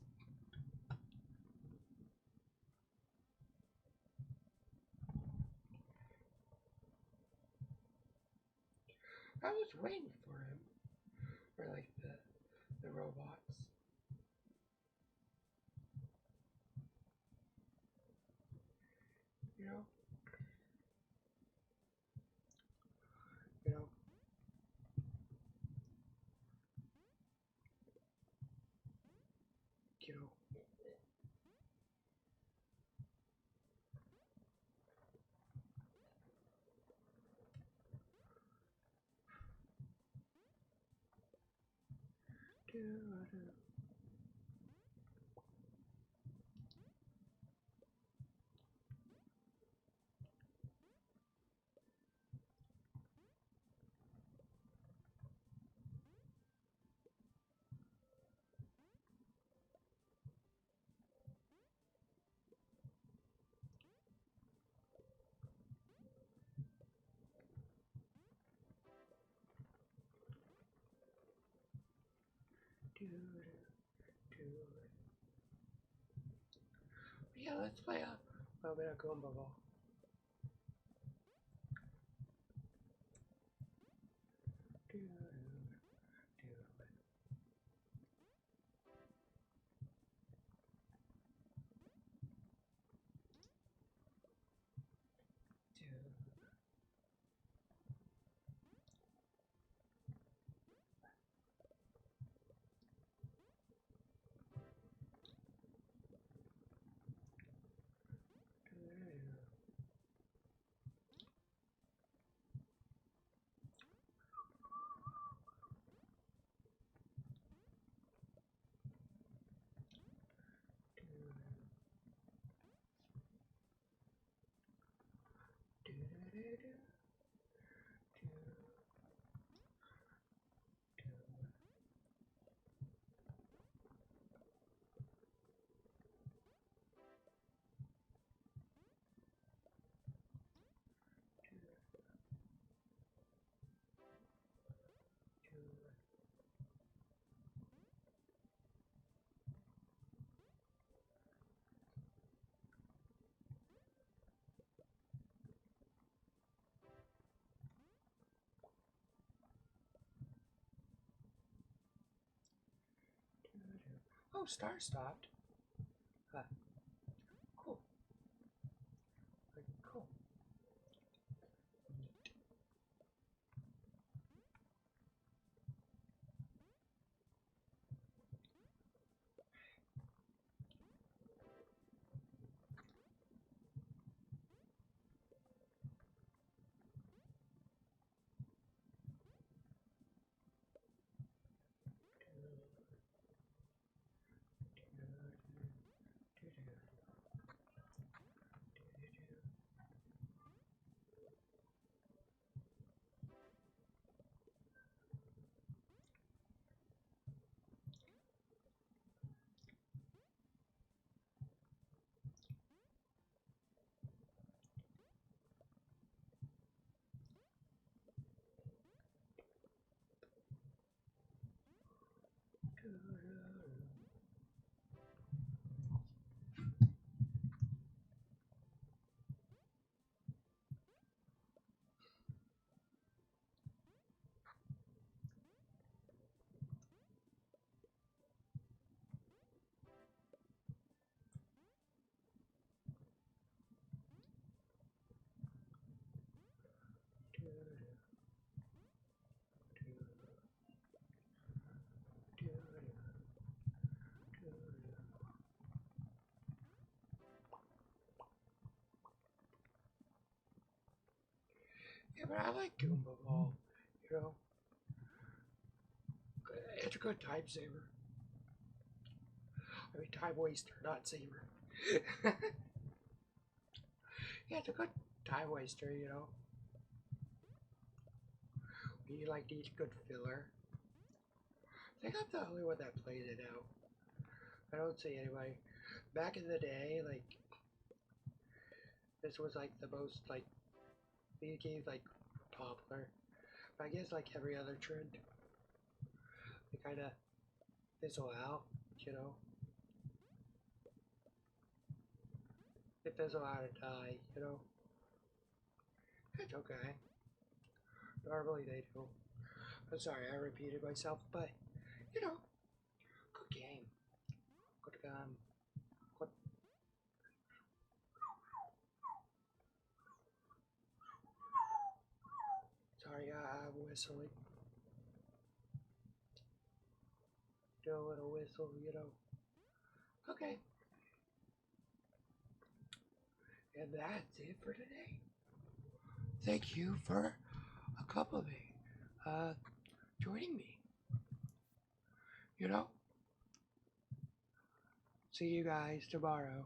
I was waiting for him. For like the robots. You know? You know? You know? Do, do. Do, do, do. Yeah, let's play a little bit of Goomba Ball. Do, do, do. Oh, star stopped. Huh. Cool. Like, cool. Neat. Yeah, but I like Goomba Ball. You know, it's a good time saver. I mean, time waster, not saver. Yeah, it's a good time waster. You know, you like to eat good filler. I think I'm the only one that plays it now. I don't see anybody. Back in the day, like this was like the most like these games like popular. But I guess like every other trend, they kind of fizzle out. You know, they fizzle out and die. You know, it's okay. Normally they do. I'm sorry, I repeated myself, but you know, good game. Good good. Sorry, I'm whistling. Do a little whistle, you know. Okay, and that's it for today. Thank you for accompanying, uh, joining me. You know, see you guys tomorrow.